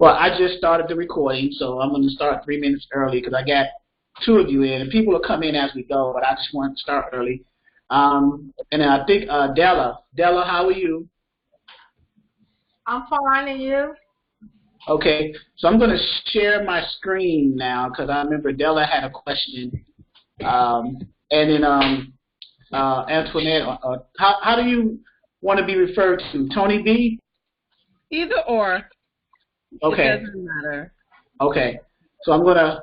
Well, I just started the recording, so I'm going to start 3 minutes early because I got two of you in, and people will come in as we go, but I just want to start early. And then I think Della, how are you? I'm fine, and you? Okay, so I'm going to share my screen now because I remember Della had a question. And then Antoinette, how do you want to be referred to? Tony B? Either or. Okay. It doesn't matter. Okay. So I'm going to,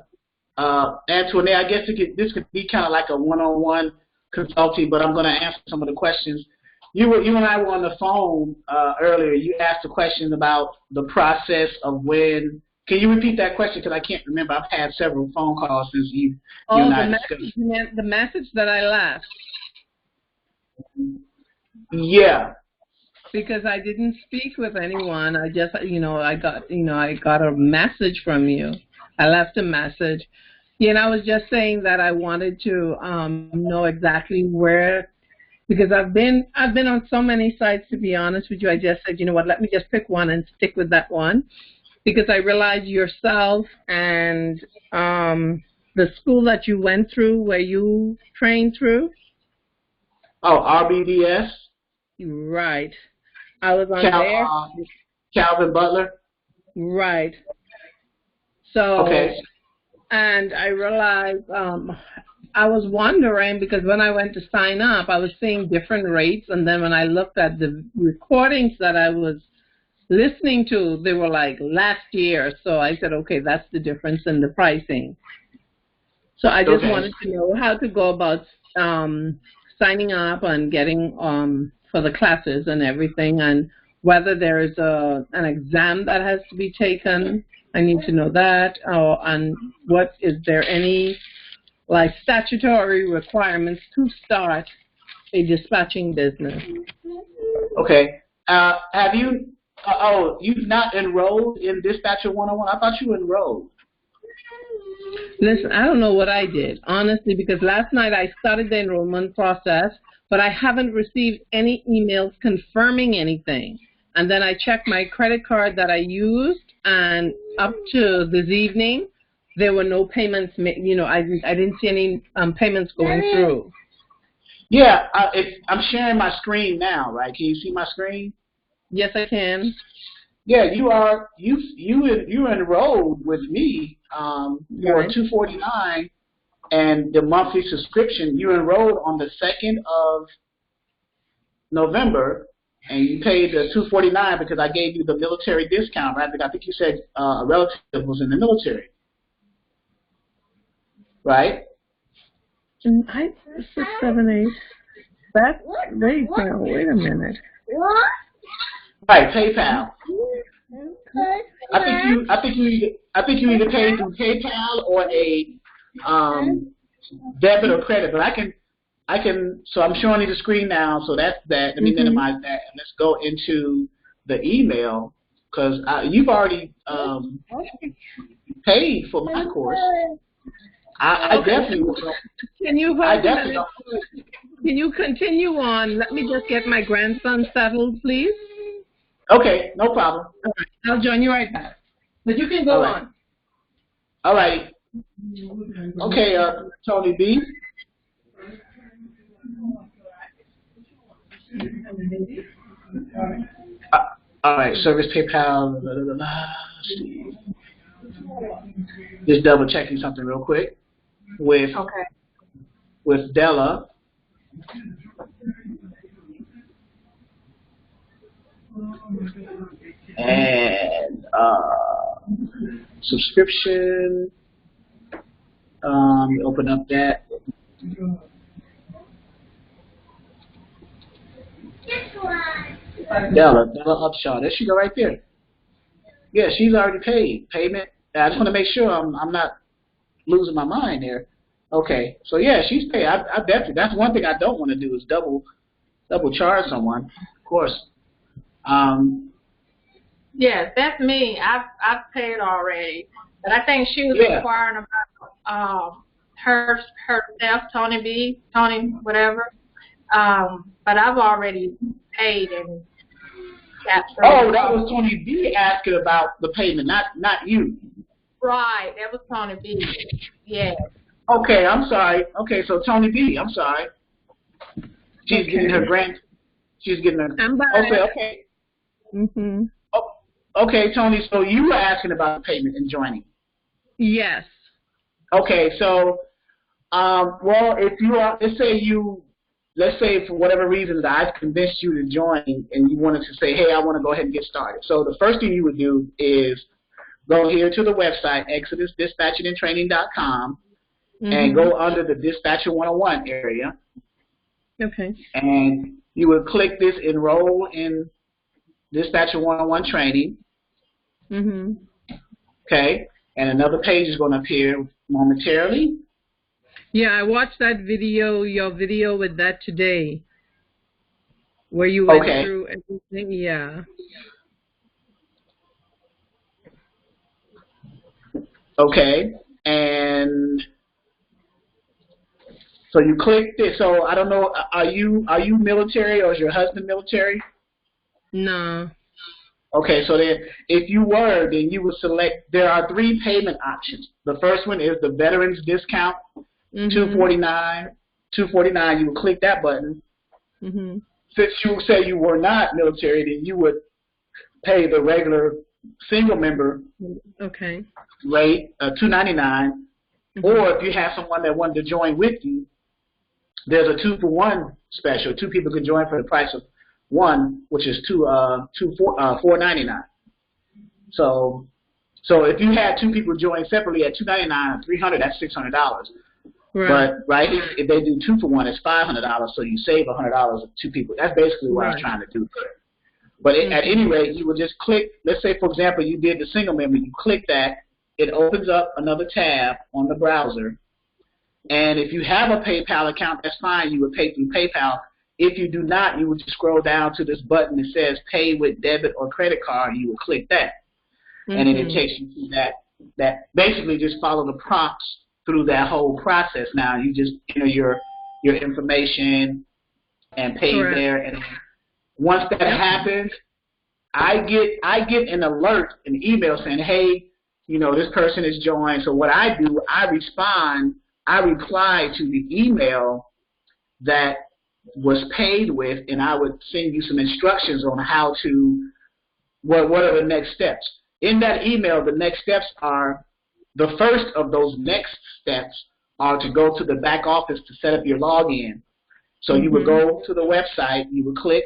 Antoinette, I guess this could be kind of like a one-on-one consulting, but I'm going to answer some of the questions. You and I were on the phone earlier. You asked a question about the process of when. Can you repeat that question? Because I can't remember. I've had several phone calls since you and I discussed. The message that I left. Yeah. Because I didn't speak with anyone. I just, I got a message from you. I left a message. I was just saying that I wanted to know exactly where. Because I've been on so many sites, to be honest with you. I just said, you know what, let me just pick one and stick with that one. Because I realized yourself and the school that you went through, where you trained through. Oh, RBDS? Right. I was on there. Calvin Butler? Right. So, okay. And I realized I was wondering because when I went to sign up, I was seeing different rates. And then when I looked at the recordings that I was listening to, they were like last year. So I said, okay, that's the difference in the pricing. So I just wanted to know how to go about signing up and getting for the classes and everything, and whether there is an exam that has to be taken. I need to know that. And what is there any like statutory requirements to start a dispatching business? Okay. Have you? You've not enrolled in Dispatcher 101? I thought you enrolled. Listen, I don't know what I did, honestly, because last night I started the enrollment process, but I haven't received any emails confirming anything. And then I checked my credit card that I used, and up to this evening, there were no payments. I didn't see any payments going through. Yeah, I'm sharing my screen now, right? Can you see my screen? Yes, I can. Yeah, you enrolled with me for $249, and the monthly subscription. You enrolled on the 2nd of November, and you paid the $249 because I gave you the military discount, right? I think you said a relative was in the military, right? 6, 7, 8. Wait a minute. What? Right, PayPal. I think you either paid through PayPal or a debit or credit. But I can. So I'm showing you the screen now. So that's that. Let me minimize that. And let's go into the email because you've already paid for my course. I definitely will. Can you Can you continue on? Let me just get my grandson settled, please. Okay, no problem. All right, I'll join you right back. But you can go on. All right. Okay, Tony B. All right, service PayPal. Just double checking something real quick with Della. And subscription. Open up that. Della Upshaw. There she go right there. Yeah, she's already paid. Payment. I just want to make sure I'm not losing my mind there. Okay, so yeah, she's paid. I definitely. That's one thing I don't want to do is double charge someone. Of course. Yes, that's me. I've paid already, but I think she was inquiring about herself, Tony whatever. But I've already paid, and Oh, that was Tony B asking about the payment, not you. Right, that was Tony B. Yeah. Okay, I'm sorry. Okay, so Tony B, I'm sorry. She's getting her grant. She's getting her. I'm back. Okay. Mhm. Oh, okay, Tony. So you were asking about the payment and joining. Yes. Okay, so, well, if you are, let's say for whatever reason that I've convinced you to join and you wanted to say, hey, I want to go ahead and get started. So the first thing you would do is go here to the website, ExodusDispatchingandTraining.com, and go under the Dispatcher 101 area. Okay. And you would click this Enroll in Dispatcher 101 Training. Okay. And another page is going to appear momentarily. Yeah, I watched that video, your video with that today, where you went through everything. Yeah. Okay. And so you click this. So I don't know, are you military or is your husband military? No. Okay, so then if you were, then you would select, there are 3 payment options. The first one is the Veterans Discount, $249. You would click that button. Since you say you were not military, then you would pay the regular single member rate, $299. Or if you have someone that wanted to join with you, there's a 2-for-1 special. 2 people can join for the price of 1, which is $499. So if you had 2 people join separately at $299 or $300, that's $600. Right. But if they do 2-for-1, it's $500. So you save $100 of 2 people. That's basically what I was trying to do. But at any rate, you would just click. Let's say, for example, you did the single member. You click that. It opens up another tab on the browser. And if you have a PayPal account, that's fine. You would pay through PayPal. If you do not, you would just scroll down to this button that says Pay with Debit or Credit Card. You would click that. And then it takes you to that basically just follow the prompts through that whole process. Now you just enter your information and pay there. And once that happens, I get an alert, an email saying, hey, this person is joined. So what I do, I reply to the email that was paid with, and I would send you some instructions on how to, what are the next steps. In that email, the next steps are, the first of those next steps are to go to the back office to set up your login. So you would go to the website, you would click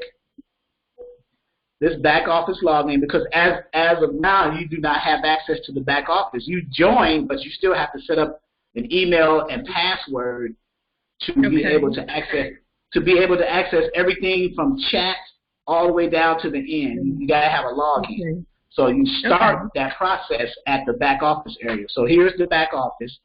this back office login, because as of now, you do not have access to the back office. You join, but you still have to set up an email and password to be able to access everything from chat all the way down to the end. You gotta have a login. So you start that process at the back office area. So here's the back office,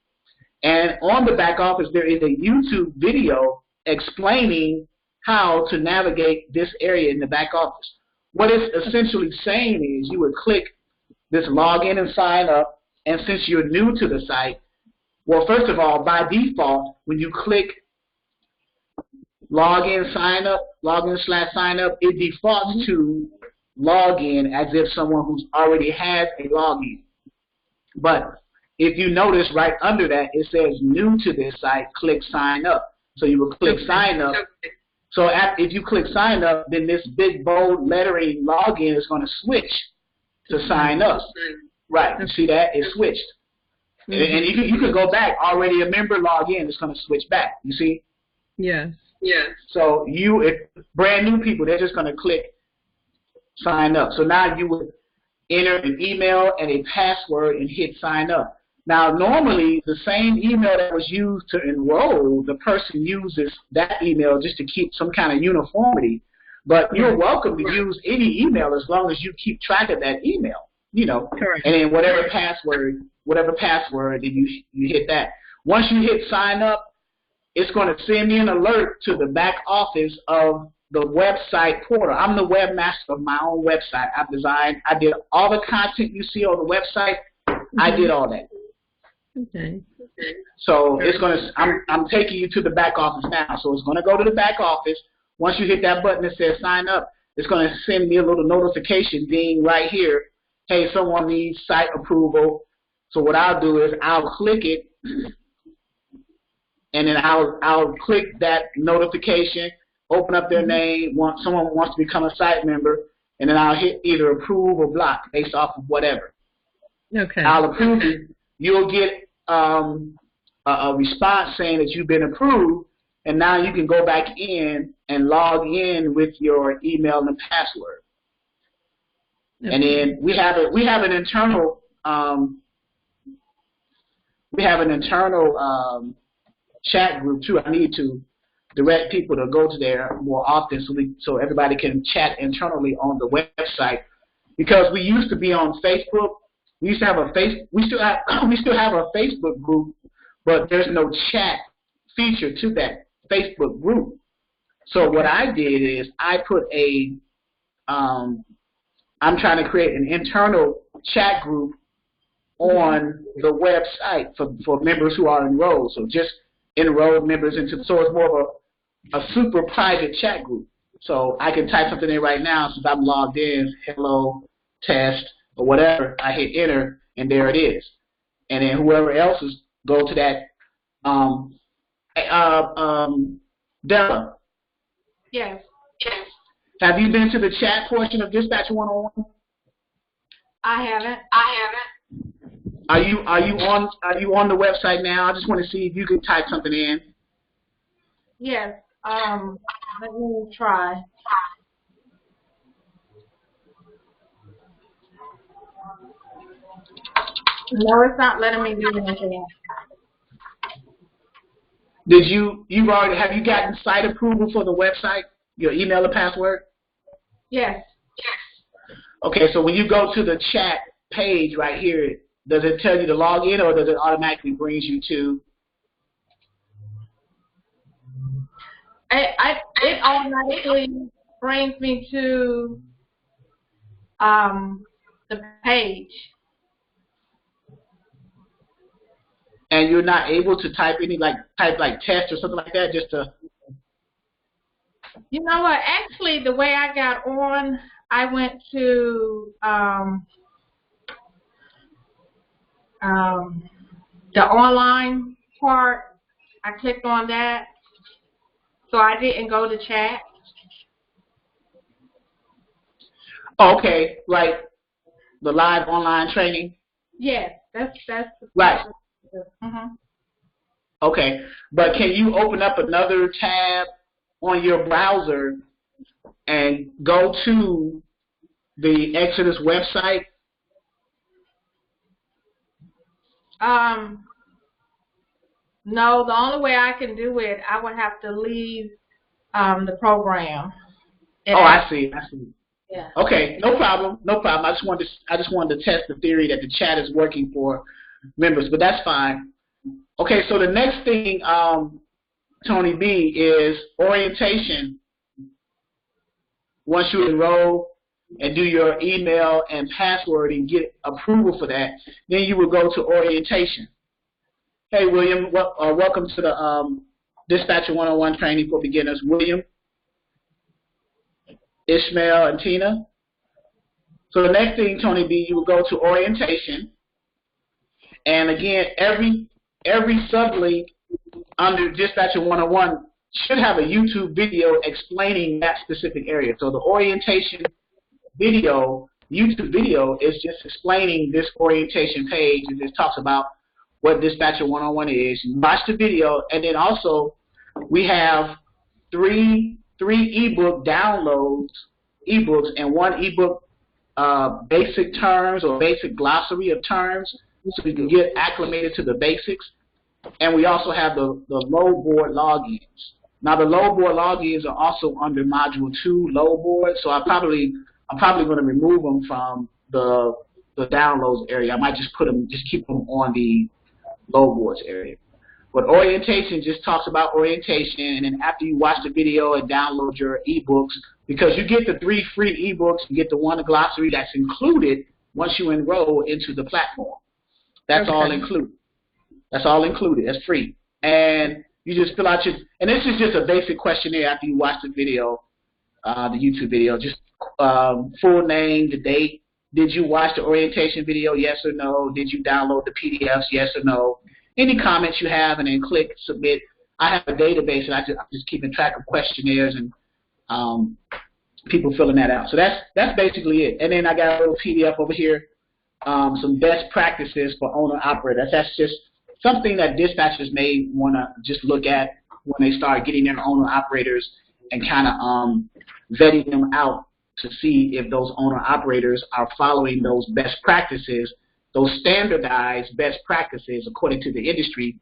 and on the back office there is a YouTube video explaining how to navigate this area in the back office. What it's essentially saying is you would click this login and sign up, and since you're new to the site, well, first of all, by default, when you click login/sign up, it defaults to login as if someone who's already has a login. But if you notice right under that, it says new to this site, click sign up. So you will click sign up. So if you click sign up, then this big bold lettering login is going to switch to sign up. Right. You see that? It switched. And you can go back. Already a member login, it's going to switch back. You see? Yes. So if brand new people, they're just going to click sign up. So now you would enter an email and a password and hit sign up. Now, normally, the same email that was used to enroll, the person uses that email just to keep some kind of uniformity. But you're welcome to use any email as long as you keep track of that email, Correct. And then whatever password, then you hit that. Once you hit sign up, it's going to send me an alert to the back office of the website portal. I'm the webmaster of my own website. I did all the content you see on the website. I did all that. Okay. So it's I'm taking you to the back office now. So it's going to go to the back office. Once you hit that button that says sign up, it's going to send me a little notification being right here, hey, someone needs site approval. So what I'll do is I'll click it, and then I'll click that notification, open up their name, someone wants to become a site member, and then I'll hit either approve or block based off of whatever. Okay. I'll approve you. You'll get a response saying that you've been approved, and now you can go back in and log in with your email and password. Okay. And then we have an internal chat group too. I need to direct people to go to there more often so everybody can chat internally on the website, because we used to be on Facebook. We used to have we still have a Facebook group, but there's no chat feature to that Facebook group. So what I did is I put I'm trying to create an internal chat group on the website for members who are enrolled. So just enrolled members so it's more of a super private chat group. So I can type something in right now since I'm logged in, hello, test, or whatever. I hit enter, and there it is. And then whoever else is go to that. Della. Yes. Have you been to the chat portion of Dispatcher 101? I haven't. Are you on the website now? I just want to see if you can type something in. Yes. Let me try. No, it's not letting me do anything. Have you gotten site approval for the website? Your email and password? Yes. Okay, so when you go to the chat page right here, does it tell you to log in, or does it automatically brings you to? It automatically brings me to the page. And you're not able to type test or something like that, just to. You know what? Actually, the way I got on, I went to the online part. I clicked on that, so I didn't go to chat. Oh, okay, like the live online training. Yes, that's right. Mm-hmm. Okay, but can you open up another tab on your browser and go to the Exodus website? No, the only way I can do it, I would have to leave the program. I see. Yeah. Okay, no problem. I just wanted to test the theory that the chat is working for members, but that's fine. Okay, so the next thing, Tony B, is orientation. Once you enroll and do your email and password and get approval for that, then you will go to orientation. Hey, William, welcome to the Dispatcher 101 training for beginners. William, Ishmael, and Tina. So the next thing, Tony B, you will go to orientation. And again, every sublink under Dispatcher 101 should have a YouTube video explaining that specific area. So the orientation video, YouTube video, is just explaining this orientation page. It just talks about what Dispatcher 101 is. You watch the video, and then also we have three ebook downloads, ebooks, and one ebook basic terms or basic glossary of terms, so we can get acclimated to the basics. And we also have the load board logins. Now the load board logins are also under Module 2 load board, so I'm probably going to remove them from the downloads area. I might just keep them on the load boards area. But orientation just talks about orientation, and then after you watch the video and download your ebooks, because you get the 3 free ebooks, you get the one glossary that's included once you enroll into the platform. That's okay. All included. That's all included. That's free. And you just fill out and this is just a basic questionnaire after you watch the video. the YouTube video. Just full name, the date. Did you watch the orientation video? Yes or no? Did you download the PDFs? Yes or no? Any comments you have, and then click submit. I have a database, and I'm just keeping track of questionnaires and people filling that out. So that's basically it. And then I got a little PDF over here, some best practices for owner-operators. That's just something that dispatchers may want to just look at when they start getting their owner-operators and kind of vetting them out to see if those owner-operators are following those best practices, those standardized best practices according to the industry.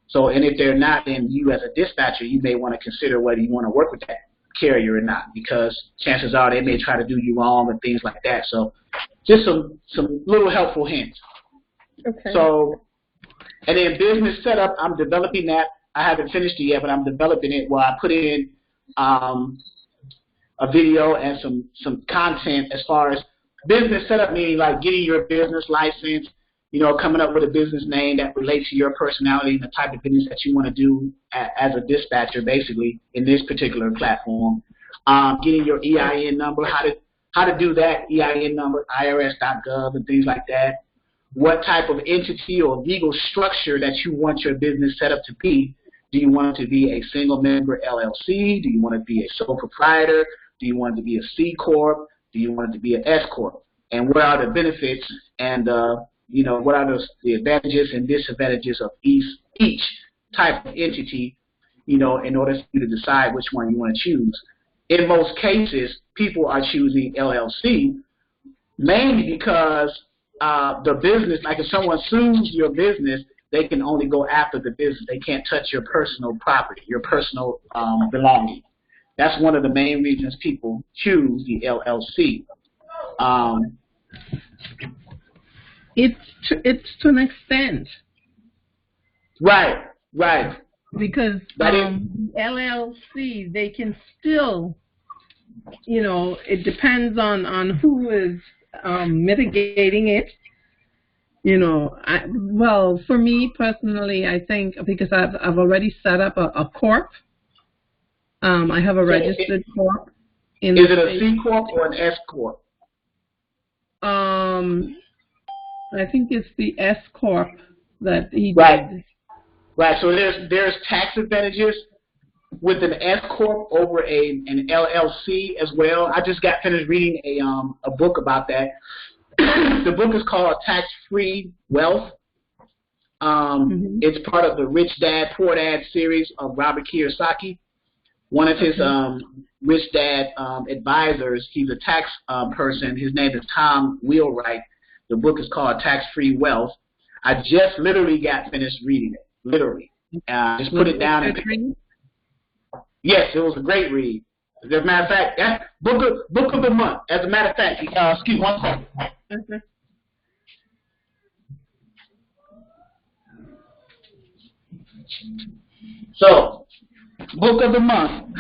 So, and if they're not, then you as a dispatcher, you may want to consider whether you want to work with that carrier or not, because chances are they may try to do you wrong and things like that. So just some little helpful hints. Okay. So, and then business setup, I'm developing that. I haven't finished it yet, but I'm developing it where I put in a video and some content as far as business setup, meaning like getting your business license, you know, coming up with a business name that relates to your personality and the type of business that you want to do as a dispatcher, basically, in this particular platform. Getting your EIN number, how to do that, EIN number, IRS.gov and things like that. What type of entity or legal structure that you want your business set up to be. Do you want it to be a single member LLC? Do you want it to be a sole proprietor? Do you want it to be a C Corp? Do you want it to be an S Corp? And what are the benefits and you know, what are the advantages and disadvantages of each type of entity, you know, in order for you to decide which one you want to choose. In most cases, people are choosing LLC mainly because the business, like if someone sues your business, they can only go after the business. They can't touch your personal property, your personal belonging. That's one of the main reasons people choose the LLC. It's to an extent. Right. Because LLC, they can still, you know, it depends on who is mitigating it. You know, well, for me personally, I think because I've already set up a corp. I have a registered corp. Is it a C Corp or an S Corp? I think it's the S Corp that he did. Right. So there's tax advantages with an S Corp over an LLC as well. I just got finished reading a book about that. The book is called Tax Free Wealth. It's part of the Rich Dad Poor Dad series of Robert Kiyosaki. One of his Rich Dad advisors, he's a tax person. His name is Tom Wheelwright. The book is called Tax Free Wealth. I just literally got finished reading it. Literally. Just put it down. Yes, it was a great read. As a matter of fact, that's book of the month. As a matter of fact, excuse me, 1 second. So, book of the month,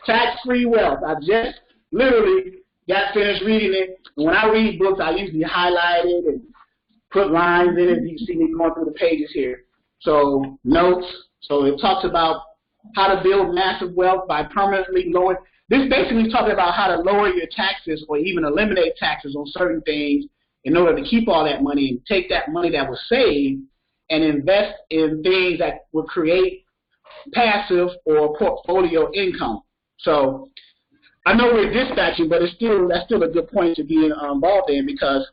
Tax-Free Wealth. I just literally got finished reading it. And when I read books, I usually highlight it and put lines in it. You can see me going through the pages here. So, notes. So, it talks about how to build massive wealth by permanently lowering. This basically is talking about how to lower your taxes or even eliminate taxes on certain things in order to keep all that money and take that money that was saved and invest in things that will create passive or portfolio income. So I know we're dispatching, but that's still a good point to be involved in because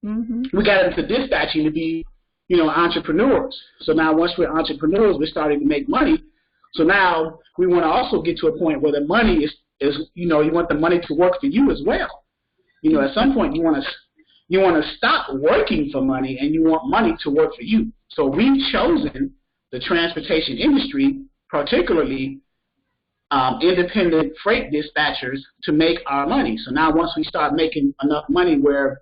we got into dispatching to be, you know, entrepreneurs. So now once we're entrepreneurs, we're starting to make money. So now we want to also get to a point where the money is you know, you want the money to work for you as well. You know, at some point you want to stop working for money and you want money to work for you. So we've chosen the transportation industry, particularly independent freight dispatchers, to make our money. So now once we start making enough money where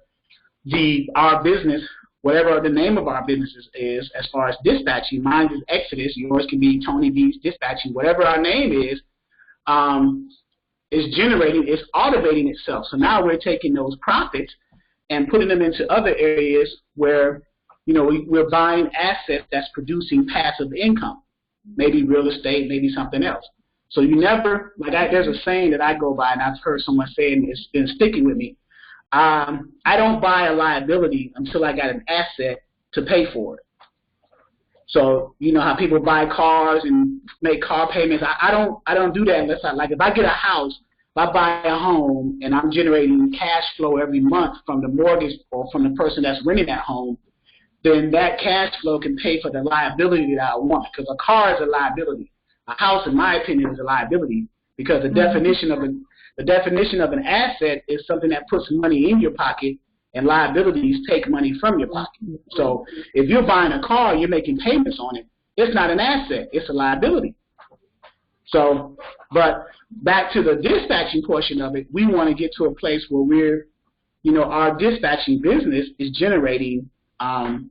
our business, whatever the name of our business is, as far as dispatching, mine is Exodus, yours can be Tony B's Dispatching, whatever our name is generating, it's automating itself. So now we're taking those profits and putting them into other areas where, you know, we're buying assets that's producing passive income, maybe real estate, maybe something else. So you never, there's a saying that I go by, and I've heard someone say, and it's been sticking with me. I don't buy a liability until I got an asset to pay for it. So you know how people buy cars and make car payments. I don't do that unless if I get a house, if I buy a home and I'm generating cash flow every month from the mortgage or from the person that's renting that home, then that cash flow can pay for the liability that I want. Because a car is a liability. A house, in my opinion, is a liability because the definition of an asset is something that puts money in your pocket, and liabilities take money from your pocket. So if you're buying a car, you're making payments on it. It's not an asset. It's a liability. So, but back to the dispatching portion of it, we want to get to a place where our dispatching business is generating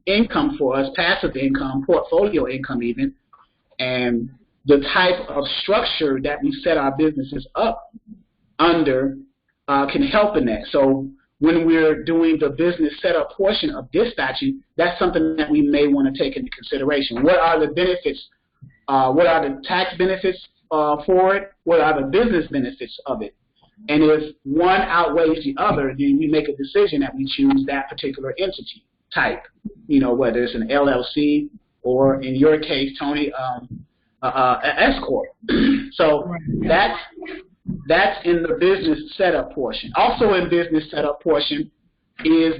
income for us, passive income, portfolio income even, and the type of structure that we set our businesses up under can help in that. So when we're doing the business setup portion of dispatching, that's something that we may want to take into consideration. What are the benefits? What are the tax benefits for it? What are the business benefits of it? And if one outweighs the other, then we make a decision that we choose that particular entity type, whether it's an LLC or, in your case, Tony, an S Corp. So that's in the business setup portion. Also in business setup portion is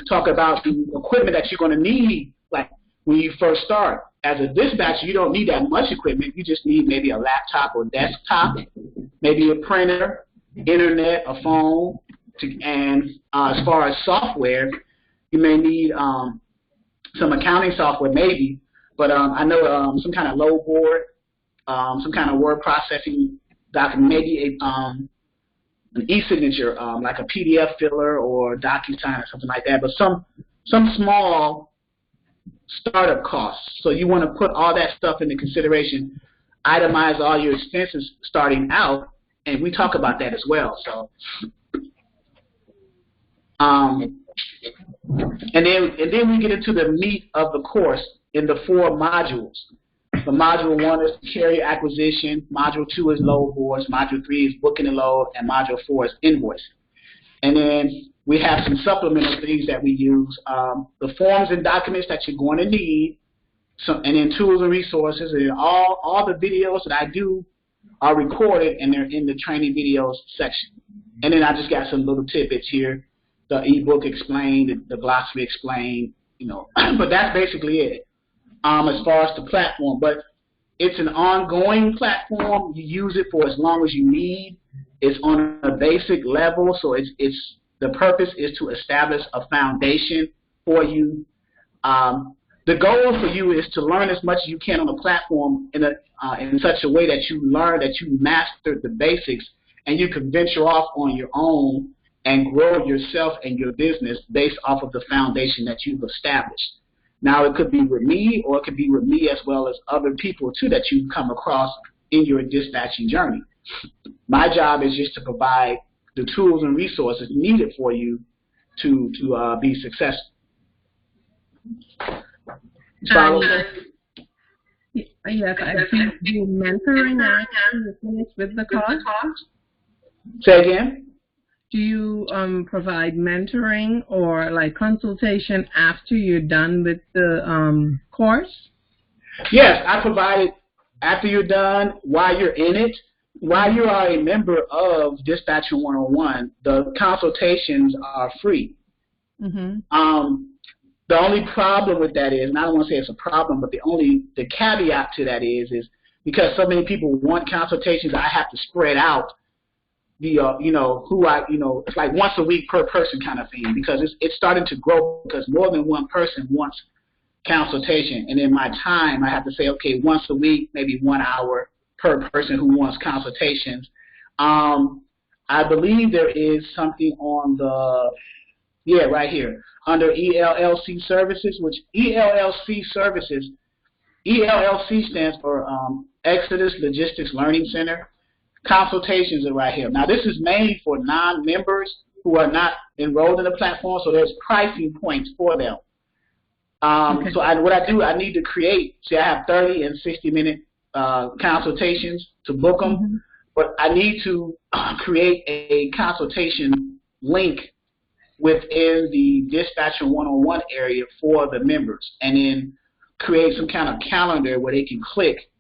talk about the equipment that you're going to need, like when you first start. As a dispatcher, you don't need that much equipment. You just need maybe a laptop or desktop, maybe a printer, internet, a phone, and as far as software, you may need some accounting software maybe, but I know some kind of load board, some kind of word processing document, maybe an e-signature, like a PDF filler or DocuSign or something like that, but some small startup costs. So you want to put all that stuff into consideration, itemize all your expenses starting out, and we talk about that as well. So, and then we get into the meat of the course in the 4 modules. So module 1 is carrier acquisition, module 2 is load boards, module 3 is booking and load, and module 4 is invoice. And then we have some supplemental things that we use, the forms and documents that you're going to need, and then tools and resources, and all the videos that I do are recorded, and they're in the training videos section. And then I just got some little tidbits here, the ebook explained, the glossary explained, but that's basically it. As far as the platform, but it's an ongoing platform. You use it for as long as you need. It's on a basic level, so the purpose is to establish a foundation for you. The goal for you is to learn as much as you can on the platform in such a way that you learn, that you master the basics, and you can venture off on your own and grow yourself and your business based off of the foundation that you've established. Now, it could be with me, or it could be with me as well as other people, too, that you come across in your dispatching journey. My job is just to provide the tools and resources needed for you to be successful. Yes, I do mentoring after you finish with the course. Say again? Do you provide mentoring or like consultation after you're done with the course? Yes, I provide it after you're done, while you're in it. While you are a member of Dispatching 101, the consultations are free. Mm-hmm. The only problem with that is, and I don't want to say it's a problem, but the caveat to that is because so many people want consultations, I have to spread out it's like once a week per person kind of thing, because it's starting to grow because more than one person wants consultation. And in my time, I have to say, okay, once a week, maybe 1 hour per person who wants consultations. I believe there is something on right here, under ELLC services, which ELLC services, ELLC stands for Exodus Logistics Learning Center. Consultations are right here. Now, this is mainly for non-members who are not enrolled in the platform, so there's pricing points for them. Okay. So what I do, I need to create, I have 30 and 60-minute consultations to book them, Mm-hmm. but I need to create a consultation link within the dispatcher one-on-one area for the members, and then create some kind of calendar where they can click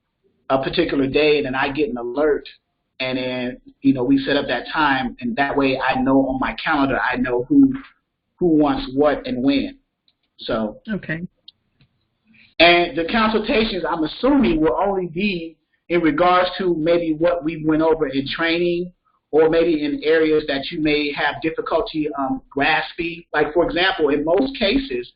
a particular day, and then I get an alert, and then we set up that time, and that way I know on my calendar, I know who wants what and when. So okay. And the consultations, I'm assuming, will only be in regards to maybe what we went over in training, or maybe in areas that you may have difficulty grasping. Like, for example, in most cases,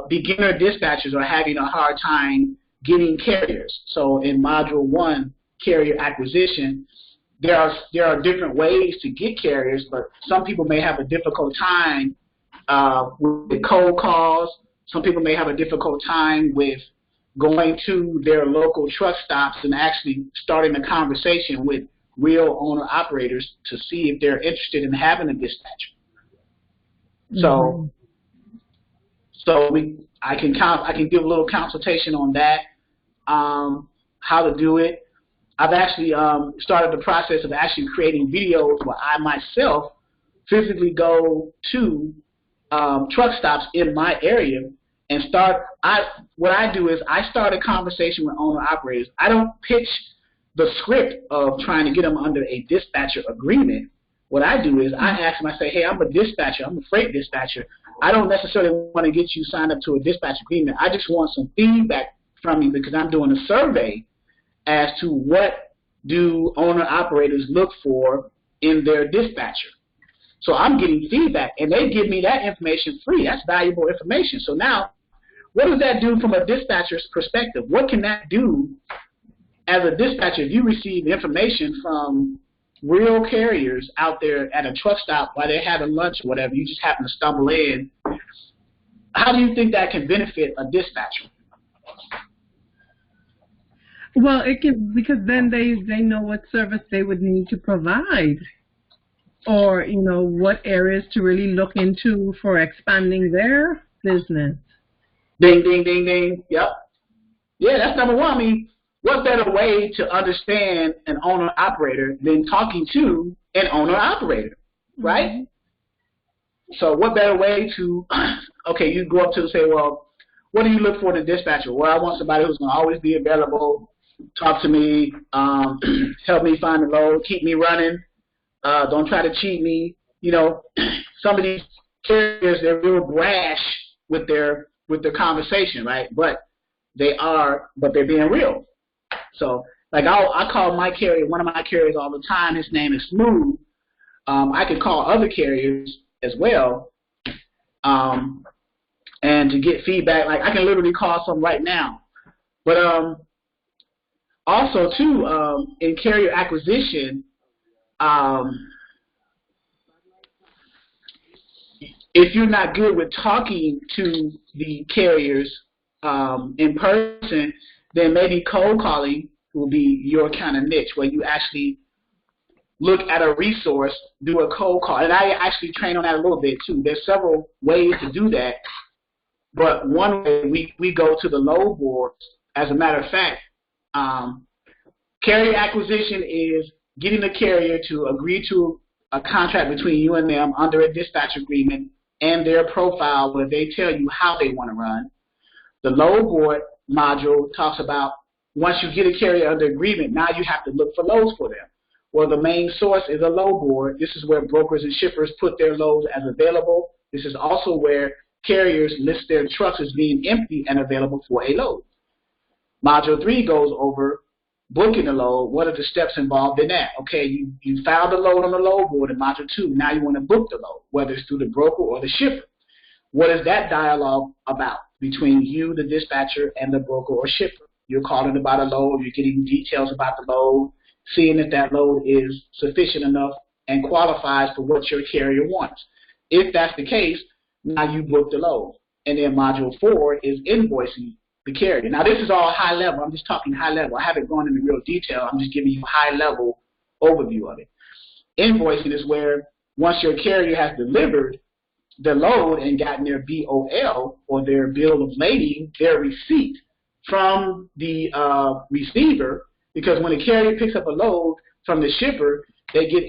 beginner dispatchers are having a hard time getting carriers. So in Module 1, carrier acquisition, there are different ways to get carriers, but some people may have a difficult time with cold calls. Some people may have a difficult time with going to their local truck stops and actually starting a conversation with real owner-operators to see if they're interested in having a dispatcher. Mm-hmm. I can give a little consultation on that, how to do it. I've actually started the process of actually creating videos where I myself physically go to truck stops in my area and what I do is I start a conversation with owner-operators. I don't pitch the script of trying to get them under a dispatcher agreement. What I do is I ask them, I say, hey, I'm a dispatcher, I'm a freight dispatcher. I don't necessarily want to get you signed up to a dispatch agreement. I just want some feedback from you because I'm doing a survey as to what do owner-operators look for in their dispatcher. So I'm getting feedback, and they give me that information free. That's valuable information. So now, what does that do from a dispatcher's perspective? What can that do as a dispatcher if you receive information from real carriers out there at a truck stop while they're having lunch or whatever, you just happen to stumble in? How do you think that can benefit a dispatcher? Well, it can, because then they know what service they would need to provide, or what areas to really look into for expanding their business. Ding, ding, ding, ding. Yep. Yeah, that's number one. I mean, what better way to understand an owner-operator than talking to an owner-operator, right? Mm-hmm. So what better way to, okay, you go up to and say, well, what do you look for in a dispatcher? Well, I want somebody who's going to always be available, talk to me, help me find the load, keep me running, don't try to cheat me. Some of these carriers, they're real brash with their conversation, right? But they're being real. So, like, I call my carrier, one of my carriers all the time. His name is Smooth. I could call other carriers as well, and to get feedback. Like, I can literally call some right now. But also, too, in carrier acquisition, if you're not good with talking to the carriers in person, then maybe cold calling will be your kind of niche, where you actually look at a resource, do a cold call. And I actually train on that a little bit, too. There's several ways to do that. But one way, we go to the load boards. As a matter of fact, carrier acquisition is getting the carrier to agree to a contract between you and them under a dispatch agreement and their profile where they tell you how they want to run. The load board module talks about once you get a carrier under agreement, now you have to look for loads for them. Well, the main source is a load board. This is where brokers and shippers put their loads as available. This is also where carriers list their trucks as being empty and available for a load. Module 3 goes over booking a load. What are the steps involved in that? Okay, you found a load on the load board in Module 2. Now you want to book the load, whether it's through the broker or the shipper. What is that dialogue about between you, the dispatcher, and the broker or shipper? You're calling about a load. You're getting details about the load, seeing if that load is sufficient enough and qualifies for what your carrier wants. If that's the case, now you book the load. And then Module 4 is invoicing the carrier. Now, this is all high level. I'm just talking high level. I haven't gone into real detail. I'm just giving you a high level overview of it. Invoicing is where once your carrier has delivered the load and gotten their BOL, or their bill of lading, their receipt from the receiver, because when a carrier picks up a load from the shipper, they get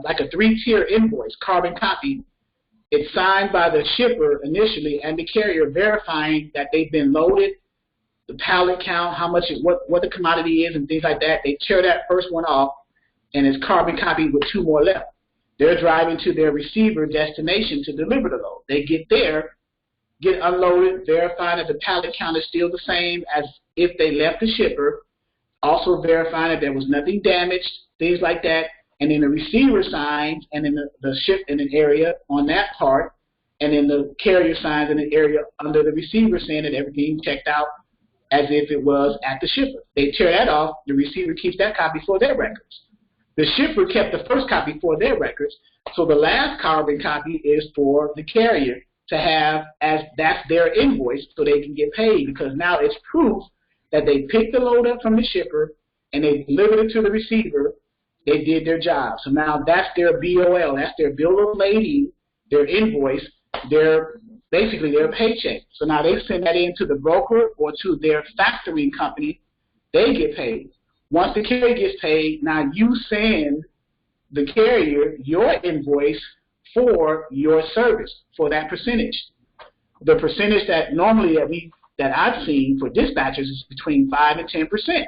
like a 3-tier invoice, carbon copy. It's signed by the shipper initially and the carrier verifying that they've been loaded, the pallet count, how much, what the commodity is, and things like that. They tear that first one off, and it's carbon copied with 2 more left. They're driving to their receiver destination to deliver the load. They get there, get unloaded, verify that the pallet count is still the same as if they left the shipper, also verifying that there was nothing damaged, things like that. And then the receiver signs, and then the ship in an area on that part, and then the carrier signs in an area under the receiver saying that everything checked out as if it was at the shipper. They tear that off. The receiver keeps that copy for their records. The shipper kept the first copy for their records, so the last carbon copy is for the carrier to have, as that's their invoice, so they can get paid, because now it's proof that they picked the load up from the shipper and they delivered it to the receiver. They did their job. So now that's their BOL, that's their bill of lading, their invoice, basically their paycheck. So now they send that in to the broker or to their factoring company. They get paid. Once the carrier gets paid, now you send the carrier your invoice for your service, for that percentage. The percentage that normally that I've seen for dispatchers is between 5 and 10%.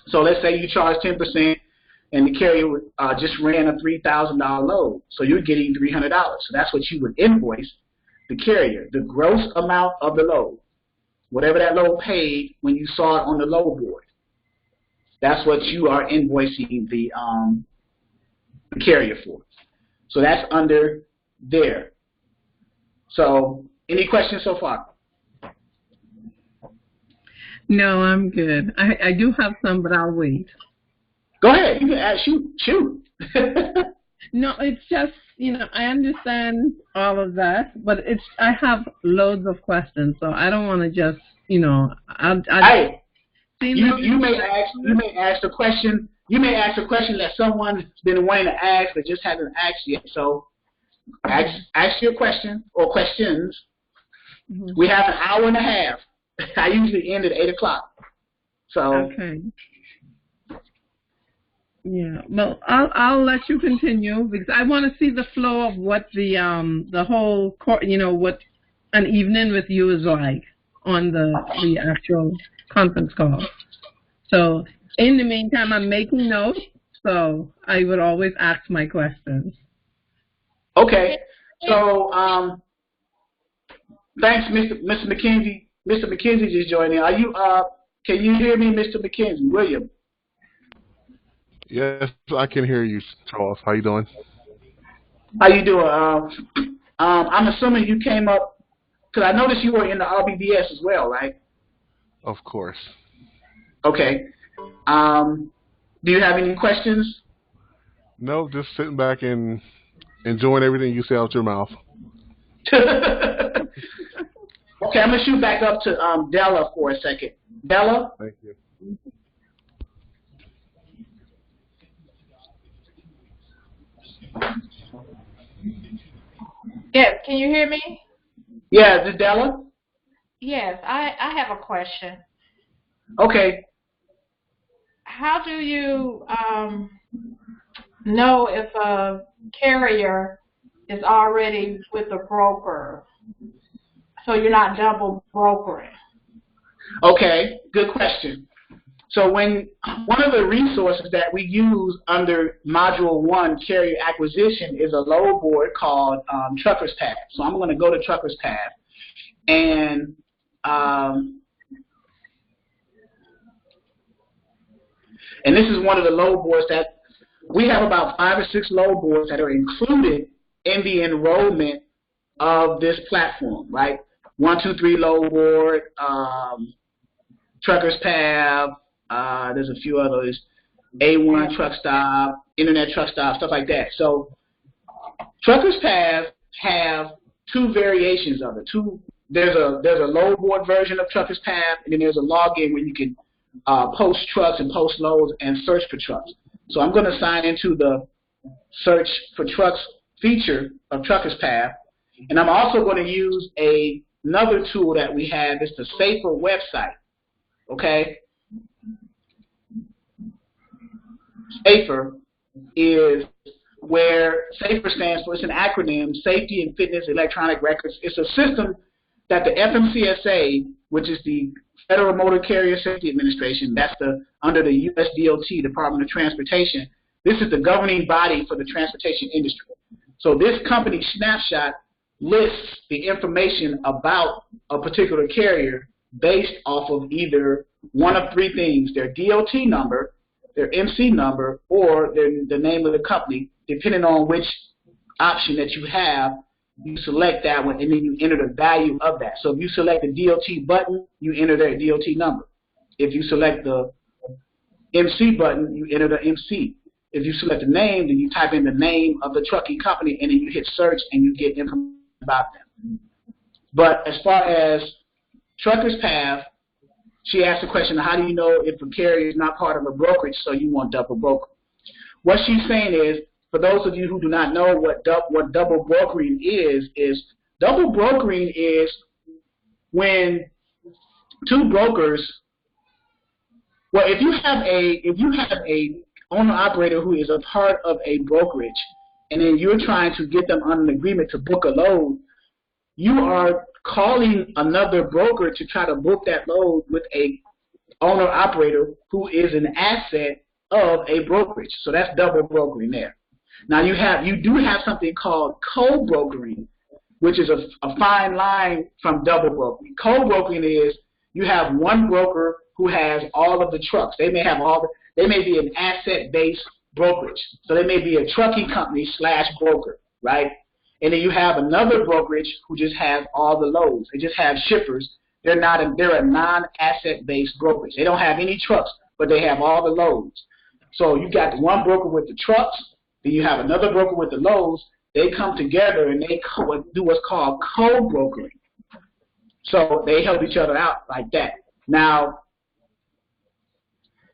So let's say you charge 10%, and the carrier just ran a $3,000 load, so you're getting $300. So that's what you would invoice the carrier, the gross amount of the load, whatever that load paid when you saw it on the load board. That's what you are invoicing the carrier for. So that's under there. So any questions so far? No, I'm good. I do have some, but I'll wait. Go ahead. You can ask. Shoot. No, it's just, I understand all of that, but I have loads of questions, so I don't want to just, you may ask a question. You may ask a question that someone's been wanting to ask but just hasn't asked yet. So ask your question or questions. Mm-hmm. We have an hour and a half. I usually end at 8 o'clock. So okay. Yeah, well, I'll let you continue because I want to see the flow of what the whole what an evening with you is like on the actual conference call. So in the meantime, I'm making notes, so I would always ask my questions. Okay. So thanks, Mr. McKenzie. Mr. McKenzie just joined in. Are you? Can you hear me, Mr. McKenzie? William? Yes, I can hear you, Charles. How you doing? How you doing? I'm assuming you came up because I noticed you were in the RBBS as well, right? Of course. Okay. Do you have any questions? No, just sitting back and enjoying everything you say out your mouth. Okay, I'm gonna shoot back up to Della for a second. Della? Thank you. Yes, can you hear me? Yeah, is it Della? Yes, I have a question. Okay. How do you know if a carrier is already with a broker, so you're not double brokering? Okay, good question. So one of the resources that we use under Module 1 Carrier Acquisition is a load board called Truckers Path. So I'm going to go to Truckers Path, and this is one of the load boards that we have about 5 or 6 load boards that are included in the enrollment of this platform, right? 123 load board, Truckers Path. There's a few others, A1 Truck Stop, Internet Truck Stop, stuff like that. So Truckers Path have 2 variations of it. There's a load board version of Truckers Path, and then there's a login where you can post trucks and post loads and search for trucks. So I'm going to sign into the search for trucks feature of Truckers Path, and I'm also going to use a another tool that we have is the Safer website. Okay? Safer is where SAFER stands for, it's an acronym, Safety and Fitness Electronic Records. It's a system that the FMCSA, which is the Federal Motor Carrier Safety Administration, that's under the USDOT, Department of Transportation. This is the governing body for the transportation industry. So this company, Snapshot, lists the information about a particular carrier based off of either one of three things: their DOT number, their MC number, or the name of the company. Depending on which option that you have, you select that one, and then you enter the value of that. So if you select the DOT button, you enter their DOT number. If you select the MC button, you enter the MC. If you select the name, then you type in the name of the trucking company, and then you hit search, and you get information about them. But as far as Truckers Path, she asked the question, how do you know if a carrier is not part of a brokerage, so you want double broker? What she's saying is, for those of you who do not know what double brokering is double brokering is when two brokers, well, if you have a owner operator who is a part of a brokerage, and then you're trying to get them on an agreement to book a load, you are calling another broker to try to book that load with a owner operator who is an asset of a brokerage. So that's double brokering there. Now you do have something called co-brokering, which is a fine line from double brokering. Co-brokering is you have one broker who has all of the trucks. They may be an asset-based brokerage. So they may be a trucking company / broker, right? And then you have another brokerage who just has all the loads. They just have shippers. They're a non-asset-based brokerage. They don't have any trucks, but they have all the loads. So you got one broker with the trucks, then you have another broker with the loads. They come together and they do what's called co-brokering. So they help each other out like that. Now,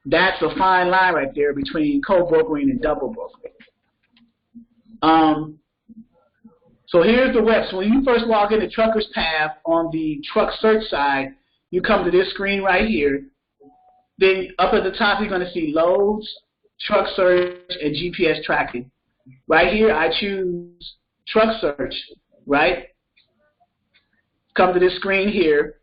that's a fine line right there between co-brokering and double brokering. So here's the web. So when you first log into Truckers Path on the truck search side, you come to this screen right here. Then up at the top, you're going to see loads, truck search, and GPS tracking. Right here, I choose truck search, right? Come to this screen here.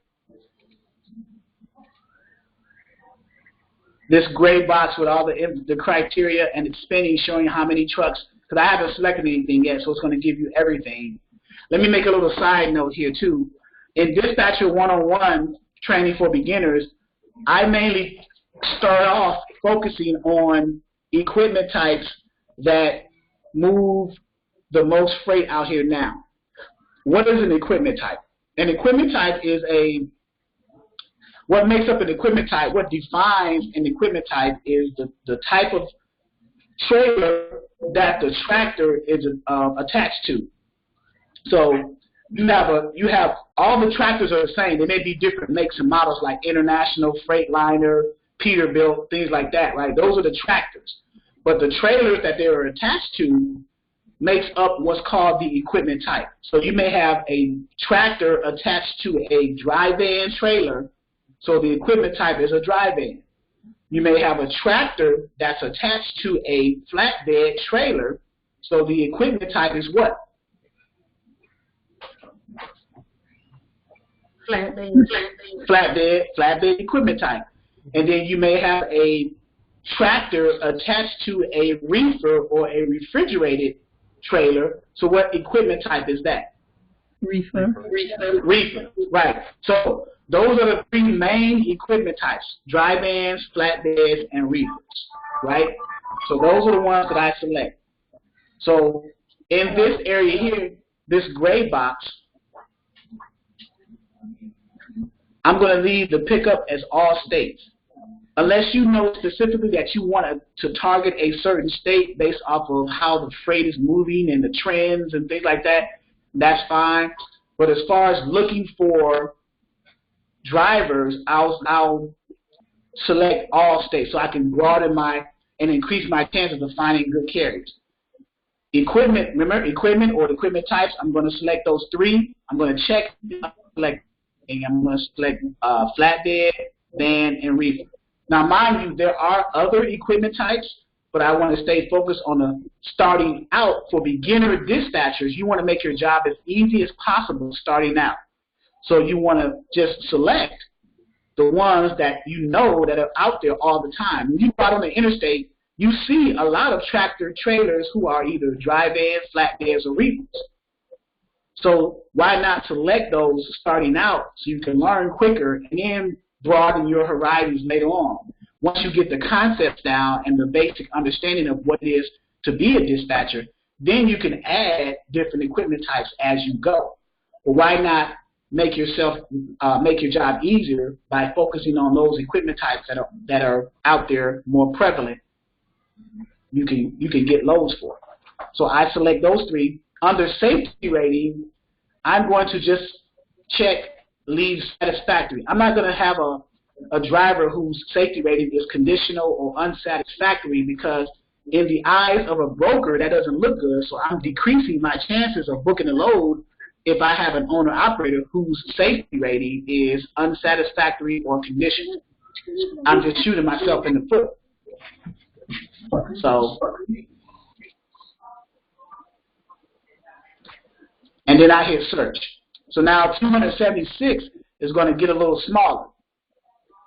This gray box with all the criteria, and it's spinning, showing how many trucks, because I haven't selected anything yet, so it's going to give you everything. Let me make a little side note here, too. In Dispatcher 101 training for beginners, I mainly start off focusing on equipment types that move the most freight out here now. What is an equipment type? An equipment type is what makes up an equipment type, what defines an equipment type is the type of trailer that the tractor is attached to. So you have all the tractors are the same. They may be different makes and models like International, Freightliner, Peterbilt, things like that, right? Those are the tractors. But the trailers that they are attached to makes up what's called the equipment type. So you may have a tractor attached to a dry van trailer, so the equipment type is a dry van. You may have a tractor that's attached to a flatbed trailer, so the equipment type is what? Flatbed equipment type. And then you may have a tractor attached to a reefer or a refrigerated trailer. So what equipment type is that? Reefer. Reefer, right. So those are the three main equipment types: dry vans, flatbeds, and reefers, right? So those are the ones that I select. So in this area here, this gray box, I'm going to leave the pickup as all states. Unless you know specifically that you want to target a certain state based off of how the freight is moving and the trends and things like that, that's fine. But as far as looking for drivers, I'll select all states so I can broaden and increase my chances of finding good carriers. Equipment, remember equipment or equipment types, I'm going to select those three. I'm going to check select, I'm going to select flatbed, van, and reefer. Now, mind you, there are other equipment types, but I want to stay focused on the starting out for beginner dispatchers. You want to make your job as easy as possible starting out. So you want to just select the ones that you know that are out there all the time. When you go out on the interstate, you see a lot of tractor trailers who are either dry vans, flatbeds, or reefers. So why not select those starting out so you can learn quicker and then broaden your horizons later on. Once you get the concepts down and the basic understanding of what it is to be a dispatcher, then you can add different equipment types as you go. But why not make your job easier by focusing on those equipment types that are out there more prevalent? You can get loads for. So I select those three. Under safety rating, I'm going to just check leave satisfactory. I'm not going to have a driver whose safety rating is conditional or unsatisfactory, because in the eyes of a broker that doesn't look good. So I'm decreasing my chances of booking a load if I have an owner-operator whose safety rating is unsatisfactory or conditional. I'm just shooting myself in the foot. So, and then I hit search. So now 276 is going to get a little smaller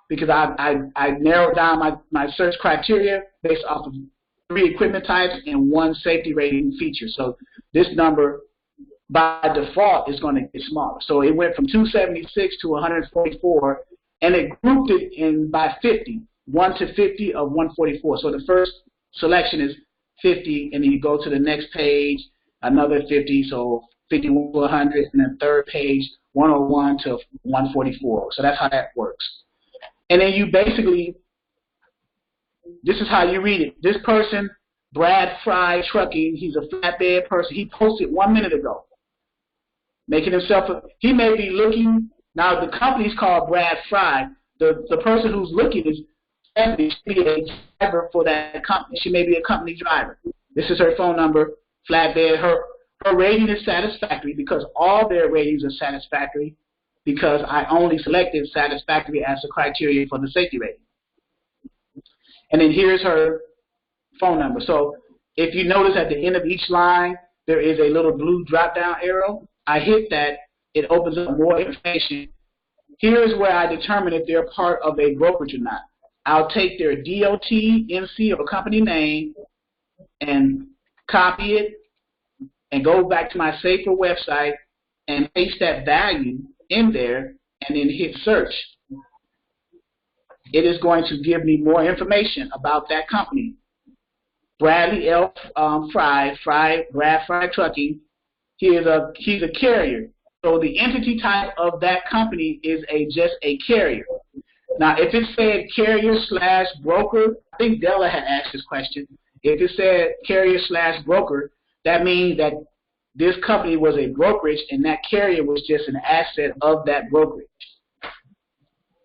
because I narrowed down my search criteria based off of 3 equipment types and 1 safety rating feature. So this number by default is going to get smaller. So it went from 276 to 144, and it grouped it in by 50, 1 to 50 of 144. So the first selection is 50, and then you go to the next page, another 50, so 51 to 100, and then third page, 101 to 144. So that's how that works. And then you basically, this is how you read it. This person, Brad Fry Trucking, he's a flatbed person. He posted 1 minute ago, making himself, he may be looking, now the company's called Brad Fry. The person who's looking is Stephanie. She may be a driver for that company. She may be a company driver. This is her phone number, flatbed. Her rating is satisfactory because all their ratings are satisfactory, because I only selected satisfactory as the criteria for the safety rating. And then here's her phone number. So if you notice at the end of each line, there is a little blue drop-down arrow. I hit that. It opens up more information. Here's where I determine if they're part of a brokerage or not. I'll take their DOT, NC, or company name and copy it and go back to my Safer website and paste that value in there and then hit search. It is going to give me more information about that company. Bradley L. Brad Fry Trucking. He's a carrier. So the entity type of that company is just a carrier. Now, if it said carrier/broker, I think Della had asked this question. If it said carrier/broker, that means that this company was a brokerage and that carrier was just an asset of that brokerage.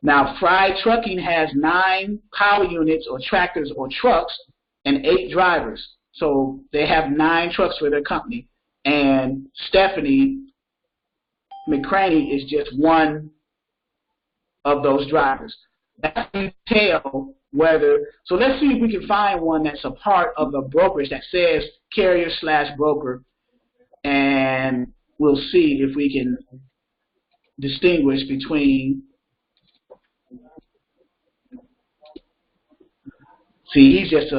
Now, Fry Trucking has 9 power units or tractors or trucks and 8 drivers. So they have 9 trucks for their company. And Stephanie McCraney is just one of those drivers. That can tell whether, so let's see if we can find one that's a part of the brokerage that says carrier/broker, and we'll see if we can distinguish between, see, he's just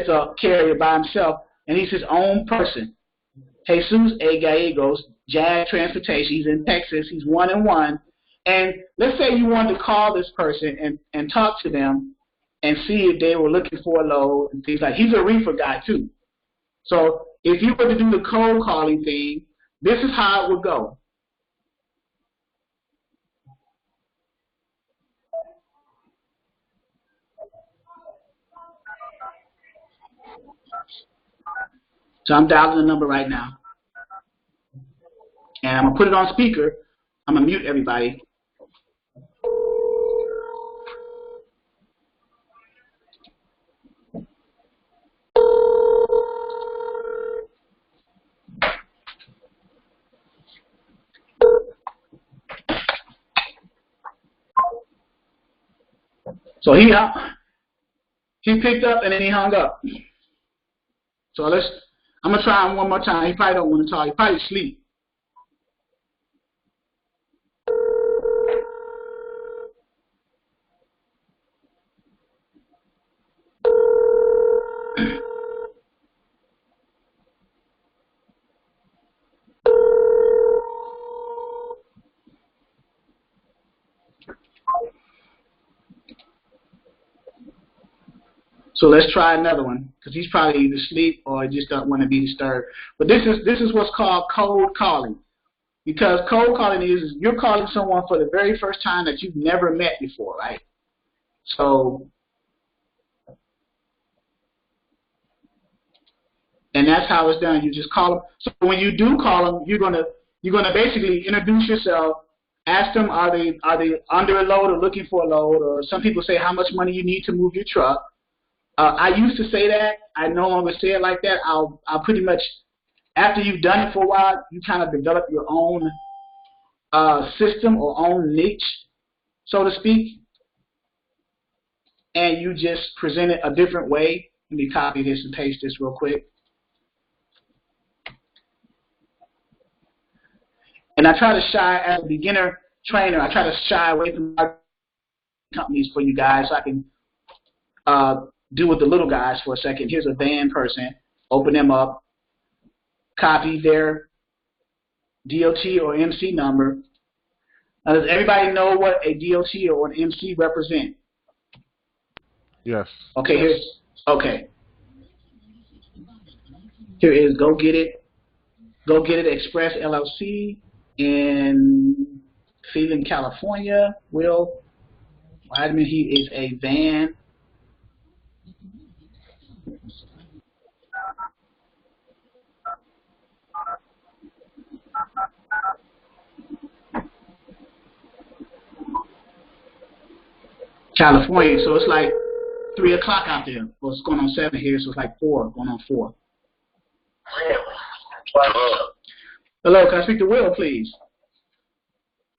a carrier by himself, and he's his own person. Jesus A. Gallegos, Jag Transportation. He's in Texas. He's 1-1. And let's say you wanted to call this person and talk to them and see if they were looking for a load and things like that. He's a reefer guy too. So if you were to do the cold calling thing, this is how it would go. So I'm dialing the number right now. And I'm going to put it on speaker. I'm going to mute everybody. So he picked up and then he hung up. So I'm gonna try him one more time. He probably don't want to talk. He probably asleep. So let's try another one, because he's probably either asleep or just don't want to be disturbed. But this is what's called cold calling. Because cold calling is you're calling someone for the very first time that you've never met before, right? So, and that's how it's done. You just call them. So when you do call them, you're gonna basically introduce yourself, ask them are they under a load or looking for a load, or some people say how much money you need to move your truck. I used to say that. I no longer say it like that. I'll pretty much, after you've done it for a while, you kind of develop your own system or own niche, so to speak, and you just present it a different way. Let me copy this and paste this real quick. And I try to shy, as a beginner trainer, I try to shy away from companies for you guys so I can do with the little guys for a second. Here's a van person. Open them up. Copy their DOT or MC number. Now, does everybody know what a DOT or an MC represent? Yes. Okay, Here is Go Get It. Go Get It Express LLC in Cleveland, California. Will Weidman, he is a van. California, so it's like 3 o'clock out there. Well, it's going on 7 here, so it's like 4, going on 4. Hello, can I speak to Will, please?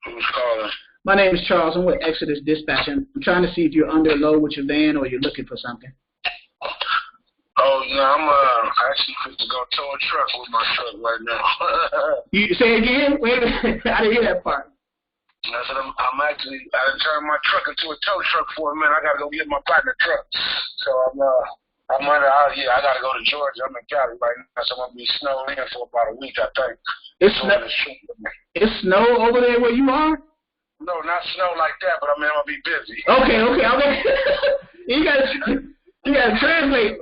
Who's calling? My name is Charles. I'm with Exodus Dispatch. I'm trying to see if you're under a load with your van or you're looking for something. Oh, yeah, I'm actually fit to go tow a truck with my truck right now. You say again? Wait a minute. I didn't hear that part. I said I'm actually, I turned my truck into a tow truck for a minute. I got to go get my partner truck. So I'm out here. I got to go to Georgia. I'm in Cali right now, so I'm going to be snowed in for about a week, I think. It's snow over there where you are? No, not snow like that, but I mean, I'm going to be busy. Okay. You got to translate.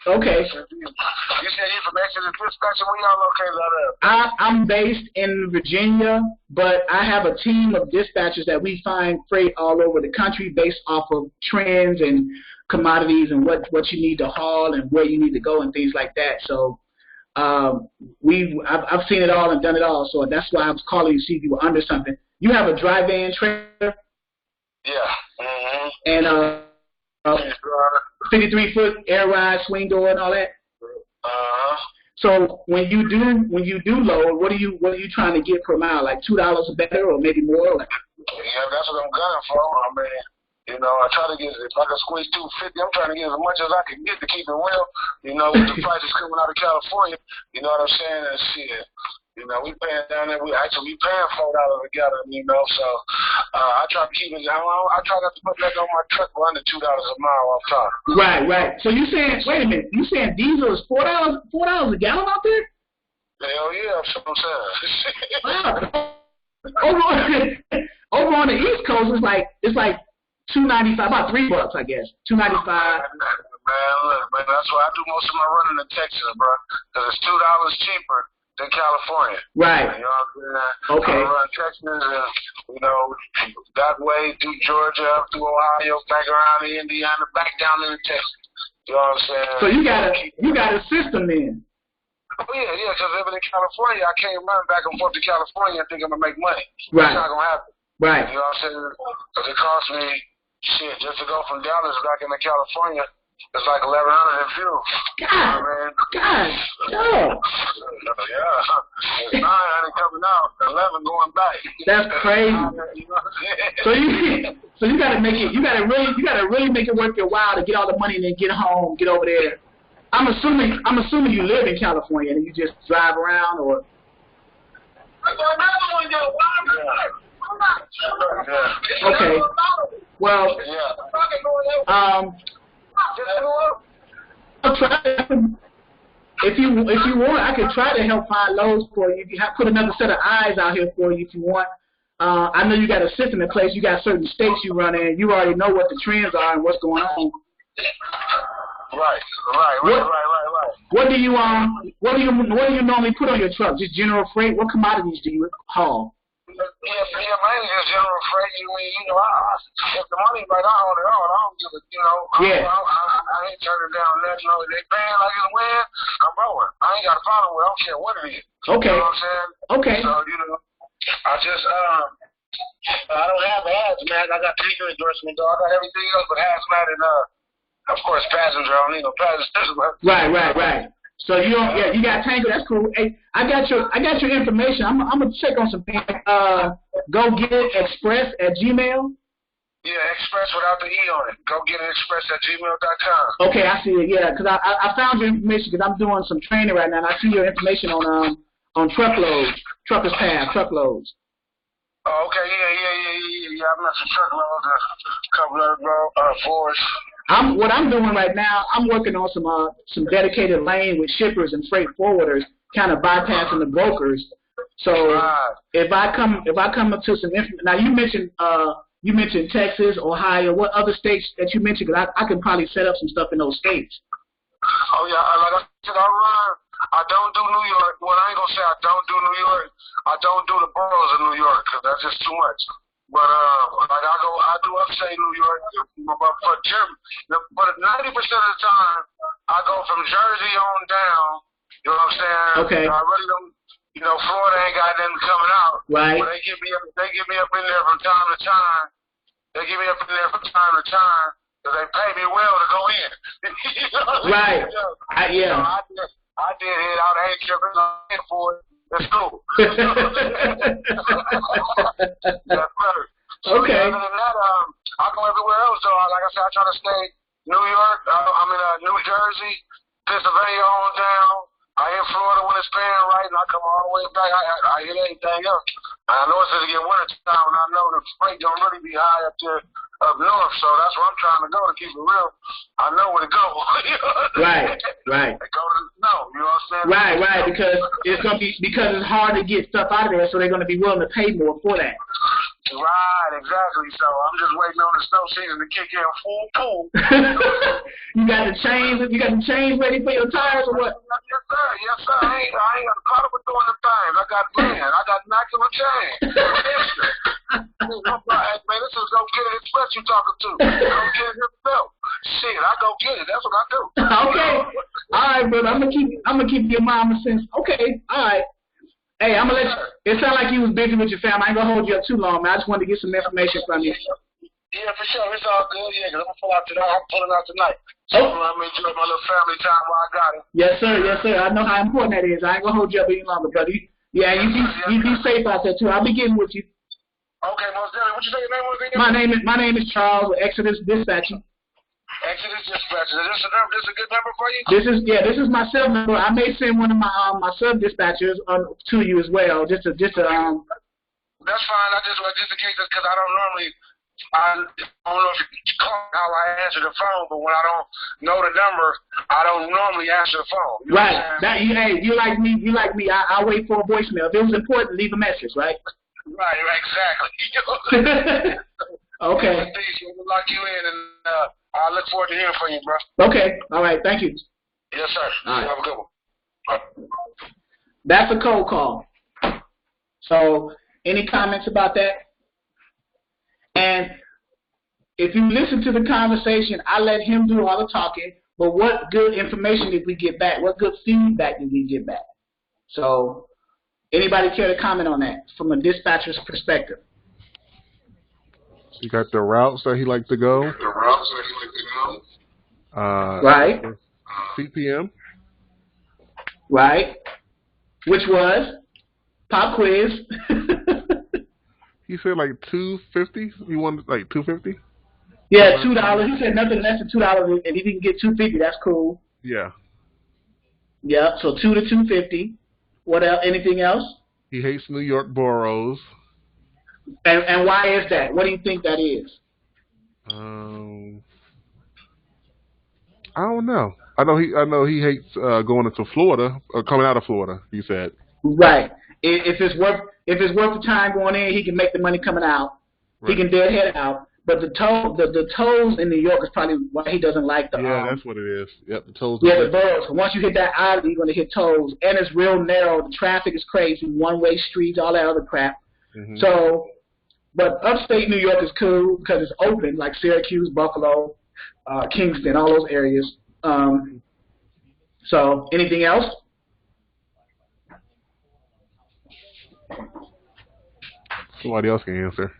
Okay. You said you're from Exodus Dispatch. Where y'all located out of? I'm based in Virginia, but I have a team of dispatchers that we find freight all over the country based off of trends and commodities and what you need to haul and where you need to go and things like that. So I've seen it all and done it all. So that's why I was calling you to see if you were under something. You have a dry van trailer? Yeah. Mm-hmm. And 53-foot air ride, swing door, and all that. So when you do load, what are you trying to get per mile? Like $2 better, or maybe more? Yeah, that's what I'm gunning for. I mean, I try to get, if I can squeeze 250, I'm trying to get as much as I can get to keep it real. With the prices coming out of California, you know what I'm saying? And shit. We paying down there. We paying $4 a gallon. So I try to keep it. I try not to put that on my truck for under $2 a mile all the time. Right. So you saying? Wait a minute. You saying diesel is $4 a gallon out there? Hell yeah, that's what I'm saying. Wow. Over on the East Coast, it's like $2.95, about $3, I guess. $2.95. Man, look, that's why I do most of my running in Texas, bro. Because it's $2 cheaper than California. Right. You know what I'm saying? Okay. I run Texas and, that way through Georgia, through Ohio, back around to Indiana, back down into Texas. You know what I'm saying? So you got a system then. Oh, yeah, because living in California, I can't run back and forth to California and think I'm going to make money. Right. It's not going to happen. Right. You know what I'm saying? Because it costs me, just to go from Dallas back into California, It's like 1,100 in fuel. God, God, no. Yeah, it's 900 coming out, 11 going back. That's crazy. So you gotta make it. You gotta really make it worth your while to get all the money and then get home, get over there. I'm assuming you live in California and you just drive around, or. Okay. Well, I'll try. If you want, I could try to help find loads for you. You have put another set of eyes out here for you if you want. I know you got a system in place. You got certain states you run in. You already know what the trends are and what's going on. Right. What do you normally put on your truck? Just general freight? What commodities do you haul? Yeah, mainly just general freight. If the money right, I hold it on. I don't give a, I ain't turning down nothing. They paying like it's win, I'm rolling. I ain't got a problem with it. I don't care what it is. Okay. You know what I'm saying? Okay. So, I just, I don't have hazmat. I got teacher endorsement, though. I got everything else but hazmat and, of course, passenger. I don't need no passenger. Right. So you got Tango. That's cool. Hey, I got your information. I'm gonna check on some things. Go Get It Express at Gmail. Yeah, Express without the E on it. Go Get It Express at gmail.com. Okay, I see it. Yeah, because I found your information because I'm doing some training right now, and I see your information on truckloads, Truckers Pass, truckloads. Oh, okay, yeah. I'm not some truckloads, a couple of Fords. What I'm doing right now, I'm working on some dedicated lane with shippers and freight forwarders, kind of bypassing the brokers. So if I come up to some information, now you mentioned Texas, Ohio, what other states that you mentioned? Because I can probably set up some stuff in those states. Oh yeah, like I said, I don't do New York. Well, I ain't gonna say I don't do New York. I don't do the boroughs of New York because that's just too much. But like I do upstate New York, but 90% of the time I go from Jersey on down. You know what I'm saying? Okay. I really don't. Florida ain't got nothing coming out. Right. But they get me up in there from time to time. Because they pay me well to go in. Right. Yeah. I did hit out 8 trips for it. That's cool. Okay. Other than that, I go everywhere else. So, like I said, I try to stay New York. I'm in New Jersey, Pennsylvania on down. I hit Florida when it's paying right, and I come all the way back. I hit anything else. I know it's going to get winter time, and I know the freight don't really be high up there up north, so that's where I'm trying to go to keep it real. I know where to go. Right. Go to no, you know what I'm saying? Right, because it's hard to get stuff out of there, so they're going to be willing to pay more for that. Right, exactly. So I'm just waiting on the snow season to kick in full pool. You got the chains ready for your tires or what? Yes, sir. I ain't got a problem with doing the things. I got plans. I got immaculate chains. Man, this is Go Get It Express you talking to. Go Get It yourself. Shit, I go get it. That's what I do. Okay. All right, brother. I'm gonna keep your mama sense. Okay. All right. Hey, I'm gonna let you. It sounded like you was busy with your family. I ain't gonna hold you up too long, man. I just wanted to get some information from you. Yeah, for sure. It's all good. Yeah, because I'm gonna pull out tonight. I'm pulling out tonight. So I'm enjoying my little family time while I got it. Yes, sir. I know how important that is. I ain't gonna hold you up any longer, brother. Yeah, you be safe out there too. I'll be getting with you. Okay, most definitely. What you say your name was again? My name is Charles with Exodus Dispatching. Exodus Dispatching. Is this a good number for you? This is my cell number. I may send one of my sub dispatchers to you as well. Just to That's fine. I just in case because I don't know if you call how I answer the phone, but when I don't know the number, I don't normally answer the phone. You right. You like me. I wait for a voicemail. If it was important, leave a message, right? Right, exactly. Okay. We'll lock you in, and I look forward to hearing from you, bro. Okay. All right. Thank you. Yes, sir. All right. Have a good one. Right. That's a cold call. So, any comments about that? And if you listen to the conversation, I let him do all the talking, but what good information did we get back? What good feedback did we get back? So, anybody care to comment on that from a dispatcher's perspective? You got the routes that he liked to go. Right. CPM. Right. Which was pop quiz. He said like $250. He wanted like $250. Yeah, $2. He said nothing less than $2, and if he can get $250, that's cool. Yeah. Yeah. So $2 to $250. What else? Anything else? He hates New York boroughs. And why is that? What do you think that is? I don't know. I know he hates going into Florida or coming out of Florida. He said. Right. If it's worth the time going in, he can make the money coming out. Right. He can deadhead out. But the tolls in New York is probably why he doesn't like the. Yeah, that's what it is. Yep, the tolls. Yeah, the boroughs. Once you hit that island, you're going to hit tolls, and it's real narrow. The traffic is crazy, one-way streets, all that other crap. Mm-hmm. So, but upstate New York is cool because it's open, like Syracuse, Buffalo, Kingston, all those areas. So, anything else? Somebody else can answer.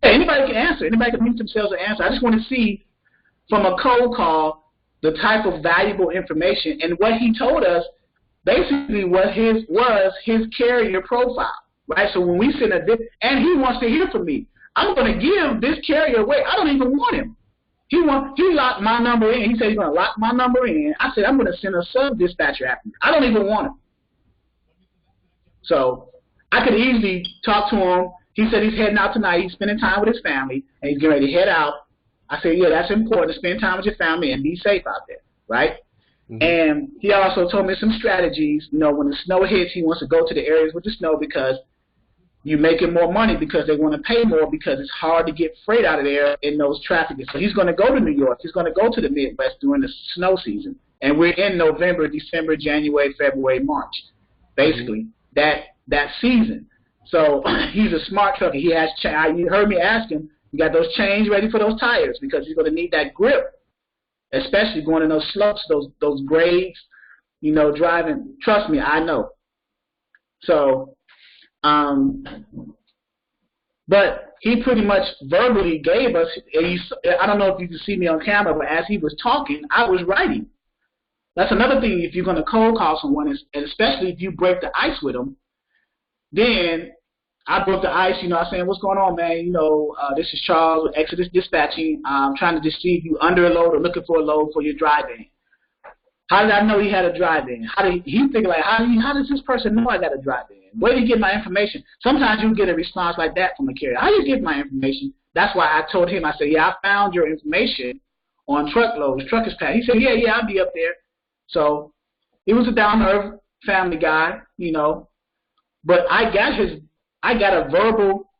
Anybody can answer. Anybody can mute themselves and answer. I just want to see from a cold call the type of valuable information, and what he told us basically was his carrier profile, right? So when we send and he wants to hear from me, I'm going to give this carrier away. I don't even want him. He locked my number in. He said he's going to lock my number in. I said I'm going to send a sub dispatcher after me. I don't even want him. So I could easily talk to him. He said he's heading out tonight. He's spending time with his family, and he's getting ready to head out. I said, yeah, that's important to spend time with your family and be safe out there, right? Mm-hmm. And he also told me some strategies. You know, when the snow hits, he wants to go to the areas with the snow because you're making more money because they want to pay more because it's hard to get freight out of there in those traffic. So he's going to go to New York. He's going to go to the Midwest during the snow season. And we're in November, December, January, February, March, basically, that season. So he's a smart trucker. He has. You heard me ask him. You got those chains ready for those tires because he's going to need that grip, especially going in those slopes, those grades. You know, driving. Trust me, I know. So, but he pretty much verbally gave us. I don't know if you can see me on camera, but as he was talking, I was writing. That's another thing. If you're going to cold call someone, and especially if you break the ice with them. Then I broke the ice, you know, I saying, what's going on, man? You know, this is Charles with Exodus Dispatching. I'm trying to just see if you under a load or looking for a load for your drive-in. How did I know he had a drive-in? He think like, how does this person know I got a drive-in? Where did he get my information? Sometimes you get a response like that from a carrier. How do you get my information? That's why I told him, I said, yeah, I found your information on Truckloads, Truckers Pass. He said, yeah, I'll be up there. So he was a down-to-earth family guy, you know. But I got a verbal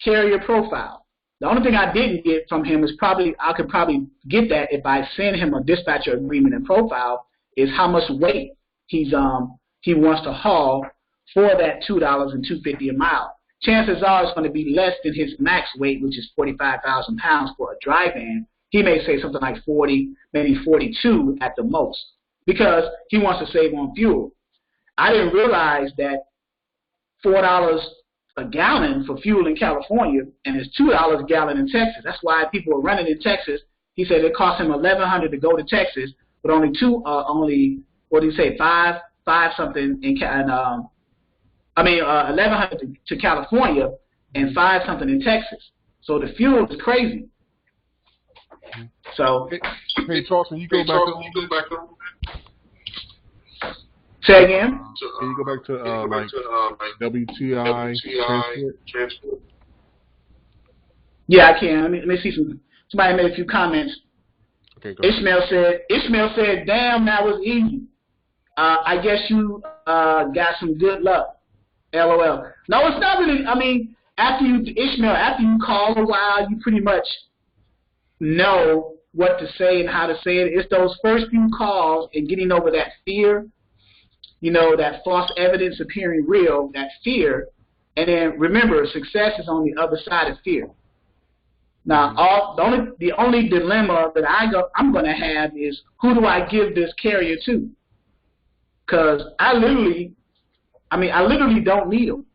carrier profile. The only thing I didn't get from him is I could probably get that if I send him a dispatcher agreement and profile, is how much weight he wants to haul for that $2 and $2.50 a mile. Chances are it's going to be less than his max weight, which is 45,000 pounds for a drive-in. He may say something like 40, maybe 42 at the most, because he wants to save on fuel. I didn't realize that $4 a gallon for fuel in California, and it's $2 a gallon in Texas. That's why people are running in Texas. He said it cost him $1,100 to go to Texas, but only what did he say, five something in $1,100 to California and $5 something in Texas. So the fuel is crazy. So hey Charleston, you go back to. Say again? Can you go back to WTI transport? Yeah, I can. Let me see somebody made a few comments. Okay, go Ishmael said, damn, that was easy. I guess you got some good luck. LOL. No, it's not really. I mean, after you call a while, you pretty much know what to say and how to say it. It's those first few calls and getting over that fear. You know, that false evidence appearing real, that fear. And then remember, success is on the other side of fear. Now, the only dilemma that I'm going to have is, who do I give this carrier to? Because I literally don't need them.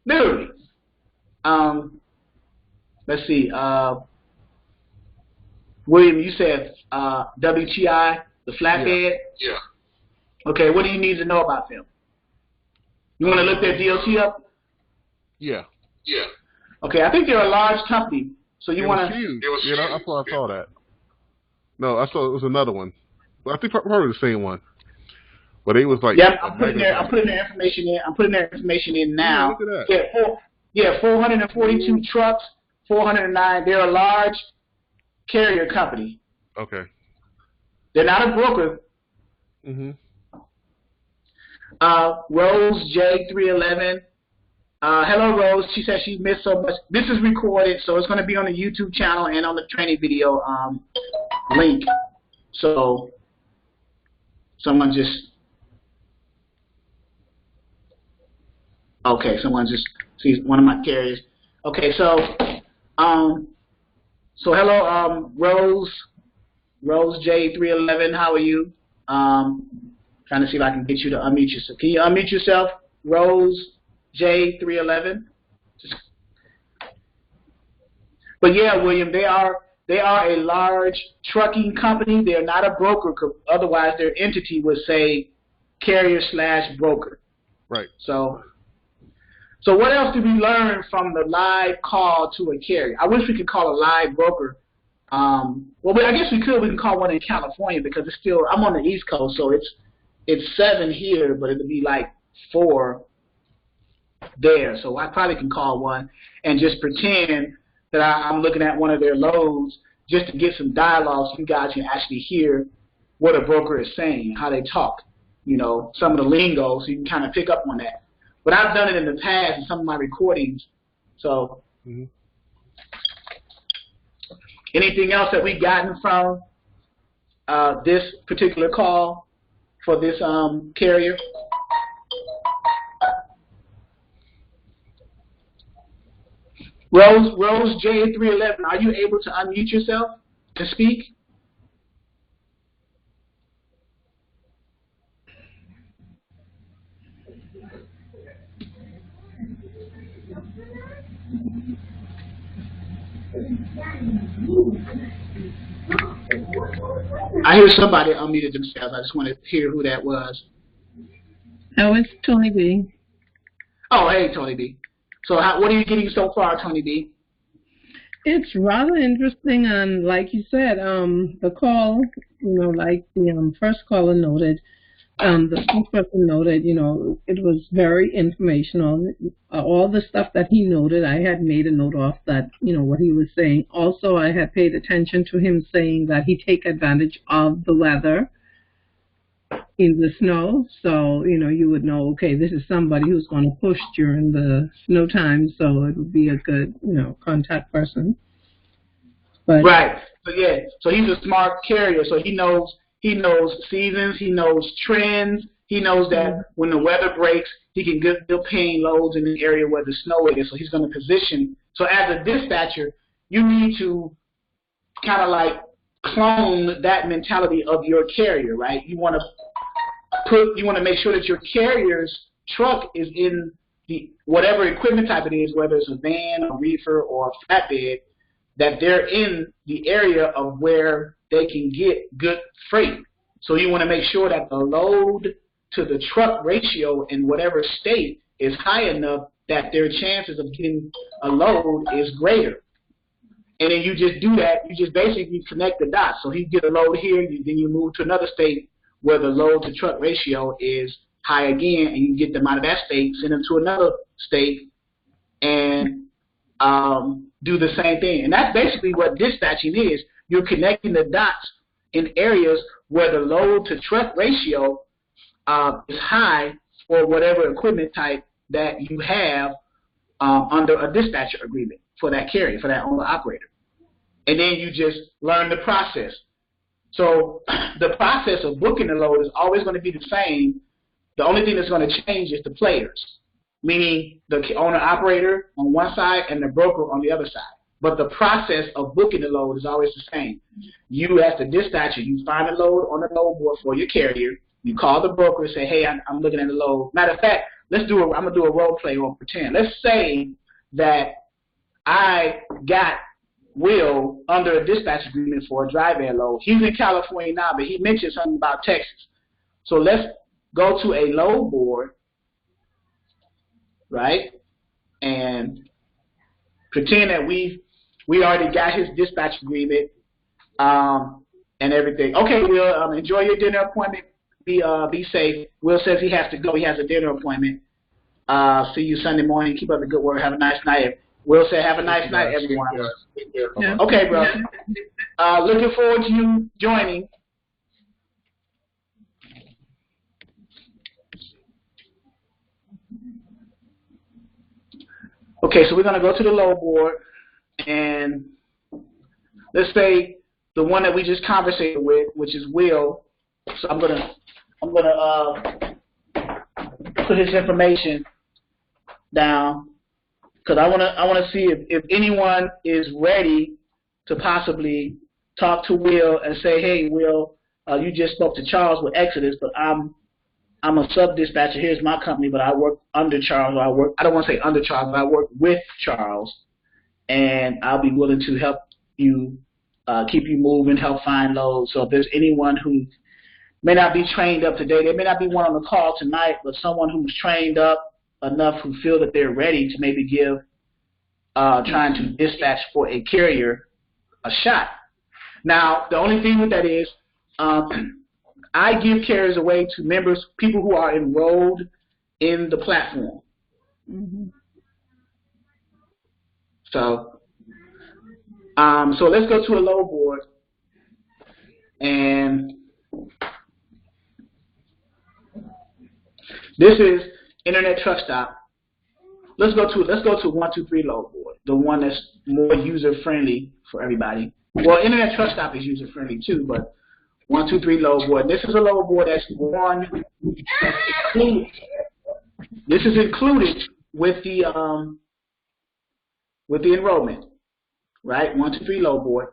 Literally. Let's see. William, you said WTI, the flatbed? Yeah. Okay, what do you need to know about them? You want to look their DOT up? Yeah. Yeah. Okay, I think they're a large company, so you want to... Huge. It was You know, huge. I saw that. No, I saw it was another one. Well, I think probably the same one. But it was like... Yeah, I'm putting their information in. I'm putting their information in now. Yeah, look at that. Yeah, 442 trucks, 409. They're a large carrier company. Okay. They're not a broker. Mm-hmm. Rose J311. Hello, Rose. She said she missed so much. This is recorded, so it's going to be on the YouTube channel and on the training video link. So someone just... Okay, someone just sees one of my carriers. Okay, so hello, Rose J311. How are you? Trying to see if I can get you to unmute yourself. Can you unmute yourself, Rose J311? But yeah, William, they are a large trucking company. They're not a broker. Otherwise, their entity would say carrier/broker. Right. So what else did we learn from the live call to a carrier? I wish we could call a live broker. Well, I guess we could. We can call one in California because it's still. I'm on the East Coast, so it's 7 here, but it'll be like 4 there. So I probably can call one and just pretend that I'm looking at one of their loads just to get some dialogue so you guys can actually hear what a broker is saying, how they talk, you know, some of the lingo, so you can kind of pick up on that. But I've done it in the past in some of my recordings. So anything else that we've gotten from this particular call for this carrier? Rose J311, are you able to unmute yourself to speak? I hear somebody unmuted themselves. I just want to hear who that was. Oh, it's Tony B. Oh, hey, Tony B. So what are you getting so far, Tony B? It's rather interesting, and like you said, the call, you know, like the first caller noted, the first person noted, you know, it was very informational. All the stuff that he noted, I had made a note of that, you know, what he was saying. Also, I had paid attention to him saying that he take advantage of the weather in the snow. So, you know, you would know, okay, this is somebody who's going to push during the snow time, so it would be a good, you know, contact person. But, right. So, yeah, so he's a smart carrier, so he knows seasons, he knows trends, he knows that when the weather breaks, he can get the paying loads in the area where the snow is, so he's going to position. So as a dispatcher, you need to kind of like clone that mentality of your carrier, right? You want to make sure that your carrier's truck is in the whatever equipment type it is, whether it's a van, a reefer, or a flatbed, that they're in the area of where they can get good freight. So you want to make sure that the load to the truck ratio in whatever state is high enough that their chances of getting a load is greater. And then you just do that. You just basically connect the dots. So he get a load here, then you move to another state where the load to truck ratio is high again, and you get them out of that state, send them to another state, and do the same thing. And that's basically what dispatching is. You're connecting the dots in areas where the load to truck ratio is high for whatever equipment type that you have under a dispatcher agreement for that carrier, for that owner operator. And then you just learn the process. So the process of booking the load is always going to be the same. The only thing that's going to change is the players, meaning the owner operator on one side and the broker on the other side. But the process of booking the load is always the same. You, as the dispatcher, you find a load on the load board for your carrier. You call the broker and say, hey, I'm looking at the load. Matter of fact, I'm going to do a role play or pretend. Let's say that I got Will under a dispatch agreement for a dry van load. He's in California now, but he mentioned something about Texas. So let's go to a load board, right, and pretend that we already got his dispatch agreement and everything. Okay, Will, enjoy your dinner appointment. Be safe. Will says he has to go. He has a dinner appointment. See you Sunday morning. Keep up the good work. Have a nice night. Will said, have a nice night, everyone. Yeah. Okay, bro. Looking forward to you joining. Okay, so we're going to go to the load board, and let's say the one that we just conversated with, which is Will. So I'm gonna put his information down because I wanna see if anyone is ready to possibly talk to Will and say, hey, Will, you just spoke to Charles with Exodus, but I'm a sub dispatcher. Here's my company, but I work under Charles. Or I don't want to say under Charles, but I work with Charles, and I'll be willing to help you keep you moving, help find loads. So if there's anyone who may not be trained up today, there may not be one on the call tonight, but someone who's trained up enough who feel that they're ready to maybe give trying to dispatch for a carrier a shot. Now, the only thing with that is I give carriers away to members, people who are enrolled in the platform. Mm-hmm. So let's go to a load board, and this is Internet Truck Stop. Let's go to 123 load board, the one that's more user friendly for everybody. Well, Internet Truck Stop is user friendly too, but 123 load board. This is a load board that's included. This is included with the enrollment, right? 123 load board.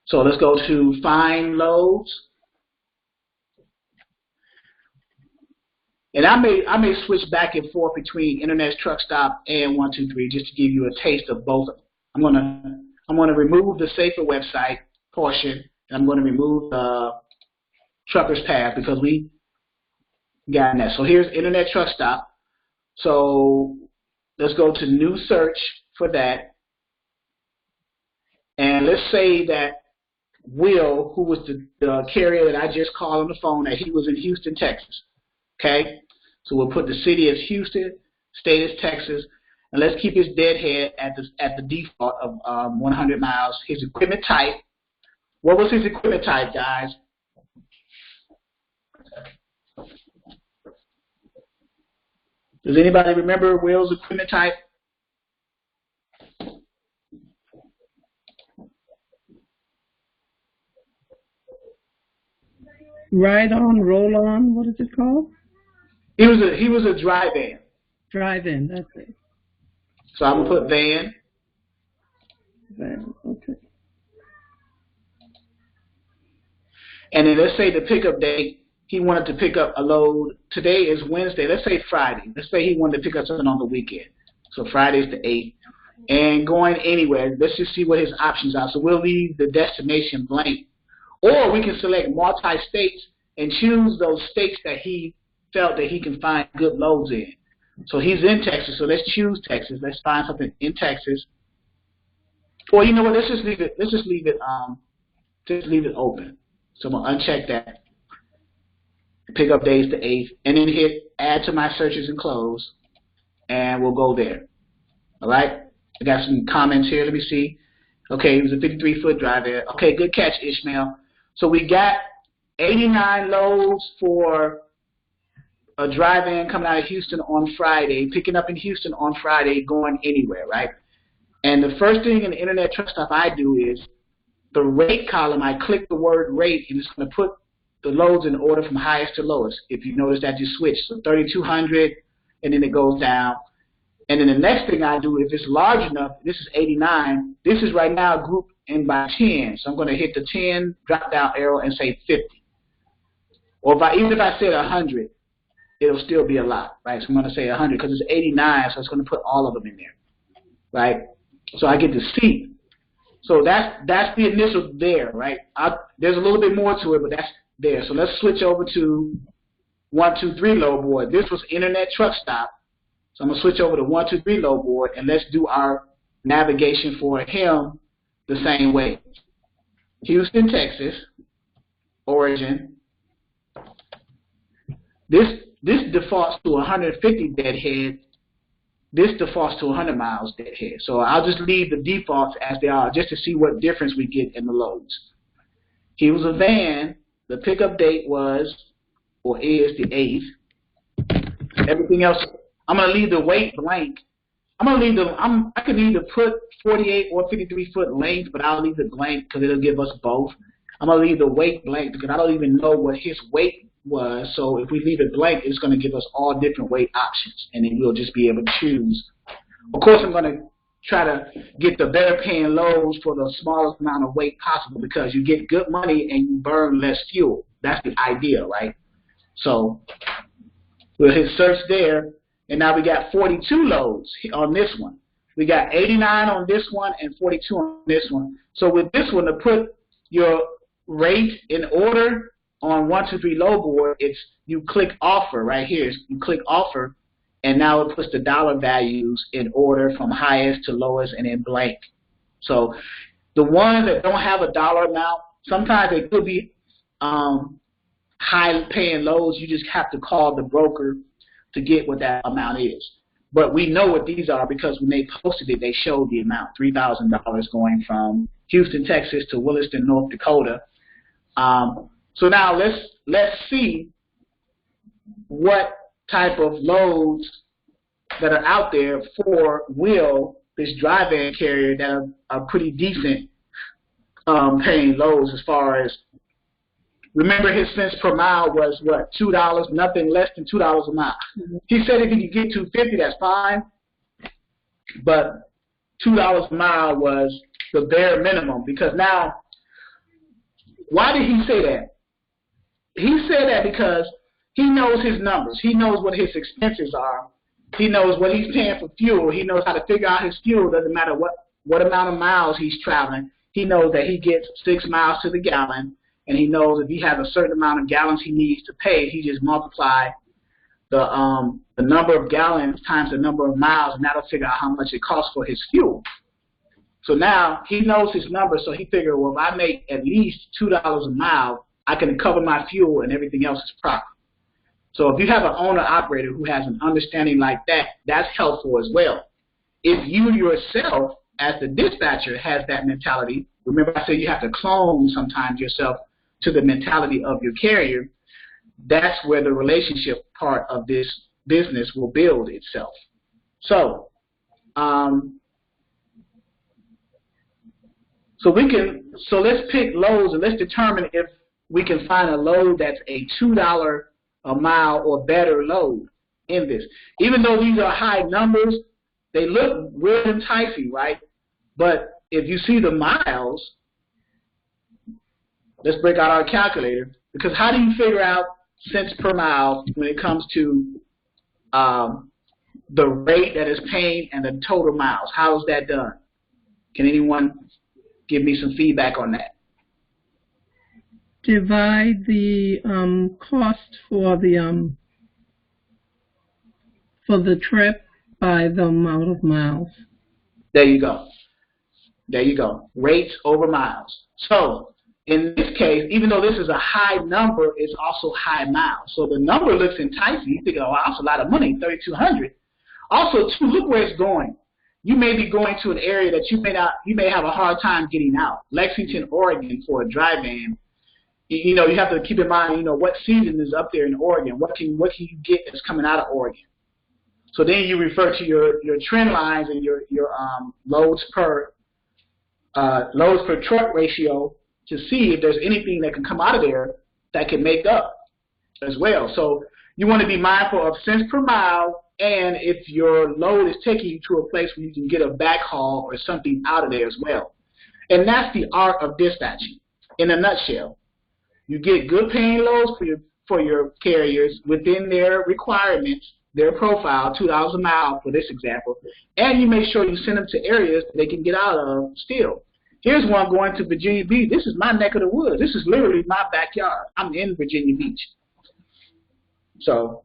So let's go to find loads. And I may switch back and forth between Internet Truck Stop and 123 just to give you a taste of both. I'm gonna remove the Safer website portion, and I'm gonna remove the Truckers Path because we got that. So here's Internet Truck Stop. So let's go to new search for that. And let's say that Will, who was the carrier that I just called on the phone, that he was in Houston, Texas. Okay? So we'll put the city as Houston, state as Texas, and let's keep his deadhead at the default of 100 miles. His equipment type. What was his equipment type, guys? Does anybody remember Will's equipment type? Ride on, roll on. What is it called? He was a dry van. Drive-in. That's it. So I'm gonna put van. Van. Okay. And then let's say the pickup date, he wanted to pick up a load. Today is Wednesday. Let's say Friday. Let's say he wanted to pick up something on the weekend. So Friday's the 8th. And going anywhere, let's just see what his options are. So we'll leave the destination blank. Or we can select multi-states and choose those states that he felt that he can find good loads in. So he's in Texas, so let's choose Texas. Let's find something in Texas. Or you know what? Let's just leave it open. So I'm gonna uncheck that. Pickup day is the 8th, and then hit add to my searches and close, and we'll go there. All right. I got some comments here. Let me see. Okay, he was a 53-foot driver. Okay, good catch, Ishmael. So we got 89 loads for a drive-in coming out of Houston on Friday, picking up in Houston on Friday, going anywhere, right? And the first thing in the Internet Truck Stop I do is the rate column, I click the word rate, and it's going to put the loads in order from highest to lowest. If you notice that just switched. So 3,200, and then it goes down. And then the next thing I do, if it's large enough, this is 89, this is right now grouped in by 10. So I'm going to hit the 10 drop-down arrow and say 50. Or even if I said 100, it'll still be a lot, right? So I'm going to say 100 because it's 89, so it's going to put all of them in there, right? So I get to see. So that's the initial there, right? There's a little bit more to it, but that's there. So let's switch over to 123 load board. This was Internet Truck Stop. So I'm going to switch over to 123 load board, and let's do our navigation for him the same way. Houston, Texas, origin. This defaults to 150 deadhead. This defaults to 100 miles deadhead. So I'll just leave the defaults as they are just to see what difference we get in the loads. He was a van. The pickup date was or is the 8th. Everything else, I'm going to leave the weight blank. I'm going to leave I can either put 48 or 53 foot length, but I'll leave it blank because it'll give us both. I'm going to leave the weight blank because I don't even know what his weight was. So if we leave it blank, it's going to give us all different weight options, and then we'll just be able to choose. Of course, I'm going to try to get the better paying loads for the smallest amount of weight possible because you get good money and you burn less fuel. That's the idea, right? So we'll hit search there, and now we got 42 loads on this one. We got 89 on this one and 42 on this one. So with this one, to put your rate in order on 123 load board, you click offer right here. You click offer, and now it puts the dollar values in order from highest to lowest and in blank. So the ones that don't have a dollar amount, sometimes they could be high paying loads. You just have to call the broker to get what that amount is. But we know what these are because when they posted it, they showed the amount, $3,000 going from Houston, Texas to Williston, North Dakota. So now let's see what type of loads that are out there for Will, this dry van carrier, that are pretty decent paying loads as far as, remember his cents per mile was what, $2, nothing less than $2 a mile. He said if he could get 250, that's fine, but $2 a mile was the bare minimum. Because now, why did he say that? He said that because he knows his numbers. He knows what his expenses are. He knows what he's paying for fuel. He knows how to figure out his fuel. Doesn't matter what amount of miles he's traveling. He knows that he gets 6 miles to the gallon, and he knows if he has a certain amount of gallons he needs to pay, he just multiply the number of gallons times the number of miles, and that'll figure out how much it costs for his fuel. So now he knows his numbers, so he figured, well, if I make at least $2 a mile, I can cover my fuel and everything else is proper. So if you have an owner-operator who has an understanding like that, that's helpful as well. If you yourself, as the dispatcher, has that mentality, remember I said you have to clone sometimes yourself to the mentality of your carrier, that's where the relationship part of this business will build itself. So, so let's pick loads and let's determine if we can find a load that's a $2 a mile or better load in this. Even though these are high numbers, they look real enticing, right? But if you see the miles, let's break out our calculator, because how do you figure out cents per mile when it comes to the rate that is paid and the total miles? How is that done? Can anyone give me some feedback on that? Divide the cost for the trip by the amount of miles. There you go. There you go. Rates over miles. So in this case, even though this is a high number, it's also high miles. So the number looks enticing. You think, oh, wow, that's a lot of money, $3,200. Also, too, look where it's going. You may be going to an area that you may have a hard time getting out. Lexington, Oregon, for a dry van. You know, you have to keep in mind, you know, what season is up there in Oregon. What can you get that's coming out of Oregon? So then you refer to your trend lines and your loads per truck ratio to see if there's anything that can come out of there that can make up as well. So you want to be mindful of cents per mile, and if your load is taking you to a place where you can get a backhaul or something out of there as well. And that's the art of dispatching in a nutshell. You get good paying loads for your carriers within their requirements, their profile, $2 a mile for this example, and you make sure you send them to areas they can get out of still. Here's one going to Virginia Beach. This is my neck of the woods. This is literally my backyard. I'm in Virginia Beach. So,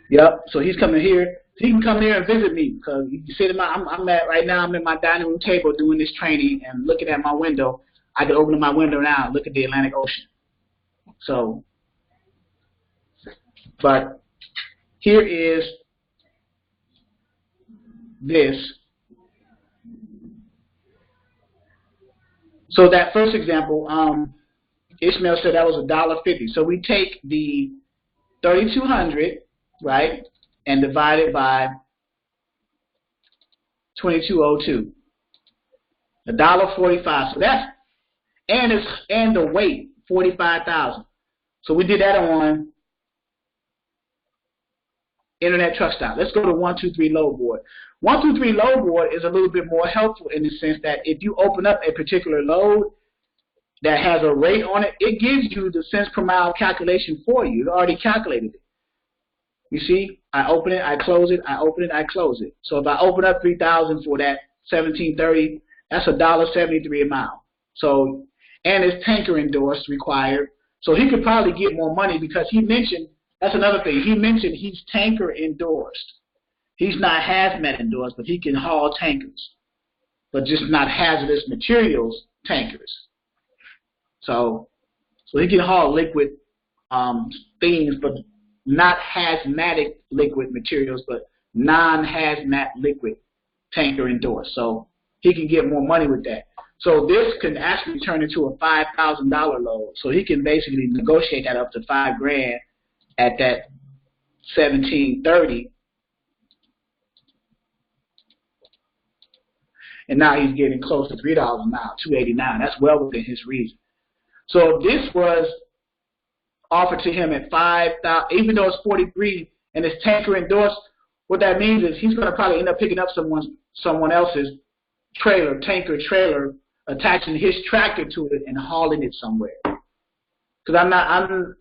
yep. So he's coming here. He can come here and visit me because you see, I'm in my dining room table doing this training and looking at my window. I can open my window now and look at the Atlantic Ocean. So, but here is this. So that first example, Ishmael said that was $1.50. So we take the 3,200, right, and divide it by 2202. $1.45. So that's and the weight 45,000. So we did that on Internet Truck Stop. Let's go to 123 Load Board. 123 Load Board is a little bit more helpful in the sense that if you open up a particular load that has a rate on it, it gives you the cents per mile calculation for you. It already calculated it. You see, I open it, I close it, I open it, I close it. So if I open up 3,000 for that 1730, that's $1.73 a mile. So, and it's tanker endorsed required. So he could probably get more money because he mentioned, that's another thing, he mentioned he's tanker endorsed. He's not hazmat endorsed, but he can haul tankers, but just not hazardous materials tankers. So he can haul liquid things, but not hazmatic liquid materials, but non-hazmat liquid tanker endorsed. So he can get more money with that. So this can actually turn into a $5,000 load. So he can basically negotiate that up to $5,000 at that 1730. And now he's getting close to $3 a mile, $2.89. That's well within his reason. So this was offered to him at $5,000, even though it's 43 and it's tanker endorsed. What that means is he's going to probably end up picking up someone else's trailer, tanker trailer, attaching his tractor to it and hauling it somewhere. Because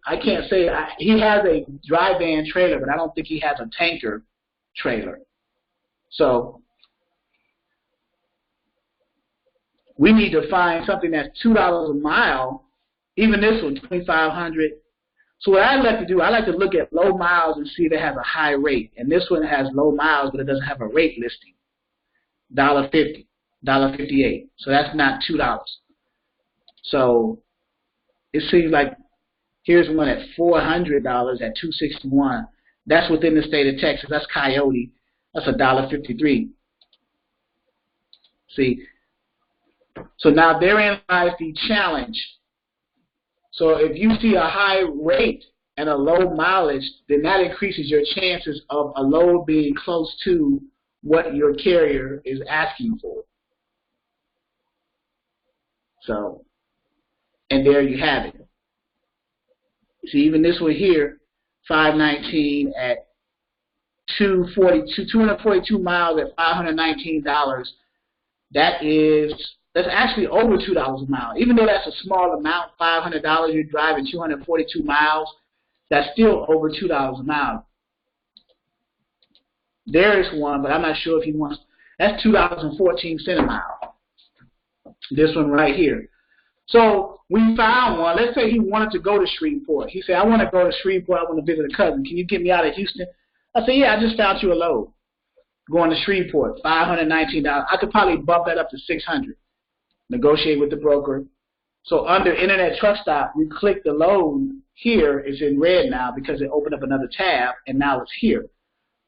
I can't say he has a dry van trailer, but I don't think he has a tanker trailer. So we need to find something that's $2 a mile. Even this one, 2,500. So what I like to do, I like to look at low miles and see if it has a high rate. And this one has low miles, but it doesn't have a rate listing. $1.50, $1.58. So that's not $2. So it seems like here's one at $400 at $2.61. That's within the state of Texas. That's Coyote. That's $1.53. See. So now therein lies the challenge. So if you see a high rate and a low mileage, then that increases your chances of a load being close to what your carrier is asking for. So, and there you have it. See, even this one here, 519 at 242 miles at $519. That's actually over $2 a mile. Even though that's a small amount, $500, you're driving 242 miles, that's still over $2 a mile. There is one, but I'm not sure if he wants, that's $2.14 a mile. This one right here. So we found one. Let's say he wanted to go to Shreveport. He said, I want to go to Shreveport. I want to visit a cousin. Can you get me out of Houston? I said, yeah, I just found you a load. Going to Shreveport, $519. I could probably bump that up to $600. Negotiate with the broker. So under Internet Truck Stop, you click the load here. It's in red now because it opened up another tab, and now it's here.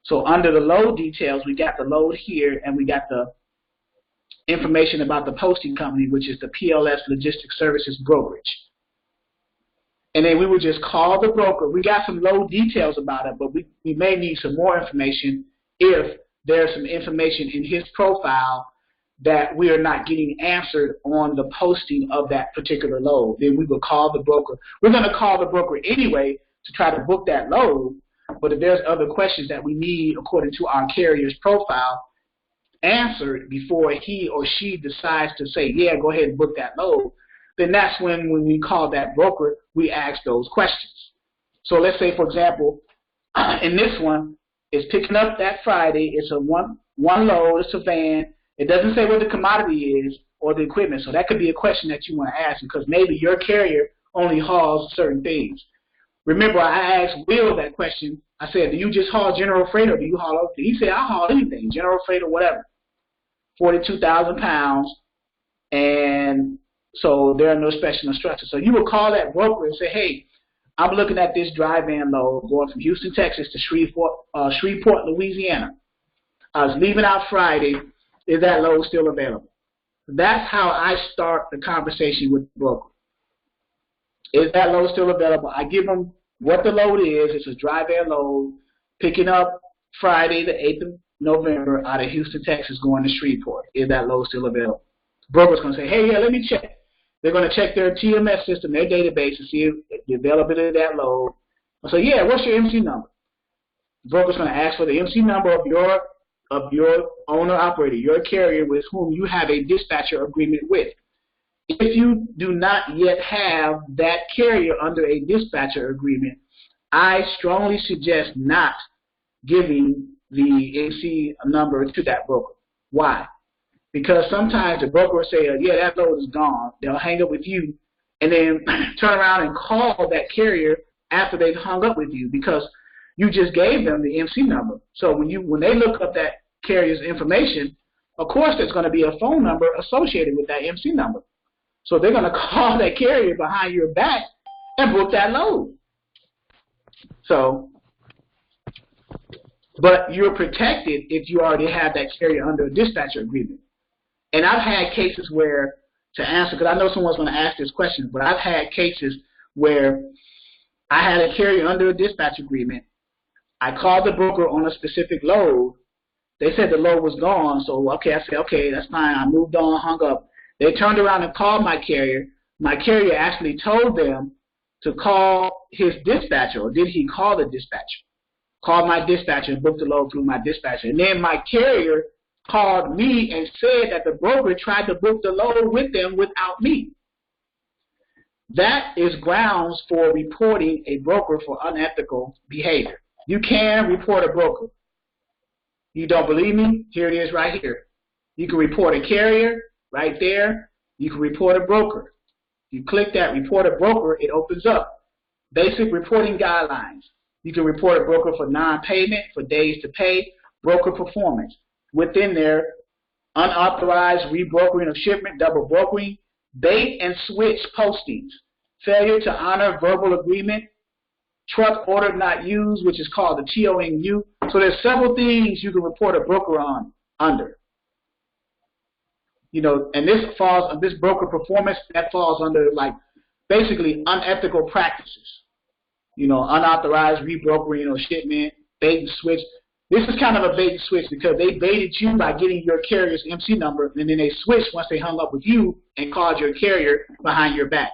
So under the load details, we got the load here, and we got the information about the posting company, which is the PLS Logistics Services Brokerage. And then we would just call the broker. We got some load details about it, but we may need some more information if there's some information in his profile that we are not getting answered on the posting of that particular load. Then we will call the broker. We're going to call the broker anyway to try to book that load, but if there's other questions that we need according to our carrier's profile answered before he or she decides to say, yeah, go ahead and book that load, then that's when we call that broker, we ask those questions. So let's say, for example, in this one, it's picking up that Friday. It's a one load. It's a van. It doesn't say what the commodity is or the equipment. So that could be a question that you want to ask because maybe your carrier only hauls certain things. Remember, I asked Will that question. I said, do you just haul general freight or do you haul other things? He said, I haul anything, general freight or whatever. 42,000 pounds. And so there are no special instructions. So you would call that broker and say, hey, I'm looking at this dry van load going from Houston, Texas to Shreveport, Louisiana. I was leaving out Friday. Is that load still available? That's how I start the conversation with the broker. Is that load still available? I give them what the load is. It's a dry van load picking up Friday, the 8th of November out of Houston, Texas, going to Shreveport. Is that load still available? The broker's going to say, hey, yeah, let me check. They're going to check their TMS system, their database, to see if the availability of that load. I say, yeah, what's your MC number? The broker's going to ask for the MC number of your owner-operator, your carrier with whom you have a dispatcher agreement with. If you do not yet have that carrier under a dispatcher agreement, I strongly suggest not giving the MC number to that broker. Why? Because sometimes the broker will say, yeah, that load is gone. They'll hang up with you and then turn around and call that carrier after they've hung up with you because you just gave them the MC number. So when they look up that carrier's information, of course there's going to be a phone number associated with that MC number. So they're going to call that carrier behind your back and book that load. So, but you're protected if you already have that carrier under a dispatcher agreement. And I've had cases where, to answer, because I know someone's going to ask this question, but I've had cases where I had a carrier under a dispatch agreement. I called the broker on a specific load. They said the load was gone, so okay, I said, okay, that's fine. I moved on, hung up. They turned around and called my carrier. My carrier actually told them to call his dispatcher, or did he call the dispatcher? Called my dispatcher and booked the load through my dispatcher. And then my carrier called me and said that the broker tried to book the load with them without me. That is grounds for reporting a broker for unethical behavior. You can report a broker. You don't believe me? Here it is right here. You can report a carrier right there. You can report a broker. You click that report a broker, it opens up. Basic reporting guidelines. You can report a broker for non-payment, for days to pay, broker performance. Within there, unauthorized rebrokering of shipment, double brokering, bait and switch postings, failure to honor verbal agreement, truck order not used, which is called the TONU. So there's several things you can report a broker on under. You know, and this broker performance, that falls under like basically unethical practices. You know, unauthorized rebrokering or shipment, bait and switch. This is kind of a bait and switch because they baited you by getting your carrier's MC number, and then they switched once they hung up with you and called your carrier behind your back.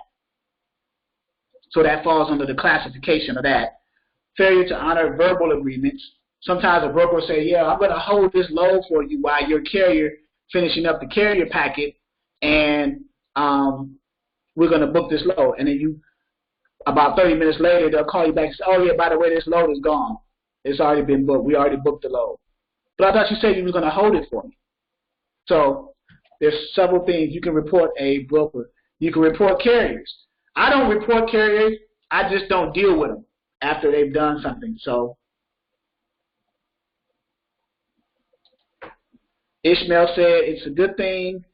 So that falls under the classification of that. Failure to honor verbal agreements. Sometimes a broker will say, yeah, I'm going to hold this load for you while your carrier finishing up the carrier packet, and we're going to book this load. And then about 30 minutes later, they'll call you back and say, oh, yeah, by the way, this load is gone. It's already been booked. We already booked the load. But I thought you said you were going to hold it for me. So there's several things. You can report a broker. You can report carriers. I don't report carriers. I just don't deal with them after they've done something. So Ishmael said it's a good thing.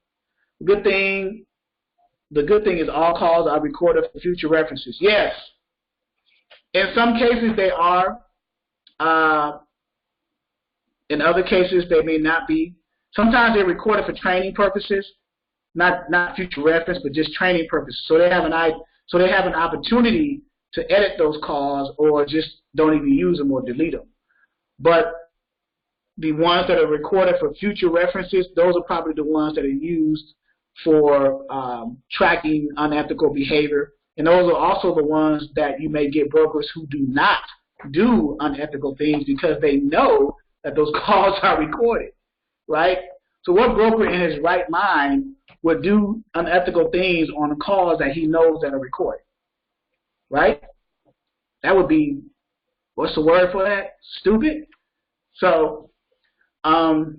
The good thing is all calls are recorded for future references. Yes. In some cases they are. In other cases they may not be. Sometimes they're recorded for training purposes, not future reference, but just training purposes. So they have an opportunity to edit those calls or just don't even use them or delete them. But the ones that are recorded for future references, those are probably the ones that are used for tracking unethical behavior. And those are also the ones that you may get brokers who do not do unethical things because they know that those calls are recorded, right? So what broker in his right mind would do unethical things on calls that he knows that are recorded, right? That would be, what's the word for that? Stupid. So, so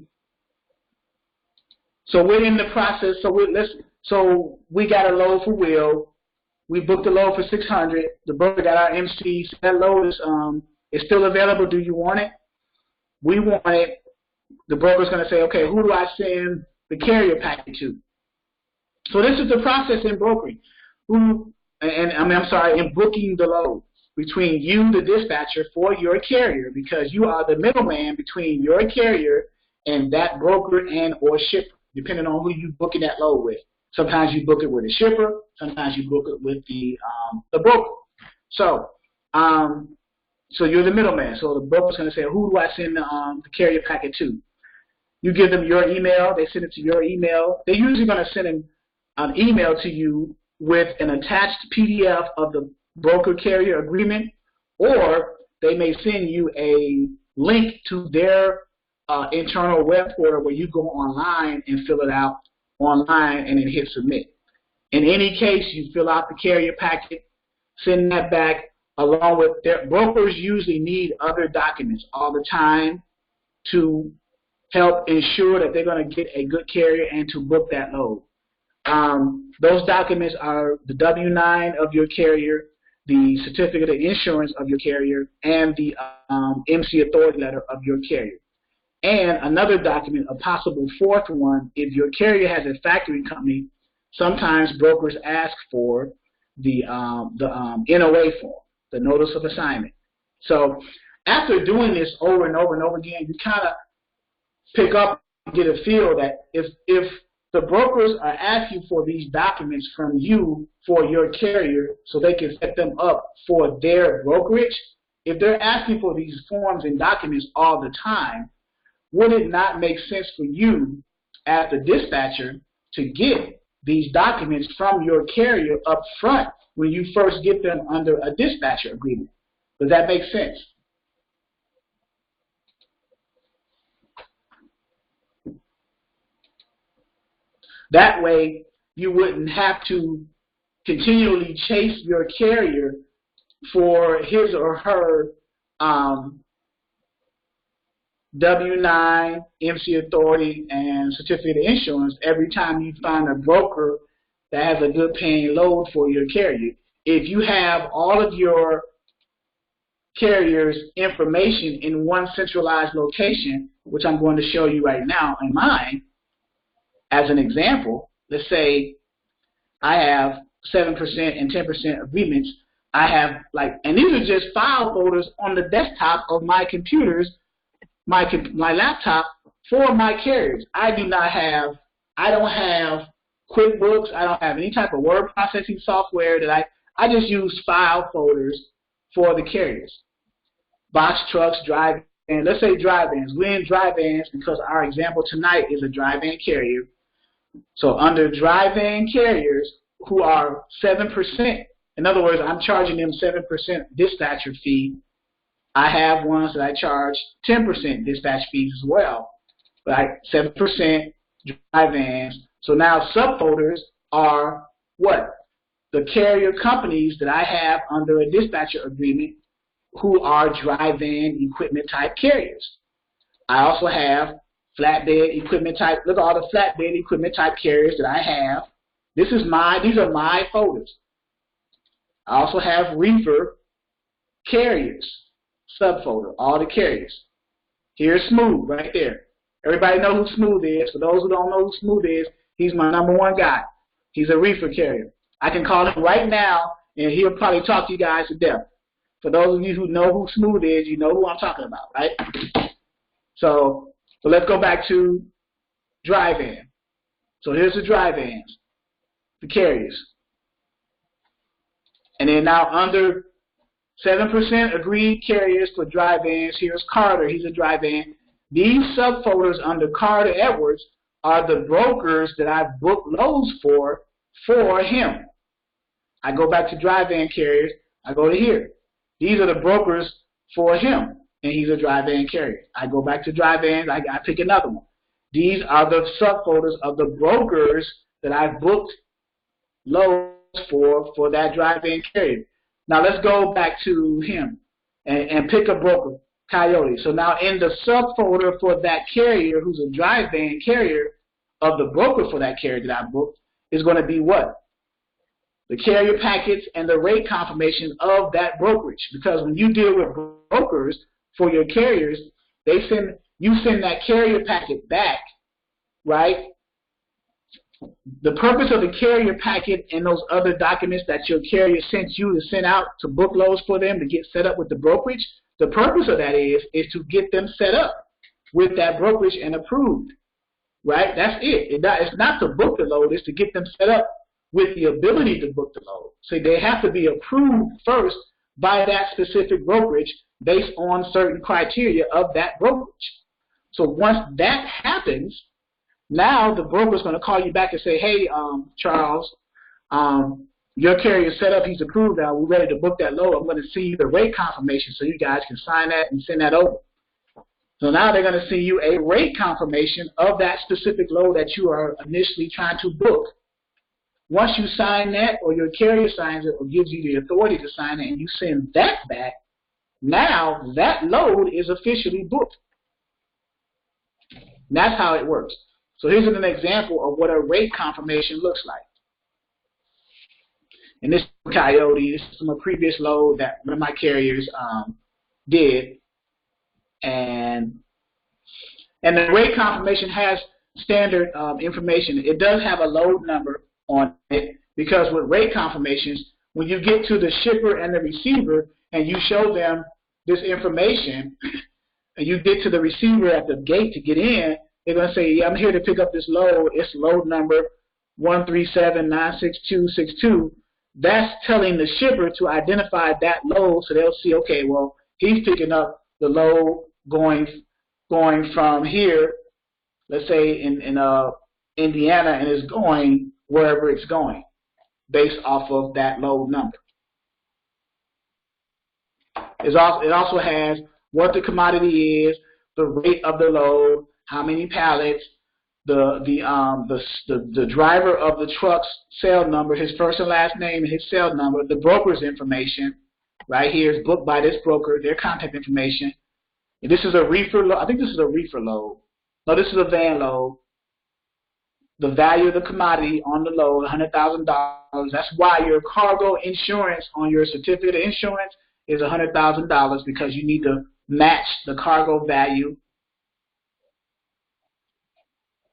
we're in the process. So we got a load for Will. We booked a load for 600. The broker got our MC. So that load is still available. Do you want it? We want it. The broker's going to say, okay, who do I send the carrier packet to? So this is the process in brokering. In booking the load between you, the dispatcher, for your carrier, because you are the middleman between your carrier and that broker and or shipper, depending on who you're booking that load with. Sometimes you book it with a shipper. Sometimes you book it with the broker. So you're the middleman. So the broker's going to say, who do I send the carrier packet to? You give them your email. They send it to your email. They're usually going to send an email to you with an attached PDF of the broker-carrier agreement, or they may send you a link to their internal web portal where you go online and fill it out online and then hit submit. In any case, you fill out the carrier packet, send that back along with their brokers. Usually need other documents all the time to help ensure that they're going to get a good carrier and to book that load. Those documents are the W-9 of your carrier, the certificate of insurance of your carrier, and the MC authority letter of your carrier. And another document, a possible fourth one, if your carrier has a factoring company, sometimes brokers ask for the NOA form, the notice of assignment. So after doing this over and over and over again, you kind of pick up and get a feel that if the brokers are asking for these documents from you for your carrier so they can set them up for their brokerage, if they're asking for these forms and documents all the time, would it not make sense for you as the dispatcher to get these documents from your carrier up front when you first get them under a dispatcher agreement? Does that make sense? That way, you wouldn't have to continually chase your carrier for his or her W-9, MC authority, and certificate of insurance every time you find a broker that has a good paying load for your carrier. If you have all of your carrier's information in one centralized location, which I'm going to show you right now in mine, as an example, let's say I have 7% and 10% agreements. I have and these are just file folders on the desktop of my computers, my laptop for my carriers. I don't have QuickBooks. I don't have any type of word processing software that I just use file folders for the carriers. Box trucks, dry vans. Let's say dry vans. We're in dry vans because our example tonight is a dry van carrier. So under dry van carriers who are 7%, in other words, I'm charging them 7% dispatcher fee. I have ones that I charge 10% dispatch fees as well, right? 7% dry vans. So now subfolders are what? The carrier companies that I have under a dispatcher agreement who are dry van equipment type carriers. I also have flatbed equipment type. Look at all the flatbed equipment type carriers that I have. These are my folders. I also have reefer carriers, subfolder, all the carriers. Here's Smooth right there. Everybody know who Smooth is. For those who don't know who Smooth is, he's my #1 guy. He's a reefer carrier. I can call him right now, and he'll probably talk to you guys to death. For those of you who know who Smooth is, you know who I'm talking about, right? So let's go back to dry van. So here's the dry vans, the carriers. And then now under 7% agreed carriers for dry vans, here's Carter, he's a dry van. These subfolders under Carter Edwards are the brokers that I've booked loads for him. I go back to dry van carriers, I go to here. These are the brokers for him, and he's a dry van carrier. I go back to dry vans, I pick another one. These are the subfolders of the brokers that I booked loads for that dry van carrier. Now let's go back to him and pick a broker, Coyote. So now in the subfolder for that carrier who's a dry van carrier of the broker for that carrier that I booked is going to be what? The carrier packets and the rate confirmation of that brokerage. Because when you deal with brokers for your carriers, you send that carrier packet back, right? The purpose of the carrier packet and those other documents that your carrier sent you to send out to book loads for them to get set up with the brokerage, the purpose of that is to get them set up with that brokerage and approved, right? That's it. It's not to book the load, it's to get them set up with the ability to book the load. So they have to be approved first by that specific brokerage based on certain criteria of that brokerage. So once that happens, now the broker is going to call you back and say, hey, Charles, your carrier is set up, he's approved now, we're ready to book that load. I'm going to send you the rate confirmation so you guys can sign that and send that over. So now they're going to send you a rate confirmation of that specific load that you are initially trying to book. Once you sign that, or your carrier signs it or gives you the authority to sign it, and you send that back, now that load is officially booked. That's how it works. So here's an example of what a rate confirmation looks like. And this is Coyote. This is from a previous load that one of my carriers did. And the rate confirmation has standard information. It does have a load number on it, because with rate confirmations, when you get to the shipper and the receiver and you show them this information and you get to the receiver at the gate to get in, they're going to say, yeah, I'm here to pick up this load. It's load number 137-96262. That's telling the shipper to identify that load, so they'll see, okay, well, he's picking up the load going from here, let's say in Indiana, and is going wherever it's going based off of that load number. It also has what the commodity is, the rate of the load, how many pallets, the driver of the truck's cell number, his first and last name and his cell number, the broker's information. Right here is booked by this broker, their contact information. And this is a reefer load. I think this is a reefer load. No, this is a van load. The value of the commodity on the load, $100,000. That's why your cargo insurance on your certificate of insurance is $100,000, because you need to match the cargo value.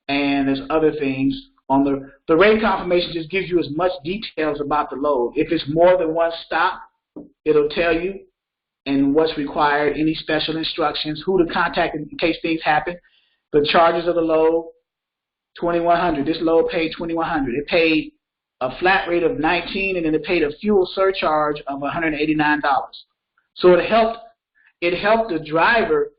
And there's other things on the rate confirmation. Just gives you as much details about the load. If it's more than one stop, it'll tell you and what's required, any special instructions, who to contact in case things happen, the charges of the load. $2,100. This load paid $2,100. It paid a flat rate of $19, and then it paid a fuel surcharge of $189. So it helped the driver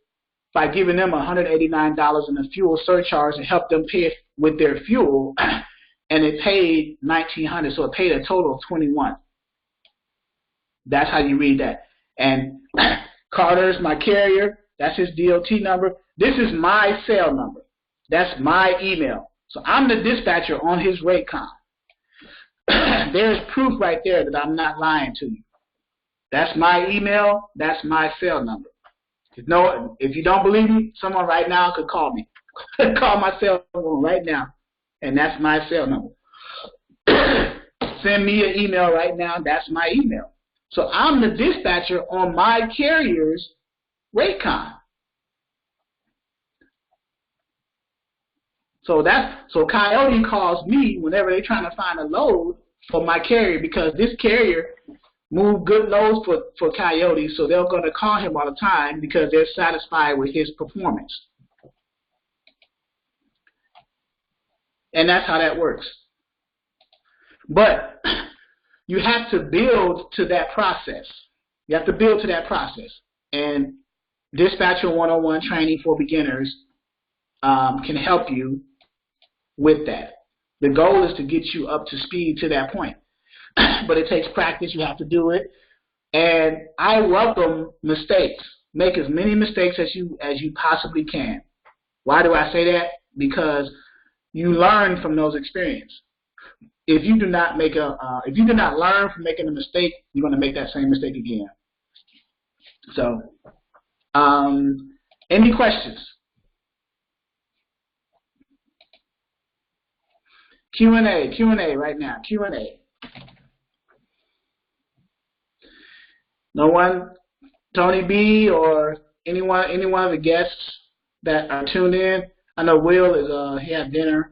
by giving them $189 in a fuel surcharge and helped them pay it with their fuel, and it paid $1,900. So it paid a total of $21. That's how you read that. And Carter's my carrier. That's his DOT number. This is my cell number. That's my email. So I'm the dispatcher on his rate con. There's proof right there that I'm not lying to you. That's my email. That's my cell number. If you don't believe me, someone right now could call me. Call my cell phone right now, and that's my cell number. Send me an email right now. That's my email. So I'm the dispatcher on my carrier's rate con. So Coyote calls me whenever they're trying to find a load for my carrier, because this carrier moved good loads for Coyote, so they're going to call him all the time because they're satisfied with his performance. And that's how that works. But you have to build to that process. You have to build to that process. And Dispatcher 101 training for beginners can help you with that. The goal is to get you up to speed to that point. But it takes practice. You have to do it. And I welcome mistakes. Make as many mistakes as you possibly can. Why do I say that? Because you learn from those experiences. if you do not if you do not learn from making a mistake, you're going to make that same mistake again. So, any questions? Q&A right now. Q&A. No one? Tony B or any one of the guests that are tuned in? I know Will is he had dinner.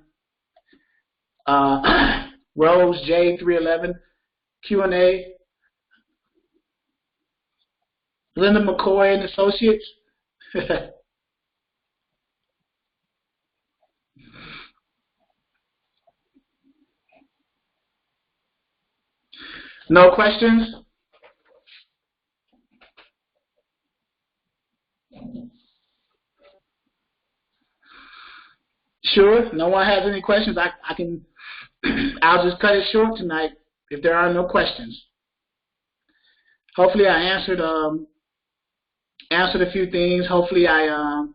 Rose J311 Q&A. Linda McCoy and Associates. No questions? Sure. No one has any questions. I can. I'll just cut it short tonight if there are no questions. Hopefully, I answered a few things. Hopefully, I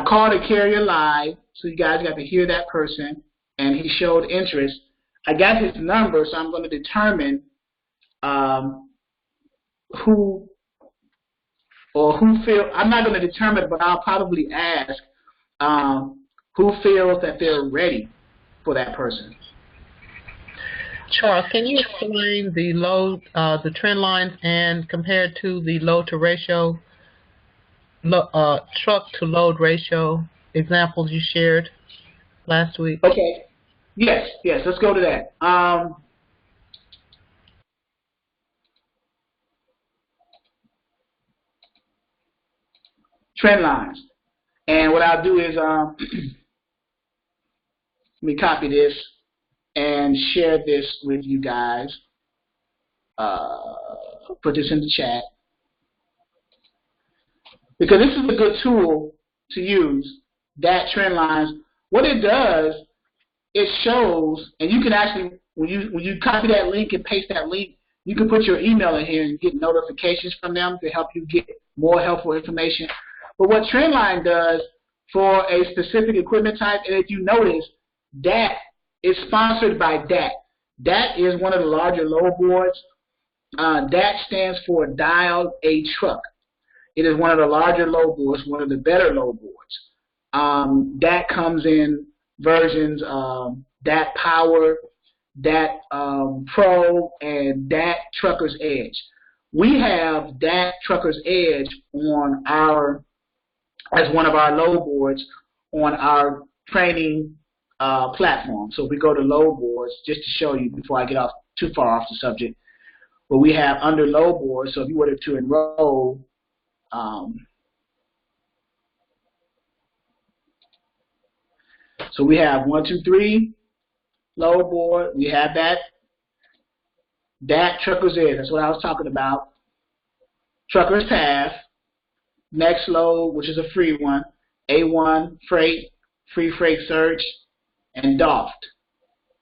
called a carrier live, so you guys got to hear that person, and he showed interest. I got his number, so I'm going to determine who feel. I'm not going to determine, but I'll probably ask who feels that they're ready for that person. Charles, can you explain the load, the trend lines, and compared to the load to ratio, truck to load ratio examples you shared last week? Okay. Yes. Let's go to that. Trend lines, and what I'll do is let me copy this and share this with you guys. Put this in the chat because this is a good tool to use. That trend lines. What it does, it shows, and you can actually when you copy that link and paste that link, you can put your email in here and get notifications from them to help you get more helpful information. But what Trendline does for a specific equipment type, and if you notice, DAT is sponsored by DAT. DAT is one of the larger load boards. DAT stands for Dial a Truck. It is one of the larger load boards, one of the better load boards. DAT comes in versions DAT Power, DAT Pro, and DAT Trucker's Edge. We have DAT Trucker's Edge on as one of our load boards on our training platform. So if we go to load boards, just to show you before I get off too far off the subject, but we have under load boards, so if you were to enroll, so we have 1, 2, 3 load board, we have that Trucker's Edge, that's what I was talking about. Trucker's Path, Next Load, which is a free one, A1 Freight, Free Freight Search, and DOFT.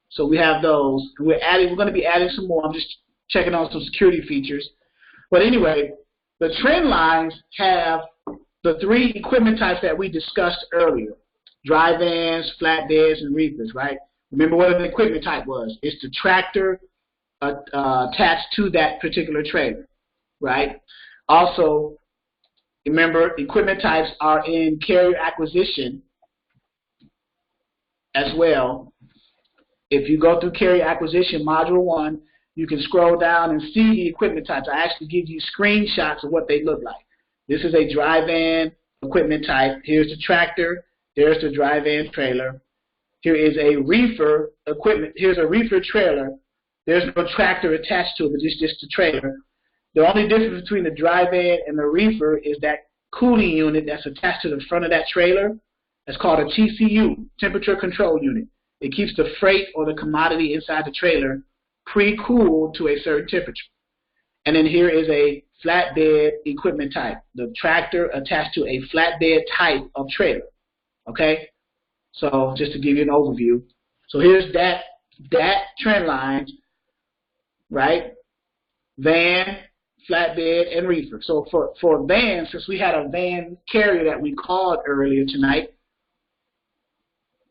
So we have those. We're going to be adding some more. I'm just checking on some security features. But anyway, the trend lines have the 3 equipment types that we discussed earlier: dry vans, flatbeds, and reefers, right? Remember what an equipment type was. It's the tractor attached to that particular trailer, right? Also, remember, equipment types are in carrier acquisition as well. If you go through carrier acquisition, module 1, you can scroll down and see the equipment types. I actually give you screenshots of what they look like. This is a dry van equipment type. Here's the tractor. There's the dry van trailer. Here is a reefer equipment. Here's a reefer trailer. There's no tractor attached to it, but it's just a trailer. The only difference between the dry van and the reefer is that cooling unit that's attached to the front of that trailer. That's called a TCU, temperature control unit. It keeps the freight or the commodity inside the trailer pre-cooled to a certain temperature. And then here is a flatbed equipment type, the tractor attached to a flatbed type of trailer. Okay? So just to give you an overview. So here's that trend line, right? Van, flatbed, and reefer. So for van, since we had a van carrier that we called earlier tonight,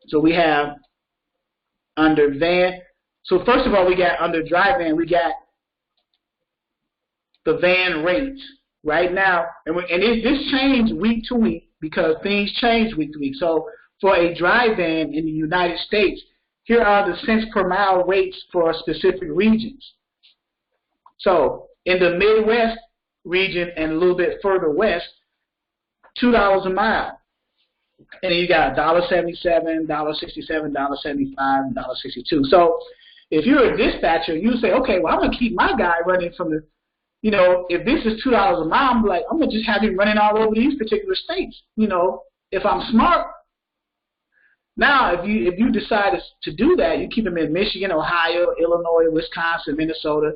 so we have under van, So first of all, we got under dry van, we got the van rates right now, this changed week to week because things change week to week. So for a dry van in the United States, here are the cents per mile rates for specific regions. So in the Midwest region and a little bit further west, $2 a mile. And then you got $1.77, $1.67, $1.75, and $1.62. So if you're a dispatcher, you say, okay, well, I'm going to keep my guy running from the, you know, if this is $2 a mile, I'm like, I'm going to just have him running all over these particular states. You know, if I'm smart. Now, if you decide to do that, you keep him in Michigan, Ohio, Illinois, Wisconsin, Minnesota,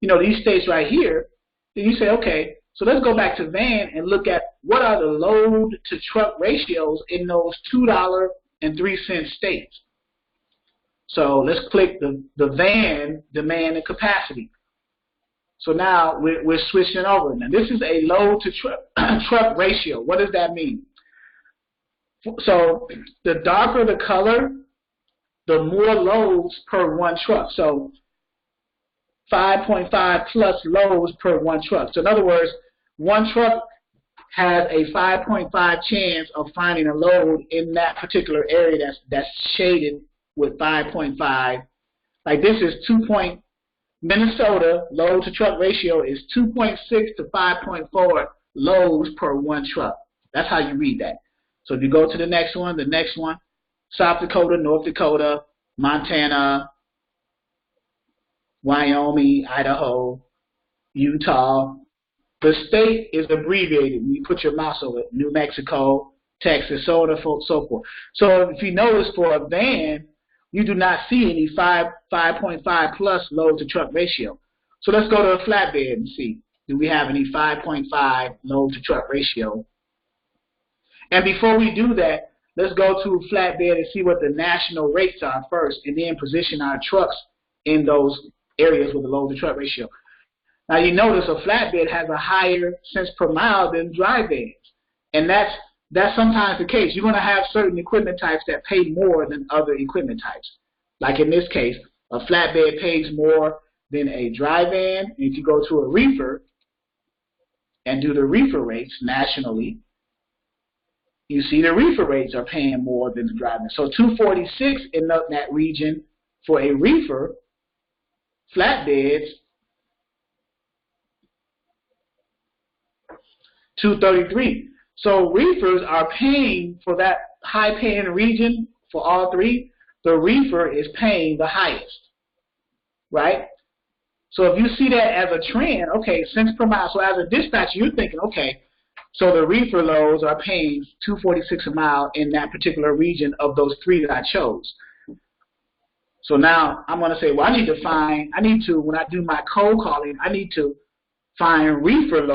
you know, these states right here, then you say, okay, so let's go back to van and look at what are the load to truck ratios in those $2.03 states. So let's click the van demand and capacity. So now we're switching over. Now this is a load to truck ratio. What does that mean? So the darker the color, the more loads per one truck. So 5.5 plus loads per one truck. So in other words, one truck has a 5.5 chance of finding a load in that particular area that's shaded with 5.5. Like this is Minnesota load to truck ratio is 2.6 to 5.4 loads per one truck. That's how you read that. So if you go to the next one, South Dakota, North Dakota, Montana, Wyoming, Idaho, Utah. The state is abbreviated. You put your mouse over it. New Mexico, Texas, so on and so forth. So if you notice for a van, you do not see any 5.5 plus load to truck ratio. So let's go to a flatbed and see. Do we have any 5.5 load to truck ratio? And before we do that, let's go to flatbed and see what the national rates are first, and then position our trucks in those areas with a load to truck ratio. Now you notice a flatbed has a higher cents per mile than dry vans, and that's sometimes the case. You're going to have certain equipment types that pay more than other equipment types. Like in this case, a flatbed pays more than a dry van. And if you go to a reefer and do the reefer rates nationally, you see the reefer rates are paying more than the dry van. So $2.46 in that region for a reefer, flatbeds, $2.33. So reefers are paying for that high-paying region for all three. The reefer is paying the highest, right? So if you see that as a trend, okay, cents per mile. So as a dispatcher, you're thinking, okay, so the reefer loads are paying $2.46 a mile in that particular region of those three that I chose. So now I'm going to say, well, I need to, when I do my cold calling, I need to find reefer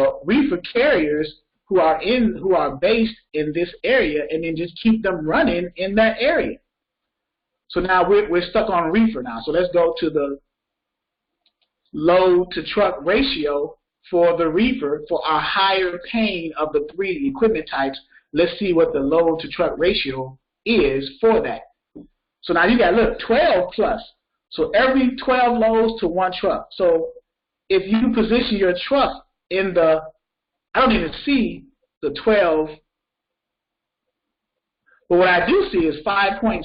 carriers who are based in this area, and then just keep them running in that area. So now we're stuck on reefer now. So let's go to the load to truck ratio for the reefer for our higher paying of the three equipment types. Let's see what the load to truck ratio is for that. So now you got, look, 12 plus. So every 12 loads to one truck. So if you position your truck in the, I don't even see the 12, but what I do see is 5.6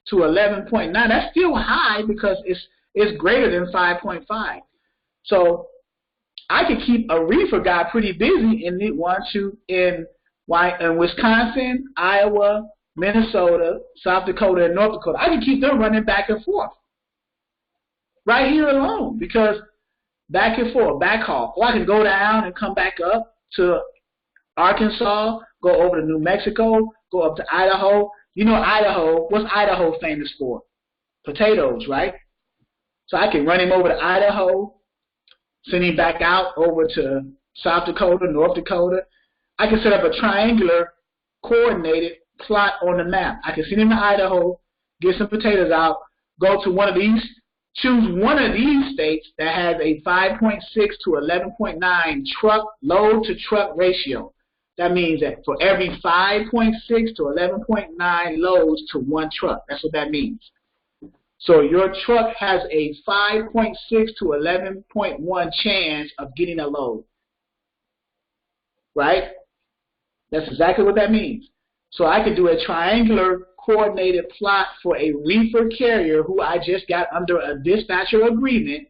to 11.9. That's still high because it's greater than 5.5. So I could keep a reefer guy pretty busy in Wisconsin, Iowa, Minnesota, South Dakota, and North Dakota. I can keep them running back and forth right here alone, because back and forth, backhaul. Or I can go down and come back up to Arkansas, go over to New Mexico, go up to Idaho. You know Idaho, what's Idaho famous for? Potatoes, right? So I can run him over to Idaho, send him back out over to South Dakota, North Dakota. I can set up a triangular coordinated plot on the map. I can send him to Idaho, get some potatoes out, go to one of these, choose one of these states that has a 5.6 to 11.9 truck load to truck ratio. That means that for every 5.6 to 11.9 loads to one truck. That's what that means. So your truck has a 5.6 to 11.1 chance of getting a load, right? That's exactly what that means. So I could do a triangular coordinated plot for a reefer carrier who I just got under a dispatcher agreement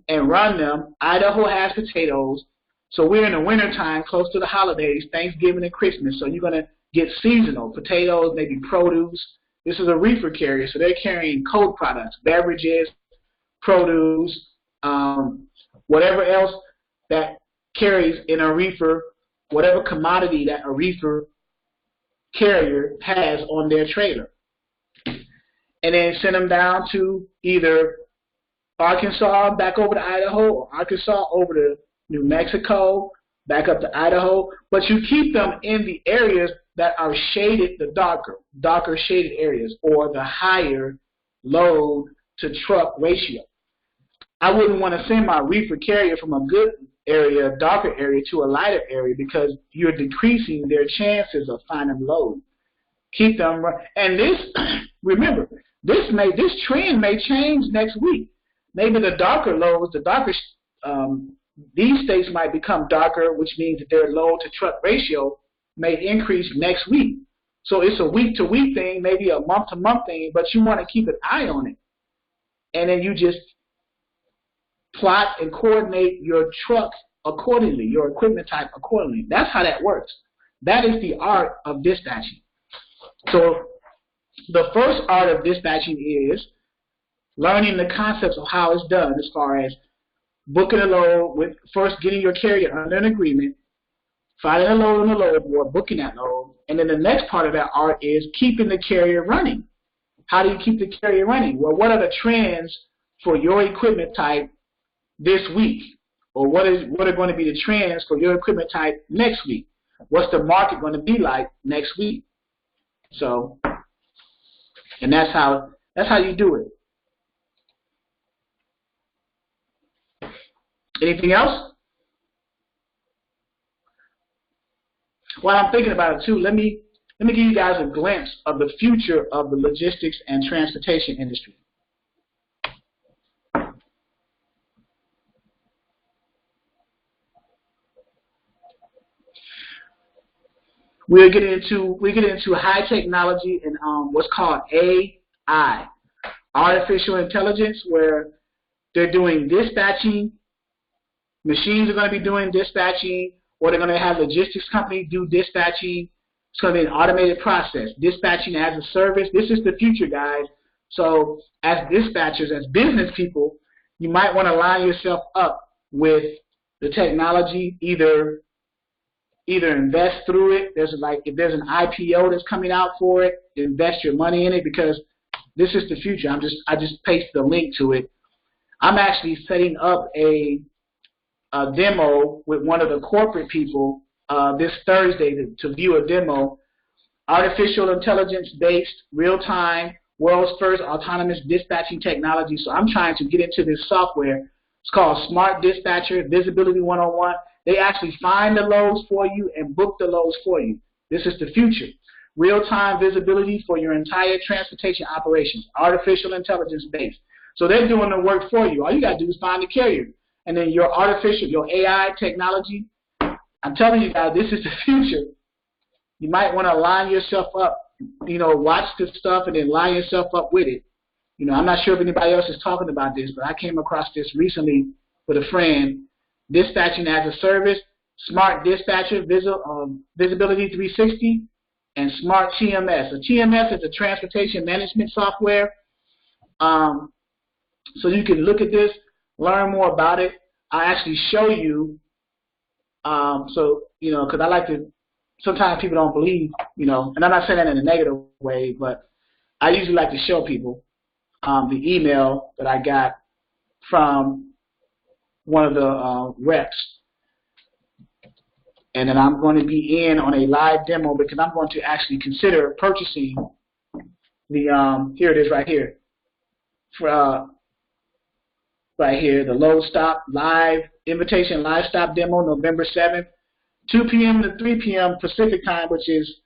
and run them. Idaho has potatoes. So we're in the wintertime, close to the holidays, Thanksgiving and Christmas. So you're going to get seasonal potatoes, maybe produce. This is a reefer carrier, so they're carrying cold products, beverages, produce, whatever else that carries in a reefer, whatever commodity that a reefer carrier has on their trailer. And then send them down to either Arkansas, back over to Idaho, or Arkansas over to New Mexico, back up to Idaho. But you keep them in the areas that are shaded, the darker shaded areas, or the higher load to truck ratio. I wouldn't want to send my reefer carrier from a good area, darker area, to a lighter area because you're decreasing their chances of finding load. Keep them, and this, remember, this trend may change next week. Maybe the darker loads, these states might become darker, which means that their load to truck ratio may increase next week. So it's a week-to-week thing, maybe a month-to-month thing, but you want to keep an eye on it. And then you just plot and coordinate your truck accordingly, your equipment type accordingly. That's how that works. That is the art of dispatching. So the first art of dispatching is learning the concepts of how it's done as far as booking a load, with first getting your carrier under an agreement, finding a load on the load board, booking that load, and then the next part of that art is keeping the carrier running. How do you keep the carrier running? Well, what are the trends for your equipment type this week? Or what are going to be the trends for your equipment type next week? What's the market going to be like next week? So, and that's how you do it. Anything else? While I'm thinking about it too, let me give you guys a glimpse of the future of the logistics and transportation industry. We're getting into high technology and what's called AI, artificial intelligence, where they're doing dispatching. Machines are going to be doing dispatching, or they're going to have logistics companies do dispatching. It's going to be an automated process. Dispatching as a service. This is the future, guys. So as dispatchers, as business people, you might want to line yourself up with the technology, either invest through it. If there's an IPO that's coming out for it, invest your money in it, because this is the future. I just pasted the link to it. I'm actually setting up a demo with one of the corporate people this Thursday to view a demo. Artificial intelligence based, real-time, world's first autonomous dispatching technology. So I'm trying to get into this software. It's called Smart Dispatcher, Visibility 101. They actually find the loads for you and book the loads for you. This is the future. Real-time visibility for your entire transportation operations, artificial intelligence based. So they're doing the work for you. All you got to do is find the carrier. And then your AI technology, I'm telling you guys, this is the future. You might want to line yourself up, watch this stuff and then line yourself up with it. I'm not sure if anybody else is talking about this, but I came across this recently with a friend. Dispatching as a service, Smart Dispatcher, Visibility 360, and Smart TMS. A TMS is a transportation management software. So you can look at this, learn more about it. I actually show you, because I like to, sometimes people don't believe, and I'm not saying that in a negative way, but I usually like to show people the email that I got from one of the reps. And then I'm going to be in on a live demo because I'm going to actually consider purchasing the, here it is right here. Right here, the Load Stop live invitation live stop demo, November 7th, 2 p.m. to 3 p.m. Pacific time, which is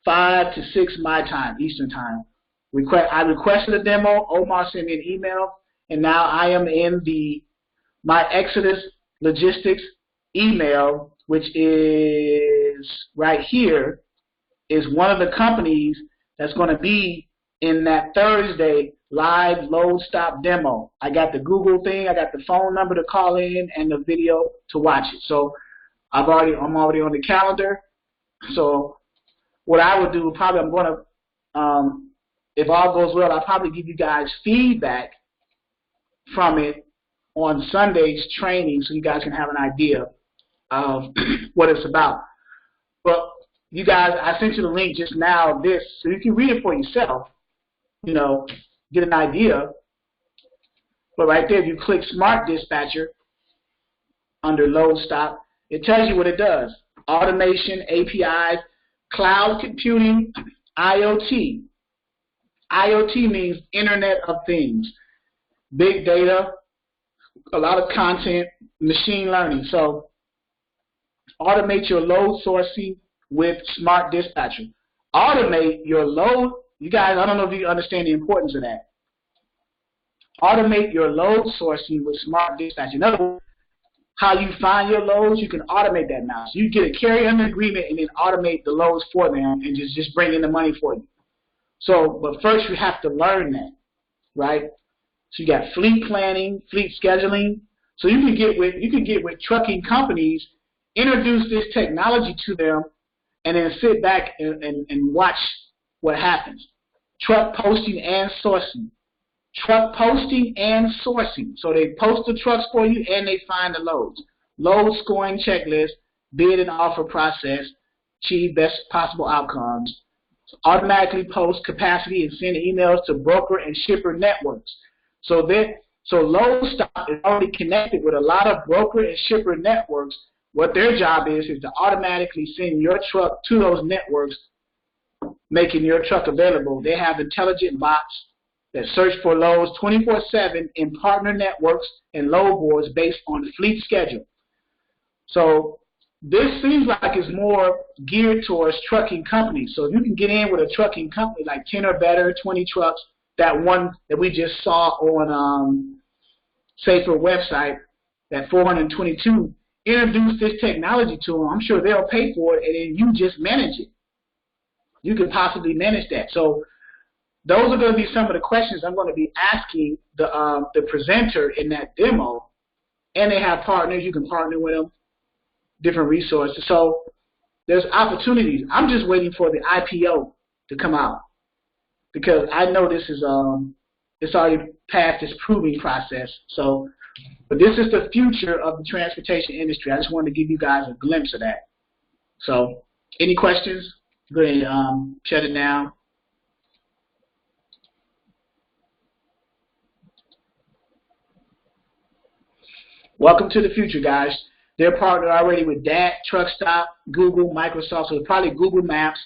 5 to 6 my time, Eastern time. I requested a demo. Omar sent me an email, and now I am in my Exodus Logistics email, which is right here, is one of the companies that's going to be in that Thursday live load stop demo. I got the Google thing, I got the phone number to call in, and the video to watch it. So I'm already on the calendar. So what I would do, probably I'm going to, if all goes well, I'll probably give you guys feedback from it on Sunday's training, so you guys can have an idea of what it's about. But you guys, I sent you the link just now, so you can read it for yourself, you know, get an idea. But right there, if you click Smart Dispatcher under Load Stop, it tells you what it does. Automation, APIs, cloud computing, IoT. IoT means Internet of Things. Big data, a lot of content, machine learning. So automate your load sourcing with Smart Dispatcher. Automate your load. You guys, I don't know if you understand the importance of that. Automate your load sourcing with Smart Dispatcher. In other words, how you find your loads, you can automate that now. So you get a carrier under agreement and then automate the loads for them and just bring in the money for you. So, but first you have to learn that, right? So you got fleet planning, fleet scheduling. So you can get with trucking companies, introduce this technology to them, and then sit back and watch what happens. Truck posting and sourcing. Truck posting and sourcing. So they post the trucks for you and they find the loads. Load scoring checklist, bid and offer process, achieve best possible outcomes. So automatically post capacity and send emails to broker and shipper networks. So Load Stop is already connected with a lot of broker and shipper networks. What their job is to automatically send your truck to those networks, making your truck available. They have intelligent bots that search for loads 24/7 in partner networks and load boards based on fleet schedule. So this seems like it's more geared towards trucking companies. So if you can get in with a trucking company like 10 or better, 20 trucks, that one that we just saw on Safer website, that 422, introduce this technology to them. I'm sure they'll pay for it, and then you just manage it. You can possibly manage that. So those are going to be some of the questions I'm going to be asking the presenter in that demo. And they have partners. You can partner with them, different resources. So there's opportunities. I'm just waiting for the IPO to come out because I know this is it's already past its proving process. So, but this is the future of the transportation industry. I just wanted to give you guys a glimpse of that. So, any questions? Go ahead, shut it down. Welcome to the future, guys. They're partnered already with DAT, Truckstop, Google, Microsoft. So probably Google Maps,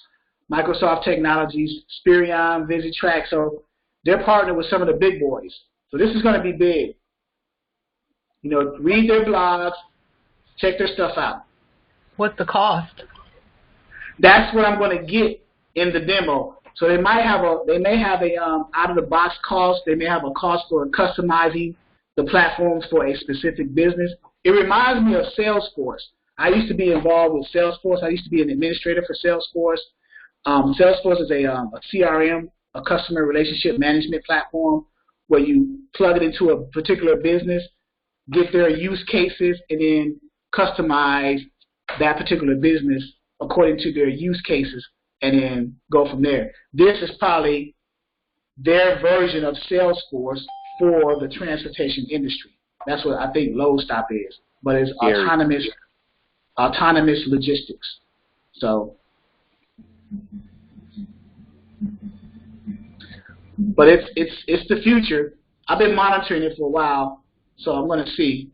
Microsoft Technologies, Spirion, VisiTrack. So they're partnered with some of the big boys. So this is going to be big. You know, read their blogs, check their stuff out. What's the cost? That's what I'm going to get in the demo. So they may have a out of the box cost. They may have a cost for customizing the platforms for a specific business. It reminds me of Salesforce. I used to be involved with Salesforce. I used to be an administrator for Salesforce. Salesforce is a CRM, a customer relationship management platform, where you plug it into a particular business, get their use cases, and then customize that particular business according to their use cases, and then go from there. This is probably their version of Salesforce for the transportation industry. That's what I think Load Stop is. But it's autonomous logistics. So, but it's the future. I've been monitoring it for a while, so I'm going to see.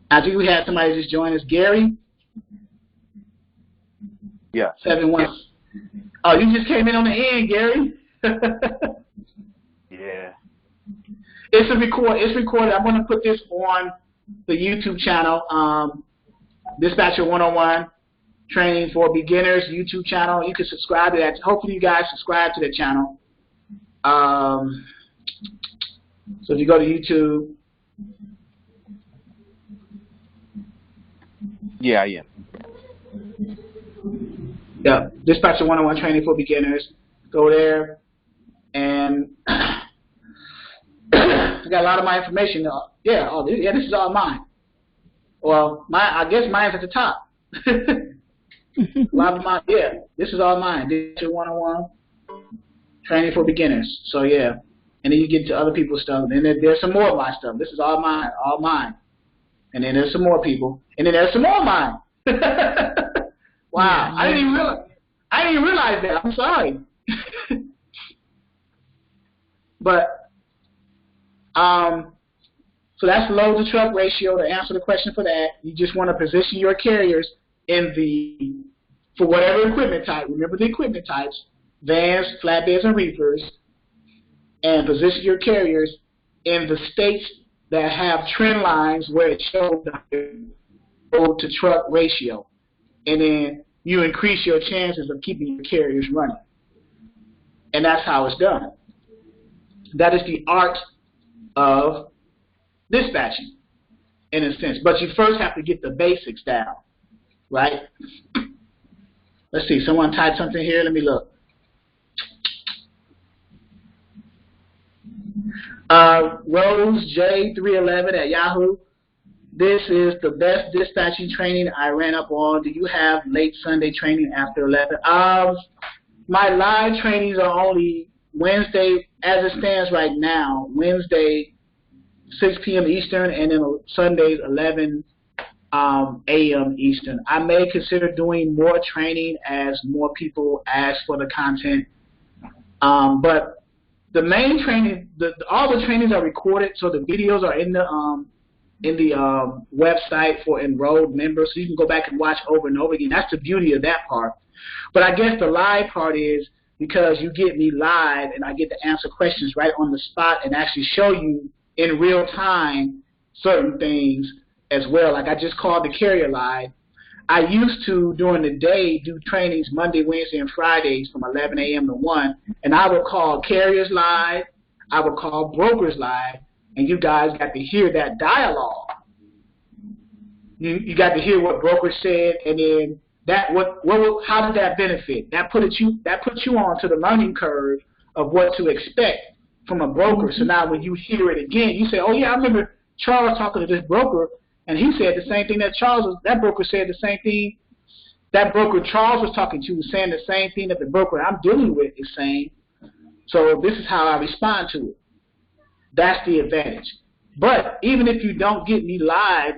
I think we had somebody just join us. Gary? Yeah. 7-1. Oh, you just came in on the end, Gary. Yeah. It's recorded. I'm going to put this on the YouTube channel, Dispatcher 101 Training for Beginners YouTube channel. You can subscribe to that. Hopefully you guys subscribe to the channel. So if you go to YouTube. Yeah, I am. Yeah, Dispatcher 101 Training for Beginners. Go there, and I got a lot of my information. Yeah, this is all mine. Well, I guess mine's at the top. A lot of mine, yeah, this is all mine. Dispatcher 101 Training for Beginners. So yeah, and then you get to other people's stuff, and then there's some more of my stuff. This is all mine. And then there's some more people, and then there's some more of mine. Wow, I didn't even realize that. I'm sorry. But so that's the load to truck ratio. To answer the question for that, you just want to position your carriers for whatever equipment type. Remember the equipment types: vans, flatbeds, and reefers, and position your carriers in the states that have trend lines where it shows the load to truck ratio, and then you increase your chances of keeping your carriers running. And that's how it's done. That is the art of dispatching, in a sense. But you first have to get the basics down, right? Let's see, someone typed something here. Let me look. Rose J311 at Yahoo. This is the best dispatching training I ran up on. Do you have late Sunday training after 11? My live trainings are only Wednesday, as it stands right now, Wednesday 6 p.m. Eastern, and then Sundays 11 a.m. Eastern. I may consider doing more training as more people ask for the content. But the main training, all the trainings are recorded, so the videos are in the website for enrolled members, so you can go back and watch over and over again. That's the beauty of that part. But I guess the live part is because you get me live and I get to answer questions right on the spot and actually show you in real time certain things as well. Like I just called the carrier line. I used to, during the day, do trainings Monday, Wednesday, and Fridays from 11 a.m. to 1, and I would call carriers live, I would call brokers live, and you guys got to hear that dialogue. You got to hear what brokers said, and then how did that benefit? That puts you on to the learning curve of what to expect from a broker. So now when you hear it again, you say, oh yeah, I remember Charles talking to this broker, and he said the same thing that broker said the same thing. That broker Charles was talking to was saying the same thing that the broker I'm dealing with is saying. So this is how I respond to it. That's the advantage. But even if you don't get me live,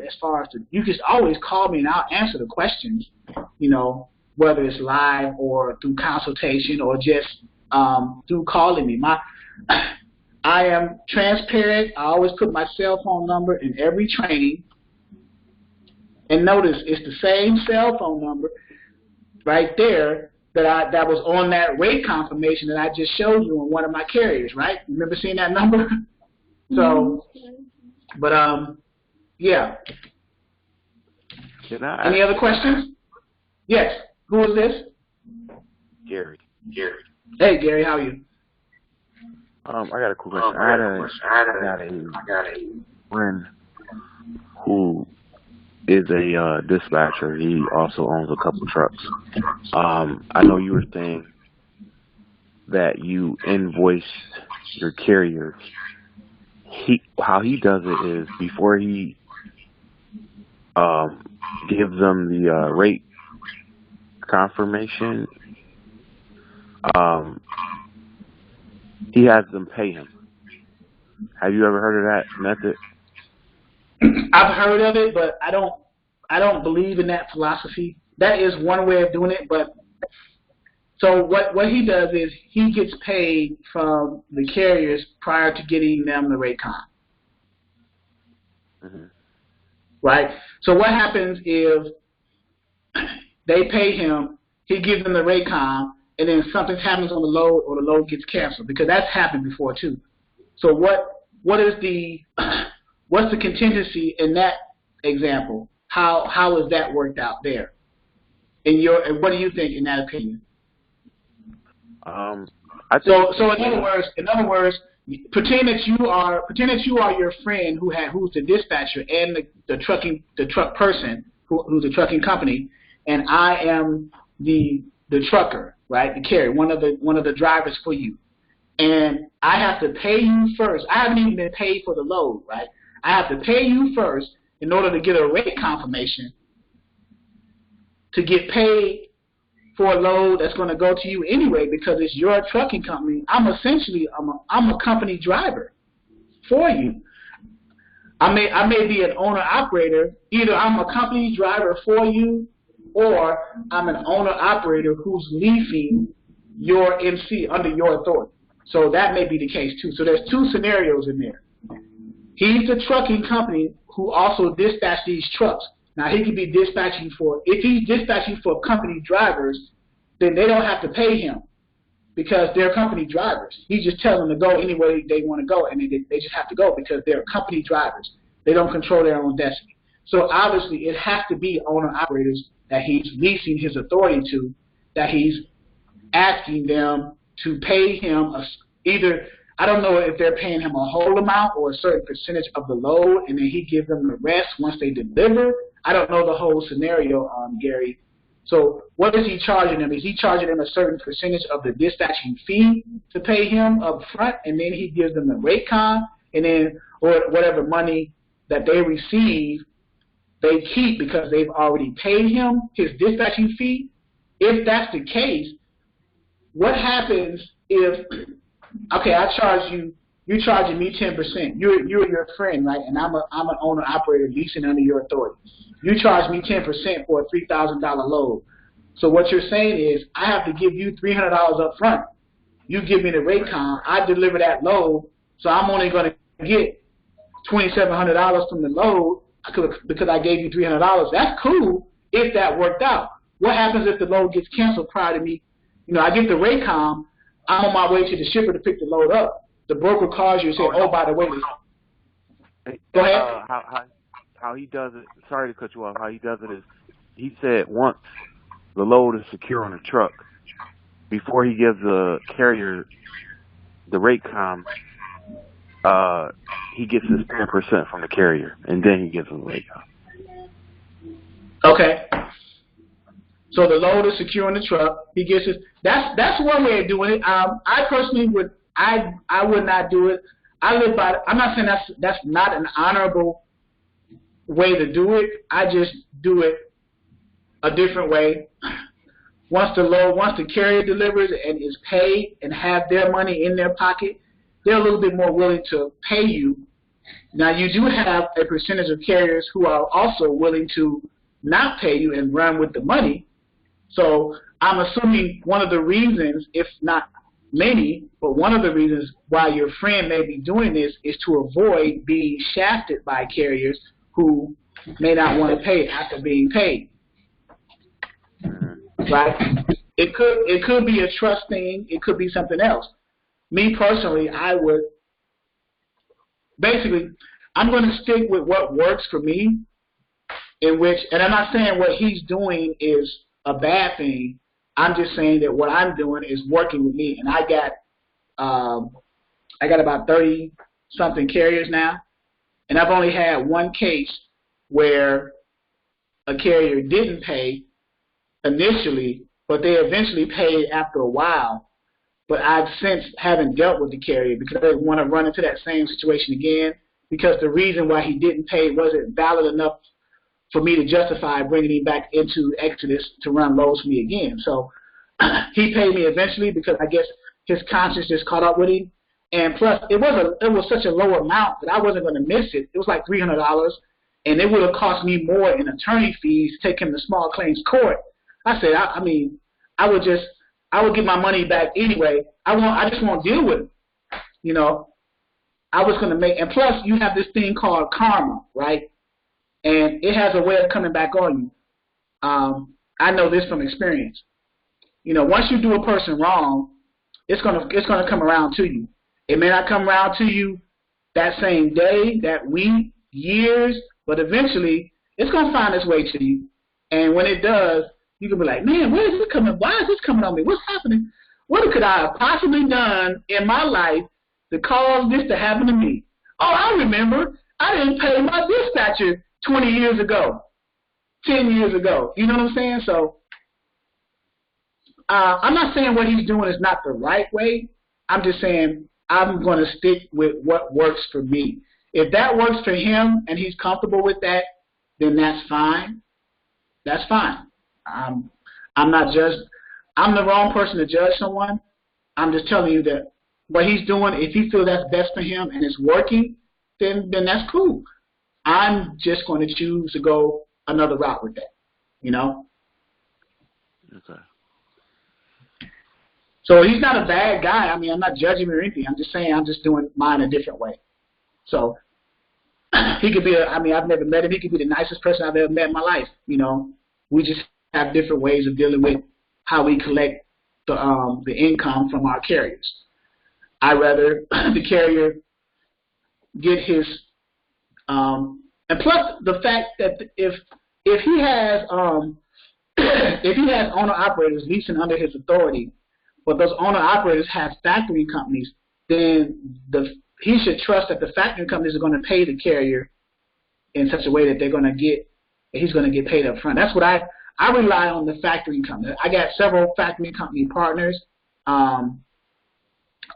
you can always call me and I'll answer the questions, whether it's live or through consultation or just through calling me. I am transparent. I always put my cell phone number in every training. And notice it's the same cell phone number right there that was on that rate confirmation that I just showed you on one of my carriers, right? Remember seeing that number? So, but yeah. Any other questions? Yes. Who is this? Gary. Hey, Gary, how are you? I got a cool question. I got a friend who is a dispatcher. He also owns a couple trucks. I know you were saying that you invoice your carriers. How he does it is before he gives them the rate confirmation, he has them pay him. Have you ever heard of that method? I've heard of it, but I don't believe in that philosophy. That is one way of doing it, but so what he does is he gets paid from the carriers prior to getting them the rate con. Mm-hmm. Right? So what happens is they pay him, he gives them the rate con, and then something happens on the load or the load gets canceled, because that's happened before too. So what's the contingency in that example? How is that worked out there? And what do you think in that opinion? I think So in other words, pretend that you are your friend who's the dispatcher and the truck person who's the trucking company, and I am the trucker, right? The carrier, one of the drivers for you. And I have to pay you first. I haven't even been paid for the load, right? I have to pay you first in order to get a rate confirmation to get paid for a load that's going to go to you anyway because it's your trucking company. I'm a company driver for you. I may be an owner-operator. Either I'm a company driver for you or I'm an owner-operator who's leasing your MC under your authority. So that may be the case too. So there's two scenarios in there. He's the trucking company who also dispatches these trucks. Now he could be dispatching if he's dispatching for company drivers, then they don't have to pay him because they're company drivers. He just tells them to go any way they want to go, and they just have to go because they're company drivers. They don't control their own destiny. So obviously it has to be owner-operators that he's leasing his authority to, that he's asking them to pay him either, I don't know if they're paying him a whole amount or a certain percentage of the load, and then he gives them the rest once they deliver. I don't know the whole scenario, Gary. So what is he charging them? Is he charging them a certain percentage of the dispatching fee to pay him up front, and then he gives them the rate con, and then or whatever money that they receive, they keep because they've already paid him his dispatching fee? If that's the case, what happens if, okay, I charge you, you're charging me 10%. You're your friend, right? And I'm an owner-operator leasing under your authority. You charge me 10% for a $3,000 load. So what you're saying is I have to give you $300 up front. You give me the rate con, I deliver that load, so I'm only going to get $2,700 from the load because I gave you $300. That's cool if that worked out. What happens if the load gets canceled prior to me? You know, I get the rate con, I'm on my way to the shipper to pick the load up. The broker calls you and says, oh, by the way. Go ahead. How he does it, sorry to cut you off, how he does it is he said once the load is secure on the truck, before he gives the carrier the rate com, he gets his 10% from the carrier, and then he gives him the rate com. Okay. So the load is secure in the truck. He gets his. That's one way of doing it. I personally would. I would not do it. I live by. I'm not saying that's not an honorable way to do it. I just do it a different way. Once the carrier delivers and is paid and have their money in their pocket, they're a little bit more willing to pay you. Now you do have a percentage of carriers who are also willing to not pay you and run with the money. So I'm assuming one of the reasons, if not many, but one of the reasons why your friend may be doing this is to avoid being shafted by carriers who may not want to pay after being paid. Right? It could be a trust thing. It could be something else. Me personally, I would basically, I'm going to stick with what works for me, and I'm not saying what he's doing is a bad thing. I'm just saying that what I'm doing is working with me, and I got about 30 something carriers now, and I've only had one case where a carrier didn't pay initially, but they eventually paid after a while. But I've since haven't dealt with the carrier because I didn't want to run into that same situation again, because the reason why he didn't pay wasn't valid enough for me to justify bringing him back into Exodus to run loads for me again. So he paid me eventually because I guess his conscience just caught up with him. And plus, it was such a low amount that I wasn't going to miss it. It was like $300, and it would have cost me more in attorney fees to take him to small claims court. I said, I would get my money back anyway. I just won't deal with it. You know, I was going to make, and plus you have this thing called karma, right? And it has a way of coming back on you. I know this from experience. You know, once you do a person wrong, it's gonna come around to you. It may not come around to you that same day, that week, years, but eventually it's gonna find its way to you. And when it does, You can be like, man, where is this coming? Why is this coming on me? What's happening? What could I have possibly done in my life to cause this to happen to me? Oh, I remember. I didn't pay my dispatcher 20 years ago, 10 years ago. You know what I'm saying? So I'm not saying what he's doing is not the right way. I'm just saying I'm going to stick with what works for me. If that works for him and he's comfortable with that, then that's fine. That's fine. I'm not judged. I'm the wrong person to judge someone. I'm just telling you that what he's doing, if he feels that's best for him and it's working, then that's cool. I'm just going to choose to go another route with that, you know? Okay. So he's not a bad guy. I mean, I'm not judging him or anything. I'm just saying I'm just doing mine a different way. So he could be, I've never met him. He could be the nicest person I've ever met in my life, you know? We just have different ways of dealing with how we collect the income from our carriers. I'd rather the carrier get his and plus the fact that if he has if he has owner operators leasing under his authority, but those owner operators have factoring companies, then he should trust that the factoring companies are going to pay the carrier in such a way that he's going to get paid up front. That's what I rely on, the factoring company. I got several factoring company partners,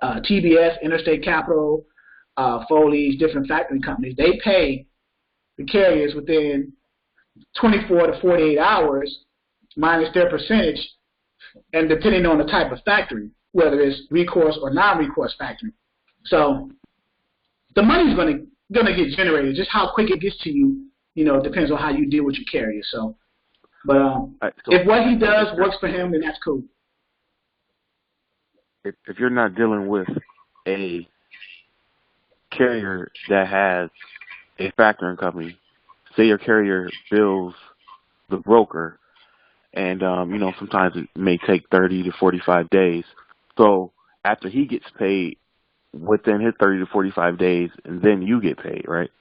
TBS, Interstate Capital, Foley's, different factoring companies. They pay the carriers within 24 to 48 hours minus their percentage, and depending on the type of factory, whether it's recourse or non-recourse factory. So the money's going to get generated. Just how quick it gets to you, you know, depends on how you deal with your carrier. So, but if what he does works for him, then that's cool. If you're not dealing with a carrier that has a factoring company, say your carrier bills the broker, and you know, sometimes it may take 30 to 45 days. So after he gets paid within his 30 to 45 days, and then you get paid, right?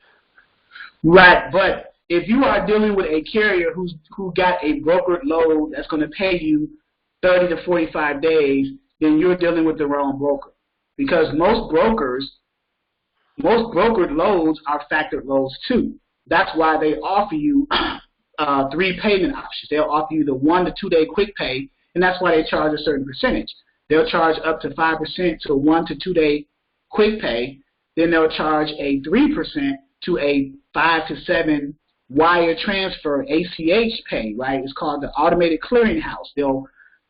Right, but if you are dealing with a carrier who got a brokered load that's going to pay you 30 to 45 days, then you're dealing with the wrong broker. Because most brokered loads are factored loads too. That's why they offer you 3 payment options. They'll offer you the 1 to 2 day quick pay, and that's why they charge a certain percentage. They'll charge up to 5% to a 1 to 2 day quick pay. Then they'll charge a 3% to a 5 to 7 wire transfer ACH pay. Right? It's called the automated clearinghouse.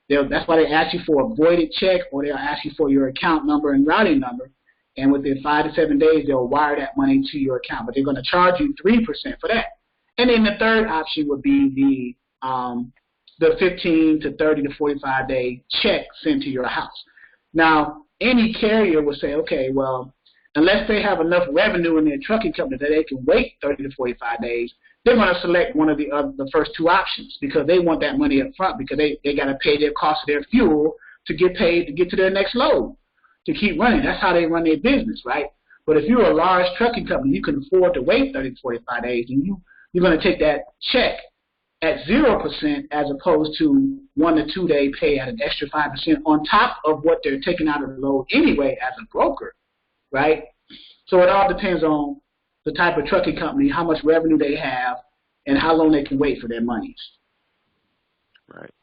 That's why they ask you for a voided check, or they'll ask you for your account number and routing number. And within 5 to 7 days, they'll wire that money to your account. But they're going to charge you 3% for that. And then the third option would be the 15 to 30 to 45 day check sent to your house. Now, any carrier will say, okay, well, unless they have enough revenue in their trucking company that they can wait 30 to 45 days, they're going to select one of the first 2 options because they want that money up front, because they got to pay their cost of their fuel to get paid to get to their next load, to keep running. That's how they run their business, right? But if you're a large trucking company, you can afford to wait 30 to 45 days, and you're going to take that check at 0% as opposed to 1 to 2 day pay at an extra 5% on top of what they're taking out of the load anyway as a broker, right? So it all depends on the type of trucking company, how much revenue they have, and how long they can wait for their monies. Right.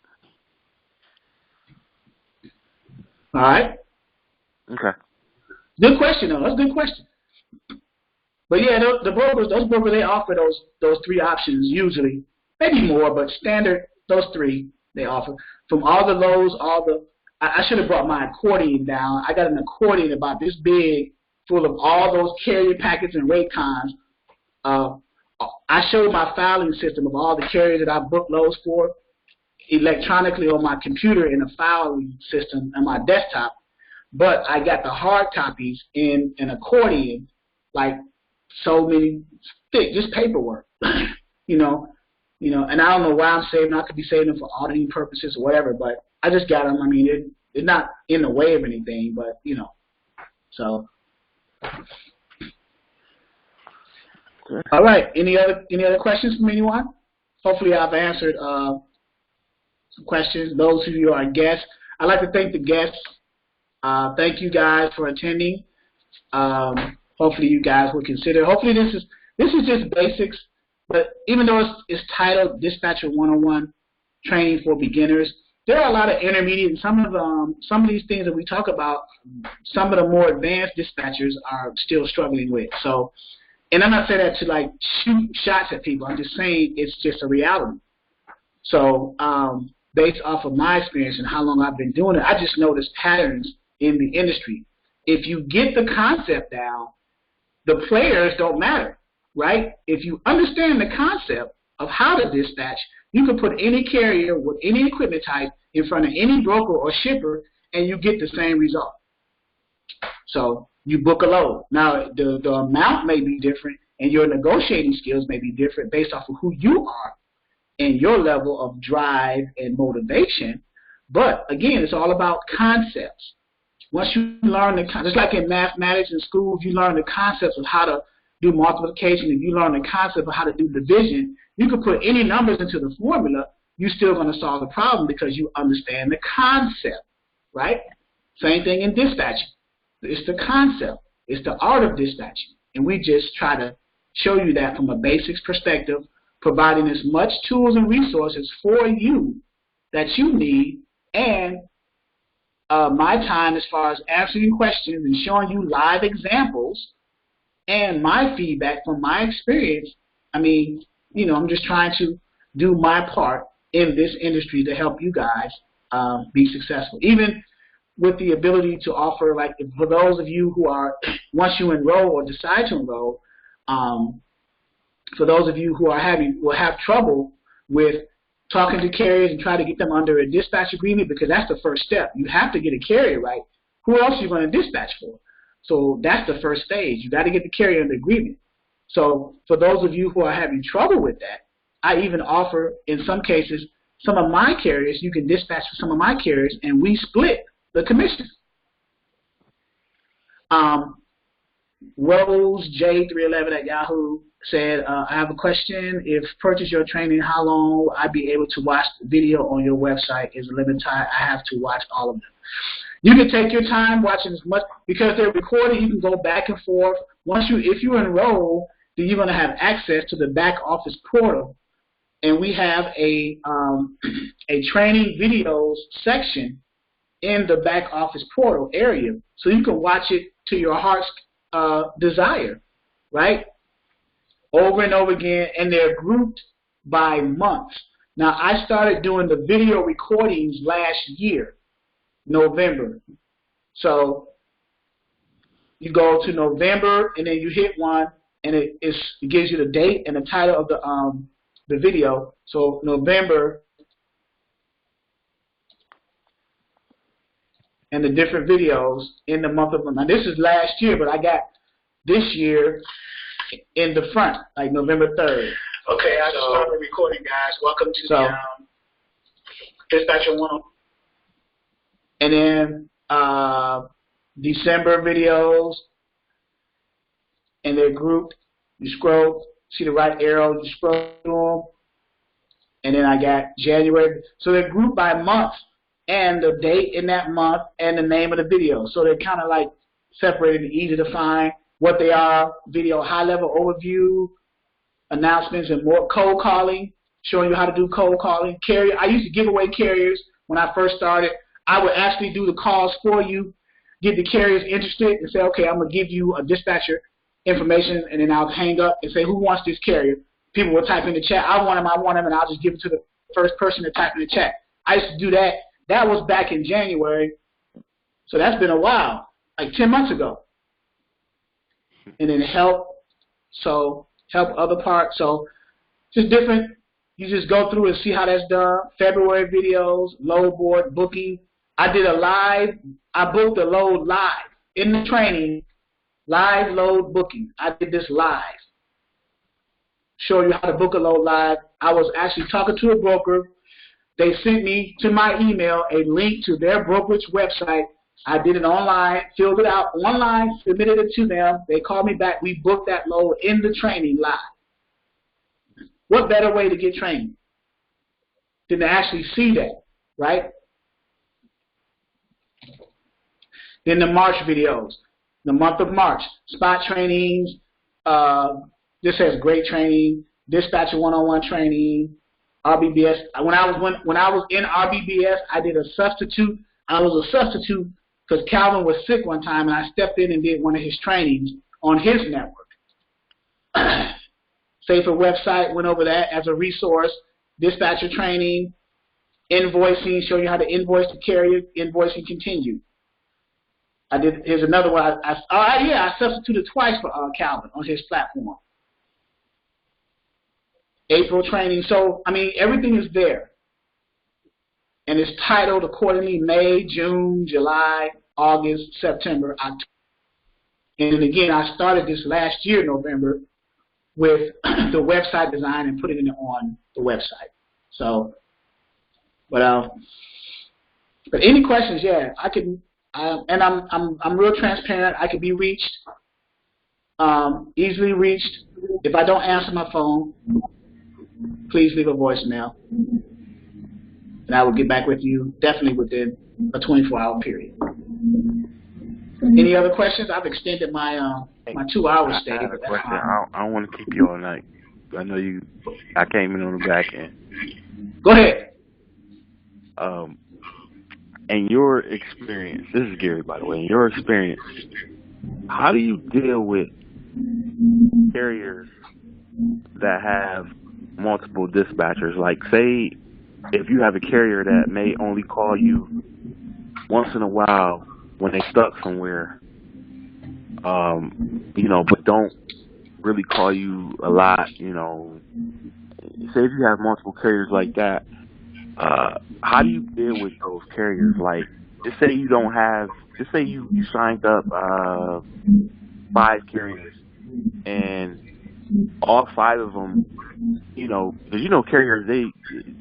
All right? Okay. Good question, though. That's a good question. But yeah, those brokers, they offer those 3 options usually. Maybe more, but standard, those 3 they offer. From all the lows, I should have brought my accordion down. I got an accordion about this big, full of all those carrier packets and rate cons. I showed my filing system of all the carriers that I booked loads for electronically on my computer in a filing system on my desktop. But I got the hard copies in an accordion, like so many thick, just paperwork, you know, and I don't know why I'm saving. I could be saving them for auditing purposes or whatever, but I just got them. I mean, they're not in the way of anything, but so. All right. Any other questions from anyone? Hopefully, I've answered some questions. Those of you who are guests, I'd like to thank the guests. Thank you guys for attending. Hopefully you guys will consider. Hopefully this is just basics, but even though it's titled Dispatcher 101 Training for Beginners, there are a lot of intermediate and some of these things that we talk about, some of the more advanced dispatchers are still struggling with. So, and I'm not saying that to like shoot shots at people. I'm just saying it's just a reality. So, based off of my experience and how long I've been doing it, I just noticed patterns in the industry. If you get the concept down, the players don't matter, right? If you understand the concept of how to dispatch, you can put any carrier with any equipment type in front of any broker or shipper, and you get the same result. So you book a load. Now, the amount may be different, and your negotiating skills may be different based off of who you are and your level of drive and motivation. But, again, it's all about concepts. Once you learn just like in mathematics in school, if you learn the concepts of how to do multiplication, if you learn the concept of how to do division, you can put any numbers into the formula, you're still going to solve the problem because you understand the concept, right? Same thing in dispatching. It's the concept. It's the art of dispatching. And we just try to show you that from a basics perspective, providing as much tools and resources for you that you need, and my time as far as answering questions and showing you live examples and my feedback from my experience. I mean, you know, I'm just trying to do my part in this industry to help you guys be successful. Even with the ability to offer, like, for those of you who are, once you enroll or decide to enroll, for those of you who are will have trouble with talking to carriers and try to get them under a dispatch agreement, because that's the first step. You have to get a carrier right. Who else are you going to dispatch for? So that's the first stage. You got to get the carrier under agreement. So for those of you who are having trouble with that, I even offer, in some cases, some of my carriers, you can dispatch for some of my carriers, and we split the commission. Rose J311 at Yahoo said, I have a question. If purchase your training, how long will I be able to watch the video on your website? Is a limited time. I have to watch all of them. You can take your time watching as much, because they're recorded. You can go back and forth. If you enroll, then you're going to have access to the back office portal, and we have a training videos section in the back office portal area, so you can watch it to your heart's desire, right? Over and over again, and they're grouped by months. Now, I started doing the video recordings last year, November. So you go to November, and then you hit one, and it gives you the date and the title of the video. So November, and the different videos in the month of, now this is last year, but I got this year in the front, like November 3rd. Okay, I just started recording, guys. Welcome to the Dispatcher 101. And then December videos, and they're grouped. You scroll, see the right arrow, you scroll through them, and then I got January. So they're grouped by month and the date in that month and the name of the video. So they're kind of like separated and easy to find what they are. Video high-level overview, announcements, and more cold calling, showing you how to do cold calling. Carrier, I used to give away carriers when I first started. I would actually do the calls for you, get the carriers interested, and say, okay, I'm going to give you a dispatcher information, and then I'll hang up and say, who wants this carrier? People will type in the chat, I want him, and I'll just give it to the first person to type in the chat. I used to do that. That was back in January, so that's been a while, like 10 months ago. And then help other parts. So just different. You just go through and see how that's done. February videos, load board, booking. I did a live. I booked a load live in the training. Live load booking. I did this live. Show you how to book a load live. I was actually talking to a broker. They sent me to my email a link to their brokerage website. I did it online, filled it out online, submitted it to them. They called me back. We booked that load in the training live. What better way to get training than to actually see that? right? Then the March videos, the month of March, spot trainings. This has great training, dispatcher one-on-one training, RBBS. When I was in RBBS, I did a substitute. I was a substitute because Calvin was sick one time, and I stepped in and did one of his trainings on his network. Safer website, went over that as a resource. Dispatcher training, invoicing, show you how to invoice the carrier, invoicing continue. I did. Here's another one. I substituted twice for Calvin on his platform. April training. So I mean, everything is there, and it's titled accordingly: May, June, July, August, September, October. And then again, I started this last year, November, with the website design and putting it on the website. So, but any questions? Yeah, I can. And I'm real transparent. I can be reached, easily reached. If I don't answer my phone, please leave a voicemail, and I will get back with you definitely within a 24-hour period. Any other questions? I've extended my my 2 hours stay. I have a question. I don't want to keep you all night. I know you. I came in on the back end. Go ahead. In your experience, this is Gary, by the way. In your experience, how do you deal with carriers that have multiple dispatchers? Like, say, if you have a carrier that may only call you once in a while when they stuck somewhere, you know, but don't really call you a lot, you know. Say if you have multiple carriers like that, how do you deal with those carriers? Like, just say you don't have, just say you signed up 5 carriers, and all 5 of them, you know, because you know carriers,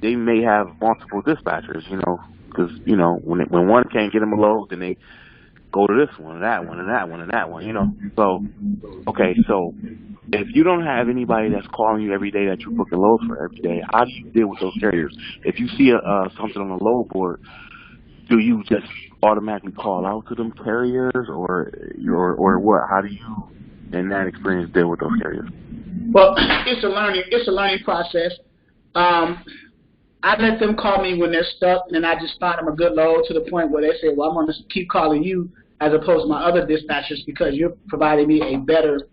they may have multiple dispatchers, you know, because you know when one can't get them a load, then they go to this one, and that one, and that one, and that one, you know. So, okay, so if you don't have anybody that's calling you every day that you're booking loads for every day, how do you deal with those carriers? If you see something on the load board, do you just automatically call out to them carriers, or what? How do you, in that experience, deal with those carriers? Well, it's a learning process. I let them call me when they're stuck, and then I just find them a good load to the point where they say, well, I'm going to keep calling you as opposed to my other dispatchers because you're providing me a better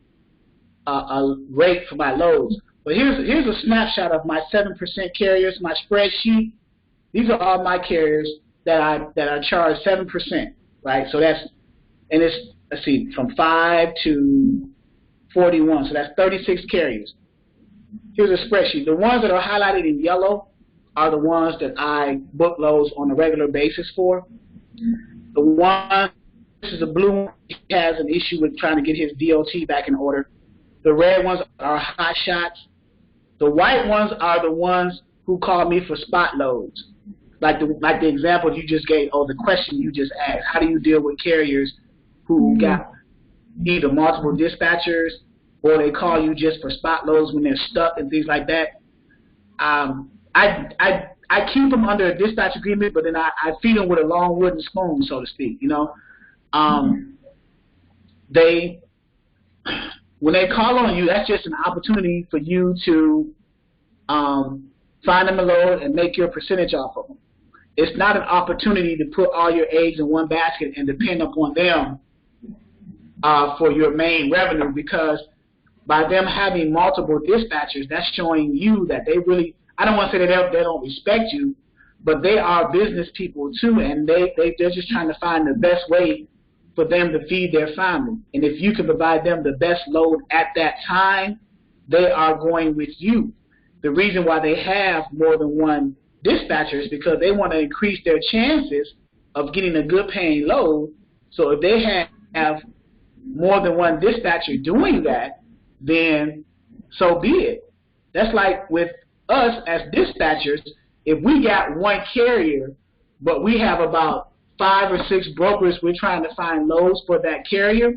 rate for my loads. But here's a snapshot of my 7% carriers, my spreadsheet. These are all my carriers that are charged 7%, right? So that's, and it's, let's see, from 5 to 41, so that's 36 carriers. Here's a spreadsheet. The ones that are highlighted in yellow are the ones that I book loads on a regular basis for. The one, this is a blue one, he has an issue with trying to get his DOT back in order. The red ones are hot shots. The white ones are the ones who call me for spot loads. Like the example you just gave, or the question you just asked. How do you deal with carriers who got either multiple dispatchers or they call you just for spot loads when they're stuck and things like that? I keep them under a dispatch agreement, but then I feed them with a long wooden spoon, so to speak. You know, when they call on you, that's just an opportunity for you to find them a load and make your percentage off of them. It's not an opportunity to put all your eggs in one basket and depend upon them for your main revenue, because by them having multiple dispatchers, that's showing you that they really, I don't want to say that they don't respect you, but they are business people too, and they're just trying to find the best way for them to feed their family. And if you can provide them the best load at that time, they are going with you. The reason why they have more than one dispatcher is because they want to increase their chances of getting a good paying load. So if they have more than one dispatcher doing that, then so be it. That's like with us as dispatchers, if we got one carrier, but we have about 5 or 6 brokers we're trying to find loads for that carrier,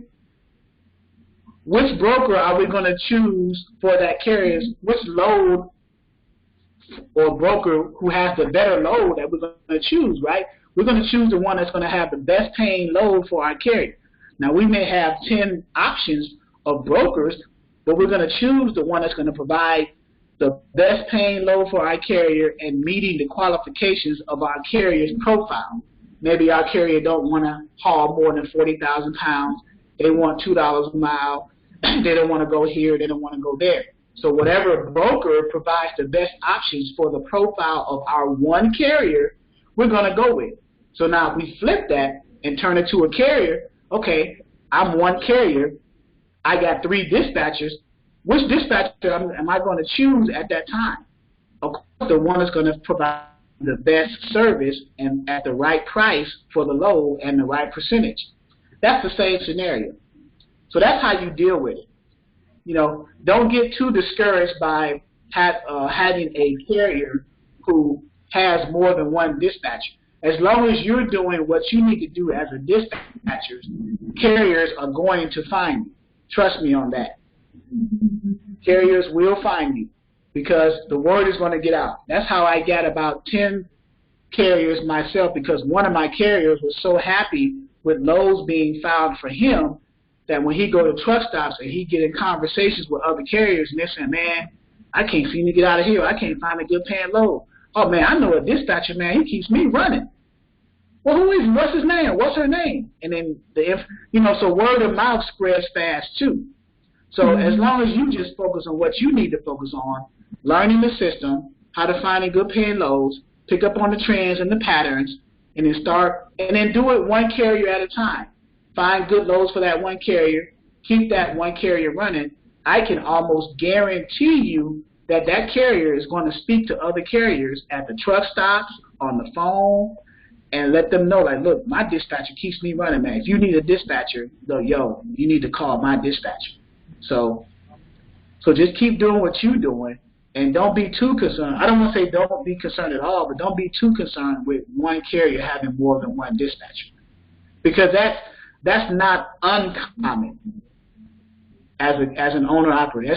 which broker are we going to choose for that carrier? Which load or broker who has the better load that we're going to choose, right? We're going to choose the one that's going to have the best paying load for our carrier. Now, we may have 10 options of brokers, but we're going to choose the one that's going to provide the best paying load for our carrier and meeting the qualifications of our carrier's profile. Maybe our carrier don't want to haul more than 40,000 pounds. They want $2 a mile. They don't want to go here. They don't want to go there. So whatever broker provides the best options for the profile of our one carrier, we're going to go with. So now if we flip that and turn it to a carrier, okay, I'm one carrier. I got 3 dispatchers. Which dispatcher am I going to choose at that time? Of course, the one that's going to provide the best service and at the right price for the load and the right percentage. That's the same scenario. So that's how you deal with it. You know, don't get too discouraged by having a carrier who has more than one dispatcher. As long as you're doing what you need to do as a dispatcher, carriers are going to find you. Trust me on that. Carriers will find you because the word is going to get out. That's how I got about 10 carriers myself, because one of my carriers was so happy with loads being found for him that when he go to truck stops and he get in conversations with other carriers and they're saying, man, I can't seem to get out of here. I can't find a good paying load. Oh, man, I know a dispatcher, man. He keeps me running. Well, who is he? What's his name? What's her name? And then, so word of mouth spreads fast, too. So as long as you just focus on what you need to focus on, learning the system, how to find a good paying loads, pick up on the trends and the patterns, and then do it one carrier at a time. Find good loads for that one carrier, keep that one carrier running. I can almost guarantee you that that carrier is going to speak to other carriers at the truck stops, on the phone, and let them know, like, look, my dispatcher keeps me running, man. If you need a dispatcher, you need to call my dispatcher. So just keep doing what you're doing, and don't be too concerned. I don't want to say don't be concerned at all, but don't be too concerned with one carrier having more than one dispatcher, because that's not uncommon as an owner-operator.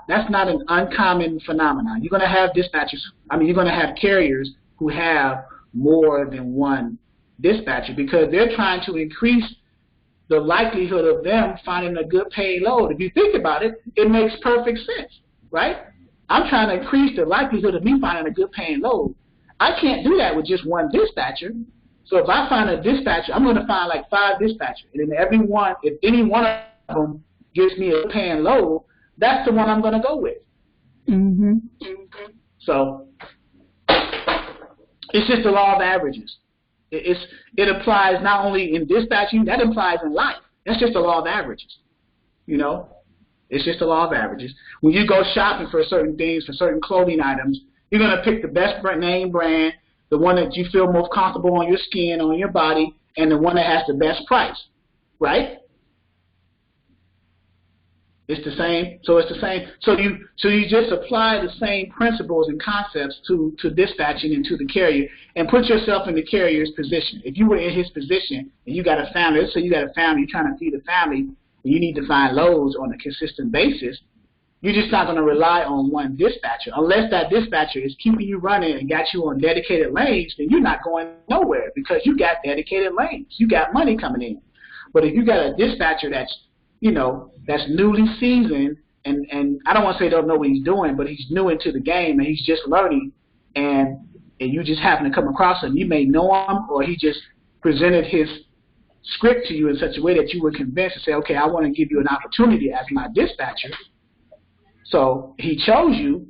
That's not an uncommon phenomenon. You're going to have dispatchers. You're going to have carriers who have more than one dispatcher because they're trying to increase the likelihood of them finding a good paid load. If you think about it, it makes perfect sense, right? I'm trying to increase the likelihood of me finding a good paying load. I can't do that with just one dispatcher. So if I find a dispatcher, I'm going to find like 5 dispatchers. And then if any one of them gives me a paying load, that's the one I'm going to go with. Mm-hmm. So it's just the law of averages. It applies not only in dispatching, that applies in life. That's just the law of averages. It's just the law of averages. When you go shopping for certain things, for certain clothing items, you're going to pick the best name brand, the one that you feel most comfortable on your skin, on your body, and the one that has the best price, right? It's the same. So it's the same. So you just apply the same principles and concepts to dispatching and to the carrier, and put yourself in the carrier's position. If you were in his position and you got a family, let's say you got a family, you're trying to feed a family, and you need to find loads on a consistent basis, you're just not going to rely on one dispatcher. Unless that dispatcher is keeping you running and got you on dedicated lanes, then you're not going nowhere because you got dedicated lanes. You got money coming in. But if you got a dispatcher that's newly seasoned, and I don't want to say don't know what he's doing, but he's new into the game and he's just learning, and you just happen to come across him, you may know him, or he just presented his script to you in such a way that you were convinced to say, okay, I want to give you an opportunity as my dispatcher. So he chose you.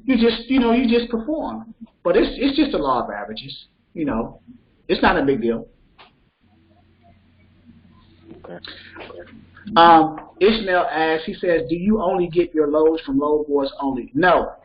You just perform. But it's just a law of averages. It's not a big deal. Okay. Ishmael asks, he says, do you only get your loads from load boards only? No.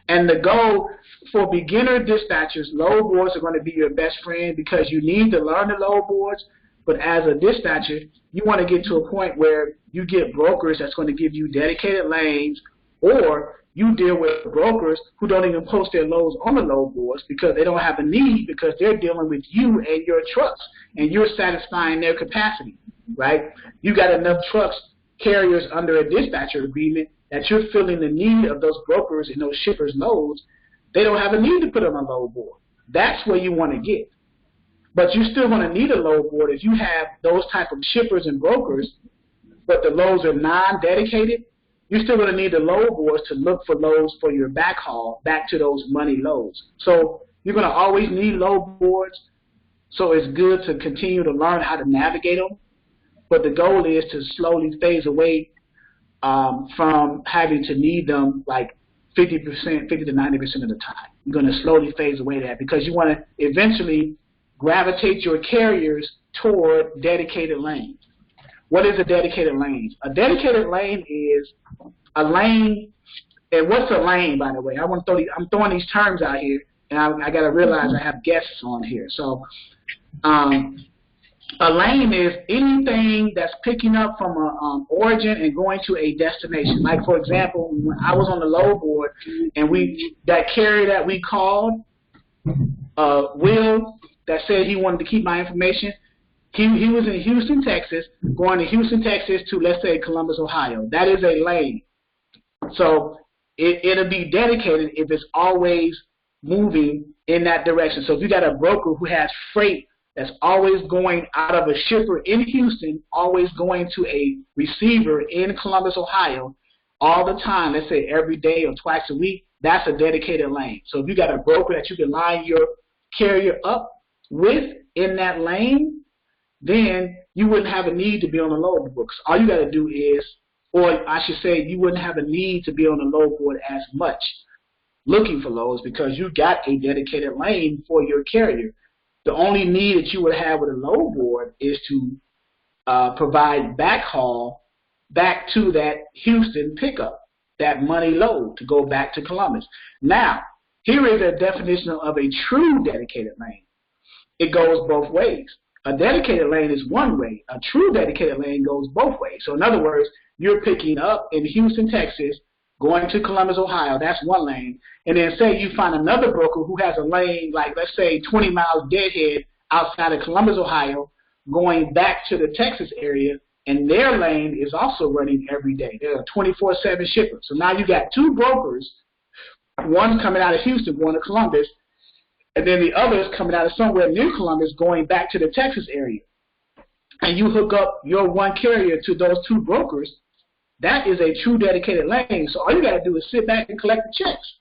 And the goal for beginner dispatchers, load boards are going to be your best friend because you need to learn the load boards. But as a dispatcher, you want to get to a point where you get brokers that's going to give you dedicated lanes, or you deal with brokers who don't even post their loads on the load boards because they don't have a need, because they're dealing with you and your trucks, and you're satisfying their capacity, right? You got enough trucks, carriers under a dispatcher agreement that you're filling the need of those brokers and those shippers' loads, they don't have a need to put on a load board. That's where you want to get. But you're still going to need a load board if you have those type of shippers and brokers, but the loads are non-dedicated. You're still going to need the load boards to look for loads for your backhaul back to those money loads. So you're going to always need load boards. So it's good to continue to learn how to navigate them. But the goal is to slowly phase away from having to need them like 50% to 90% of the time. You're going to slowly phase away that because you want to eventually gravitate your carriers toward dedicated lanes. What is a dedicated lane? A dedicated lane is a lane, and what's a lane, by the way? I'm throwing these terms out here, and I got to realize I have guests on here. So a lane is anything that's picking up from an origin and going to a destination. Like, for example, when I was on the load board, and that carrier that we called, Will, that said he wanted to keep my information, he was in Houston, Texas, going to Houston, Texas to, let's say, Columbus, Ohio. That is a lane. So it'll be dedicated if it's always moving in that direction. So if you got a broker who has freight that's always going out of a shipper in Houston, always going to a receiver in Columbus, Ohio, all the time, let's say every day or twice a week, that's a dedicated lane. So if you got a broker that you can line your carrier up with in that lane, then you wouldn't have a need to be on the load board. All you got to do is, or I should say, you wouldn't have a need to be on the load board as much looking for loads because you got a dedicated lane for your carrier. The only need that you would have with a load board is to provide backhaul back to that Houston pickup, that money load to go back to Columbus. Now, here is a definition of a true dedicated lane. It goes both ways. A dedicated lane is one way. A true dedicated lane goes both ways. So in other words, you're picking up in Houston, Texas, going to Columbus, Ohio. That's one lane. And then say you find another broker who has a lane, like let's say 20 miles deadhead outside of Columbus, Ohio, going back to the Texas area, and their lane is also running every day. They're a 24/7 shipper. So now you got two brokers, one coming out of Houston going to Columbus, and then the other is coming out of somewhere near Columbus going back to the Texas area. And you hook up your one carrier to those two brokers. That is a true dedicated lane. So all you got to do is sit back and collect the checks.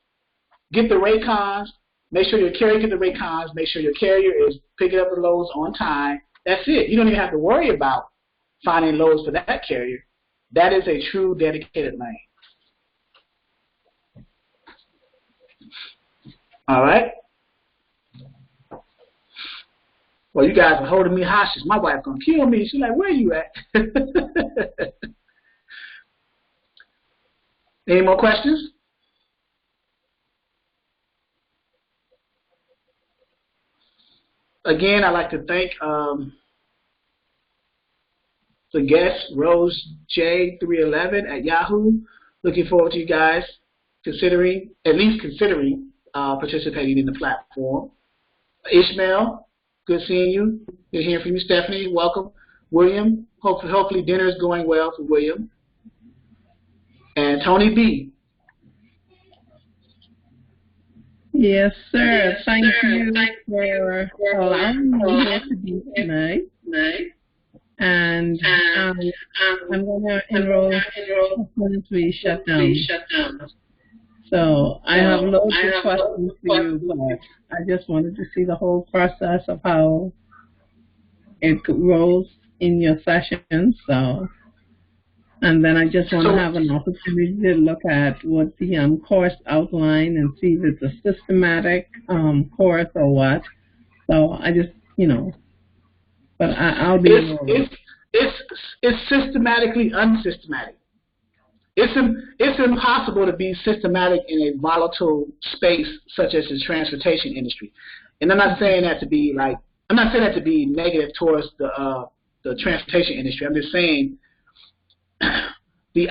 Get the Raycons. Make sure your carrier get the Raycons. Make sure your carrier is picking up the loads on time. That's it. You don't even have to worry about finding loads for that carrier. That is a true dedicated lane. All right? Well, you guys are holding me hostage. My wife's going to kill me. She's like, where you at? Any more questions? Again, I'd like to thank the guest, Rose J311 at Yahoo. Looking forward to you guys considering participating in the platform. Ishmael, good seeing you. Good hearing from you. Stephanie, welcome. William, hopefully dinner is going well for William. And Tony B. Yes, sir. Thank you for allowing me here to be tonight. And I'm going to enroll as soon as we shut down. So I have loads of questions for you, but I just wanted to see the whole process of how it rolls in your session. So, and then I just want to have an opportunity to look at what the course outline and see if it's a systematic course or what. So I just, but I'll be enrolled. It's systematically unsystematic. It's impossible to be systematic in a volatile space such as the transportation industry. And I'm not saying that to be negative towards the transportation industry. I'm just saying the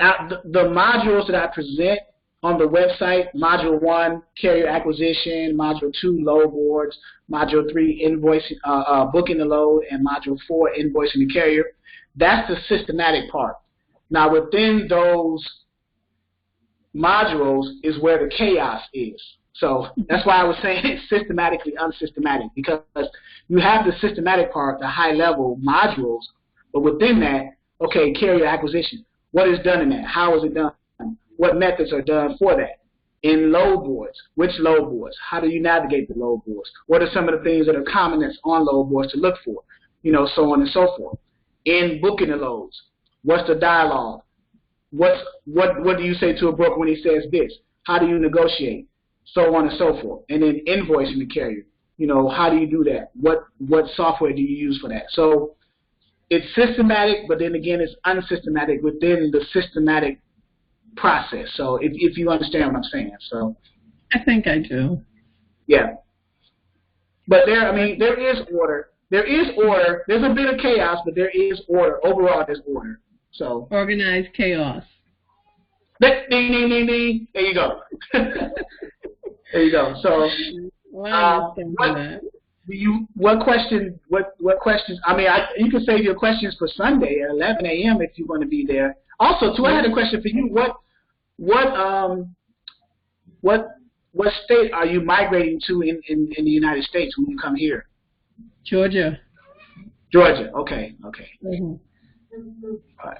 modules that I present on the website, Module 1, carrier acquisition, Module 2, load boards, Module 3, invoicing, booking the load, and Module 4, invoicing the carrier, that's the systematic part. Now, within those modules is where the chaos is. So that's why I was saying it's systematically unsystematic, because you have the systematic part, the high-level modules, but within that, okay, carrier acquisition. What is done in that? How is it done? What methods are done for that? In load boards, which load boards? How do you navigate the load boards? What are some of the things that are common that's on load boards to look for? You know, so on and so forth. In booking the loads, what's the dialogue? What do you say to a broker when he says this? How do you negotiate? So on and so forth. And then invoicing the carrier. You know, how do you do that? What software do you use for that? So it's systematic, but then again, it's unsystematic within the systematic process. So if you understand what I'm saying. So I think I do. Yeah. But there is order. There is order. There's a bit of chaos, but there is order. Overall, there's order. So organized chaos. Ding, ding, ding, ding. There you go. There you go. So, what questions? I mean, you can save your questions for Sunday at 11 a.m. if you want to be there. Also, too, I had a question for you. What state are you migrating to in the United States when you come here? Georgia. Georgia. Okay. Mm-hmm. All right.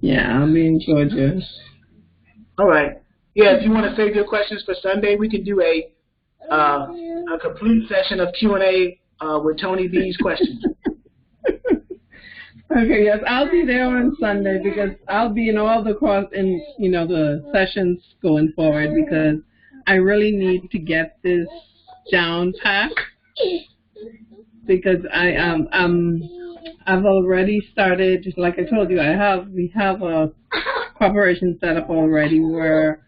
Yeah, I'm in Georgia. All right. Yeah, if you want to save your questions for Sunday, we can do a complete session of Q&A with Tony B's questions. Okay, yes, I'll be there on Sunday because I'll be in all the sessions going forward because I really need to get this down pat because I've already started, like I told you, we have a corporation set up already where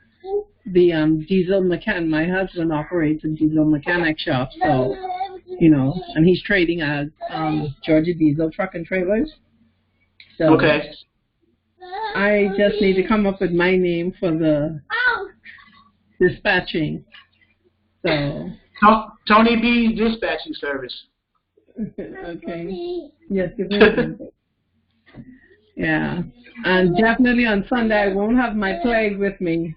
the diesel mechanic, my husband operates a diesel mechanic shop, so, and he's trading as Georgia Diesel Truck and Trailers. So okay. I just need to come up with my name for the dispatching. So Tony B Dispatching Service. Okay. Yes, yeah. And definitely on Sunday I won't have my plague with me.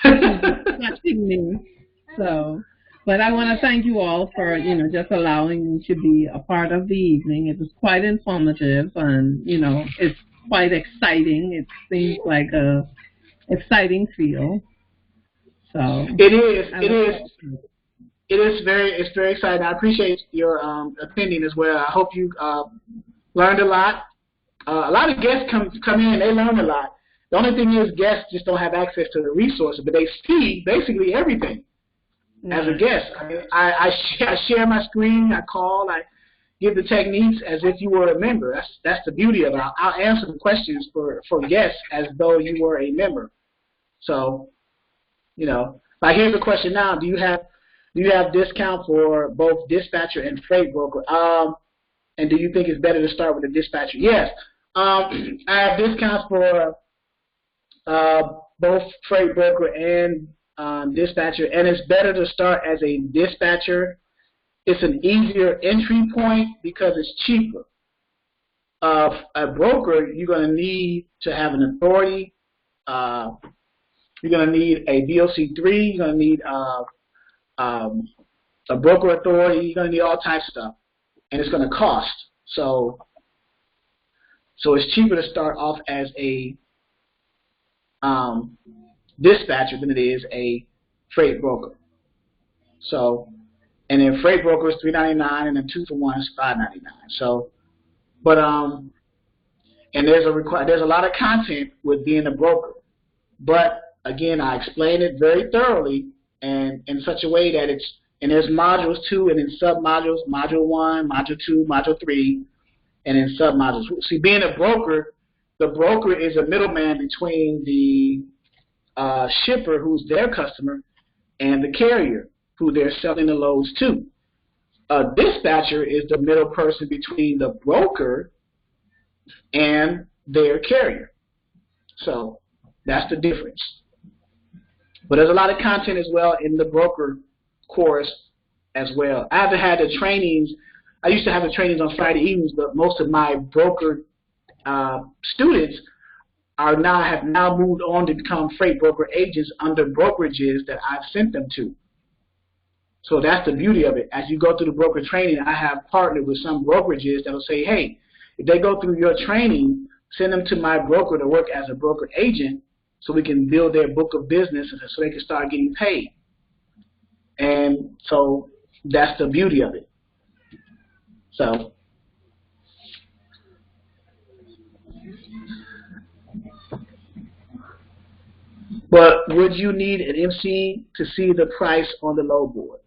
Dispatching me. So, but I want to thank you all for, just allowing me to be a part of the evening. It was quite informative and, it's quite exciting. It seems like a exciting field. So It's very exciting. I appreciate your opinion as well. I hope you learned a lot. A lot of guests come in, they learn a lot. The only thing is guests just don't have access to the resources, but they see basically everything as a guest. I share my screen, I call, I give the techniques as if you were a member. That's the beauty of it. I'll answer the questions for guests as though you were a member. So, like here's a question now. Do you have discount for both dispatcher and freight broker? And do you think it's better to start with a dispatcher? Yes. I have discounts for both freight broker and dispatcher, and it's better to start as a dispatcher. It's an easier entry point because it's cheaper. A broker, you're going to need to have an authority. You're going to need a DOC3. You're going to need a broker authority. You're going to need all types of stuff, and it's going to cost. So it's cheaper to start off as a dispatcher than it is a freight broker. So, and then freight broker is $3.99, and then 2-for-1 is $5.99. So, but and there's a lot of content with being a broker. But again, I explained it very thoroughly and in such a way that and there's modules too, and in sub-modules, module 1, module 2, module 3, and in sub-modules. See, being a broker, the broker is a middleman between the shipper, who's their customer, and the carrier, who they're selling the loads to. A dispatcher is the middle person between the broker and their carrier. So that's the difference. But there's a lot of content as well in the broker course as well. I haven't had the trainings. I used to have the trainings on Friday evenings, but most of my broker students have now moved on to become freight broker agents under brokerages that I've sent them to. So that's the beauty of it. As you go through the broker training, I have partnered with some brokerages that will say, hey, if they go through your training, send them to my broker to work as a broker agent so we can build their book of business so they can start getting paid. And so that's the beauty of it. So but would you need an MC to see the price on the load board?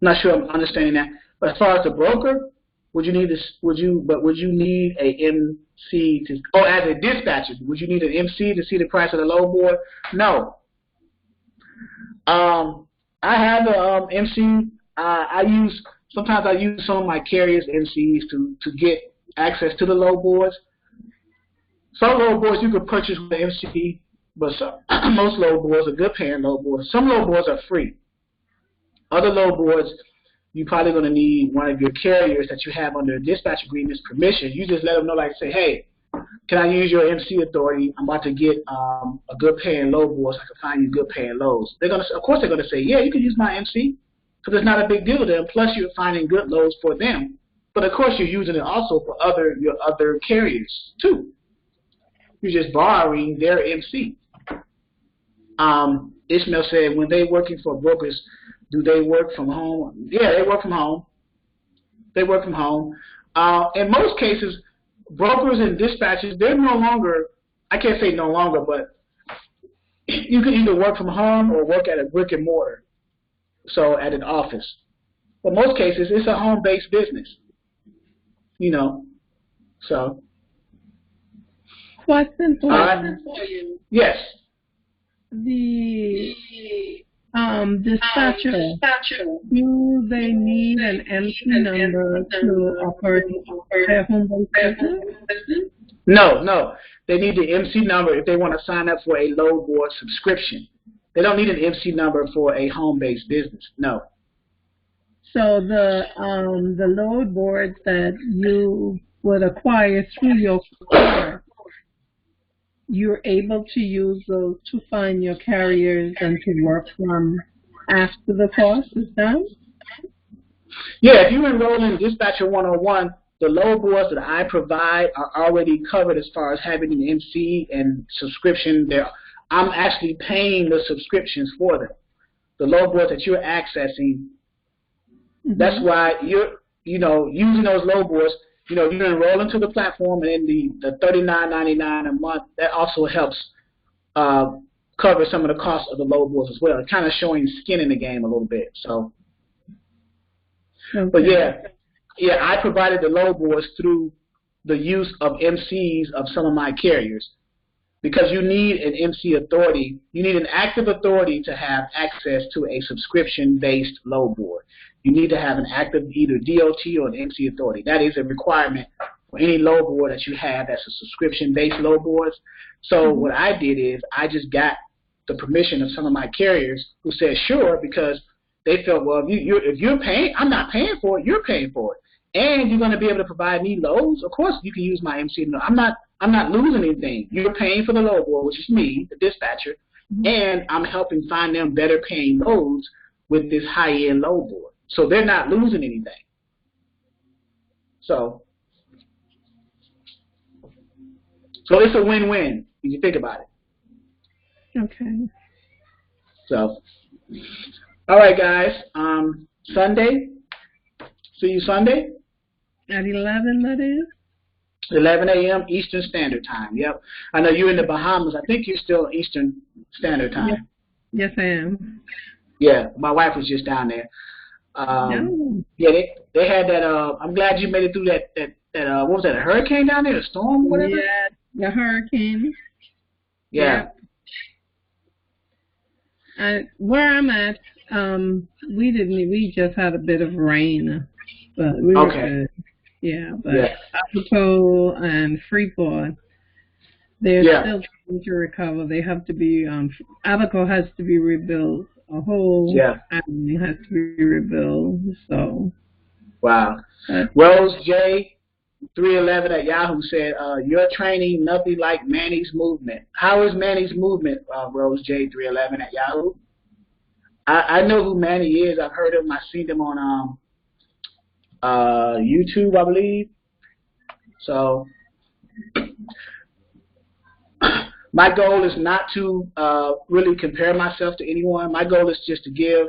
Not sure I'm understanding that. But as far as the broker, would you need this? Would you need a MC to? Oh, as a dispatcher, would you need an MC to see the price of the load board? No. I have a MC. Sometimes I use some of my carriers MCs to get access to the load boards. Some load boards you can purchase with the MC, but most load boards are good paying load boards. Some load boards are free. Other load boards, you're probably going to need one of your carriers that you have under a dispatch agreement's permission. You just let them know, like, say, hey, can I use your MC authority? I'm about to get a good paying load board so I can find you good paying loads. Of course, they're going to say, yeah, you can use my MC because it's not a big deal to them. Plus, you're finding good loads for them. But of course, you're using it also for your other carriers too. You're just borrowing their MC. Ishmael said, when they're working for brokers, do they work from home? Yeah, they work from home. They work from home. In most cases, brokers and dispatchers, they're no longer, I can't say no longer, but you can either work from home or work at a brick and mortar, so at an office. But most cases, it's a home-based business, so. Question for you. Yes. The dispatcher, do they need an MC number to operate their home-based business? No. They need the MC number if they want to sign up for a load board subscription. They don't need an MC number for a home-based business. No. So the load boards that you would acquire through your car, you're able to use those to find your carriers and to work from after the course is done? Yeah, if you enroll in Dispatcher 101, the load boards that I provide are already covered as far as having an MC and subscription. I'm actually paying the subscriptions for them. The load boards that you're accessing, that's why you're, using those load boards. You enroll into the platform, and then the $39.99 a month, that also helps cover some of the costs of the load boards as well. It's kind of showing skin in the game a little bit. So, okay. But yeah, I provided the load boards through the use of MCs of some of my carriers, because you need an MC authority. You need an active authority to have access to a subscription-based load board. You need to have an active either DOT or an MC authority. That is a requirement for any load board that you have that's a subscription-based load boards. So what I did is I just got the permission of some of my carriers who said sure, because they felt, well, if you're paying, I'm not paying for it, you're paying for it. And you're going to be able to provide me loads. Of course, you can use my MC. I'm not losing anything. You're paying for the load board, which is me, the dispatcher, and I'm helping find them better paying loads with this high-end load board. So they're not losing anything. So it's a win-win if you think about it. Okay. So, all right, guys. Sunday. See you Sunday. At 11, that is? 11 a.m. Eastern Standard Time. Yep. I know you're in the Bahamas. I think you're still Eastern Standard Time. Yes, I am. Yeah, my wife was just down there. Yeah, they had that. I'm glad you made it through that. What was that? A hurricane down there? A storm? Whatever. Yeah, the hurricane. Yeah. Where I'm at, we just had a bit of rain, but we were good. Yeah, but Abaco and Freeport, they're still trying to recover. They have to be. Abaco has to be rebuilt. A whole island has to be rebuilt. So. Wow. Rose J, 311 at Yahoo said, your training, nothing like Manny's movement. How is Manny's movement, Rose J 311 at Yahoo? I know who Manny is. I've heard him. I've seen him on YouTube, I believe. So my goal is not to really compare myself to anyone. My goal is just to give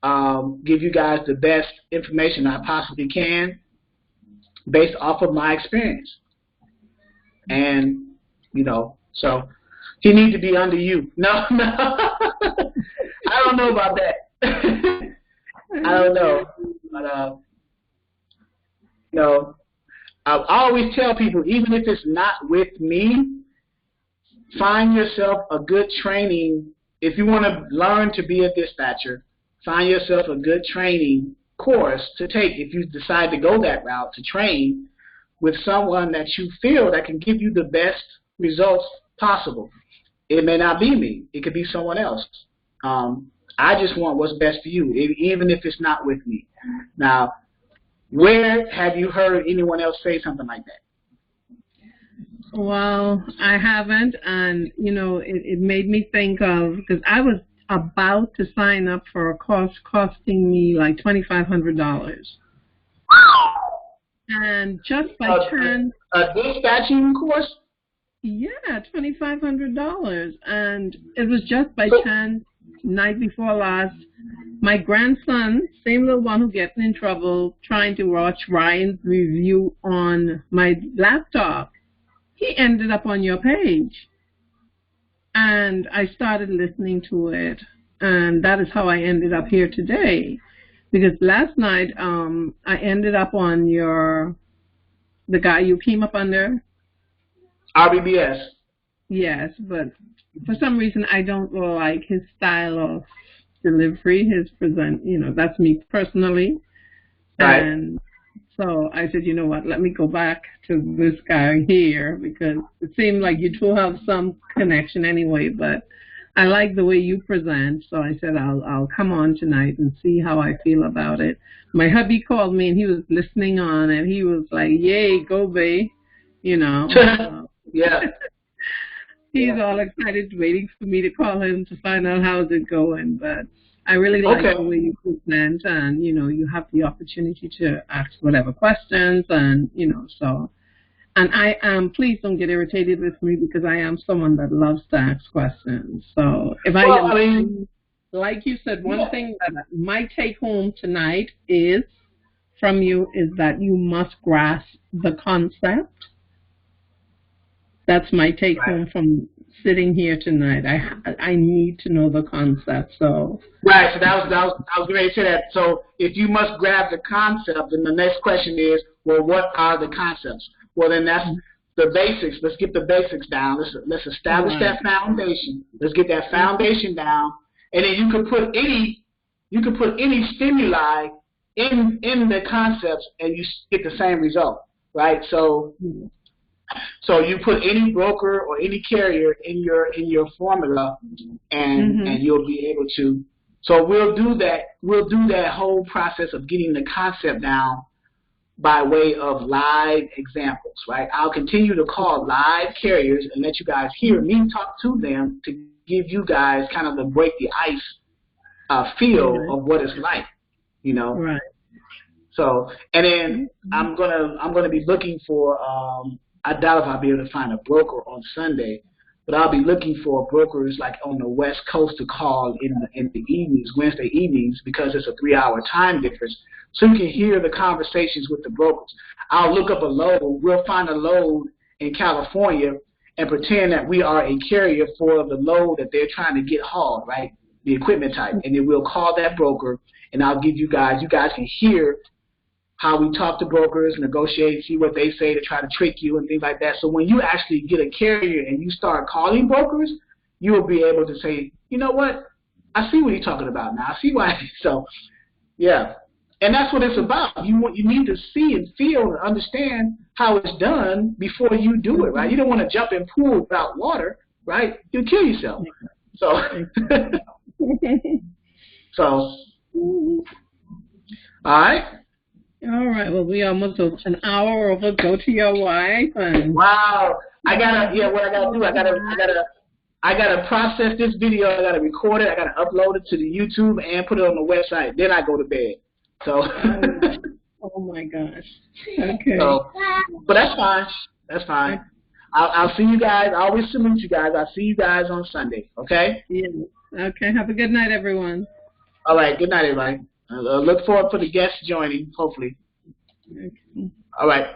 you guys the best information I possibly can based off of my experience. And, you know, so he needs to be under you. No, no. I don't know about that. I don't know. But, you know, I always tell people, even if it's not with me, find yourself a good training. If you want to learn to be a dispatcher, find yourself a good training course to take if you decide to go that route, to train with someone that you feel that can give you the best results possible. It may not be me. It could be someone else. I just want what's best for you, even if it's not with me. Now, where have you heard anyone else say something like that? Well, I haven't, and, you know, it made me think of, because I was about to sign up for a course costing me like $2,500. And just by chance... A dispatching course? Yeah, $2,500. And it was just by chance, night before last, my grandson, same little one who gets in trouble, trying to watch Ryan's review on my laptop, he ended up on your page. And I started listening to it, and that is how I ended up here today. Because last night, I ended up on the guy you came up under. RBBS. Yes, but for some reason I don't like his style of delivery, his present, you know, that's me personally. Right. And so I said, you know what, let me go back to this guy here, because it seemed like you two have some connection anyway, but I like the way you present, so I said I'll come on tonight and see how I feel about it. My hubby called me and he was listening on, and he was like, yay, go bae, you know. Yeah. He's all excited, waiting for me to call him to find out how's it going. But I really like the way you present, and, you know, you have the opportunity to ask whatever questions, and, you know, so. And I am, please don't get irritated with me, because I am someone that loves to ask questions. So if like you said, one thing that my take home tonight is from you is that you must grasp the concept. That's my take home from sitting here tonight. I need to know the concept. So right. So I was going to say that. So if you must grab the concept, then the next question is, well, what are the concepts? Well, then that's the basics. Let's get the basics down. Let's establish that foundation. Let's get that foundation down, and then you can put any stimuli in the concepts, and you get the same result, right? So you put any broker or any carrier in your formula, and you'll be able to. So we'll do that. We'll do that whole process of getting the concept down by way of live examples, right? I'll continue to call live carriers and let you guys hear me talk to them to give you guys kind of the break the ice feel of what it's like, you know. Right. So, and then I'm gonna be looking for. I doubt if I'll be able to find a broker on Sunday, but I'll be looking for brokers like on the West Coast to call in the evenings, Wednesday evenings, because it's a 3-hour time difference. So you can hear the conversations with the brokers. I'll look up a load. We'll find a load in California and pretend that we are a carrier for the load that they're trying to get hauled, right? The equipment type. And then we'll call that broker, and I'll give you guys can hear how we talk to brokers, negotiate, see what they say to try to trick you and things like that. So when you actually get a carrier and you start calling brokers, you will be able to say, you know what? I see what he's talking about now. I see why. So, yeah. And that's what it's about. You need to see and feel and understand how it's done before you do it, right? You don't want to jump in pool without water, right? You'll kill yourself. So, all right. All right. Well, we almost an hour over. Go to your wife and. Wow. What I gotta do, I gotta process this video. I gotta record it. I gotta upload it to the YouTube and put it on the website. Then I go to bed. So. Oh my gosh. Okay. So, but that's fine. That's fine. I'll see you guys. I always salute you guys. I'll see you guys on Sunday. Okay? Yeah. Okay. Have a good night, everyone. All right. Good night, everybody. Look forward for the guests joining, hopefully. Okay. All right.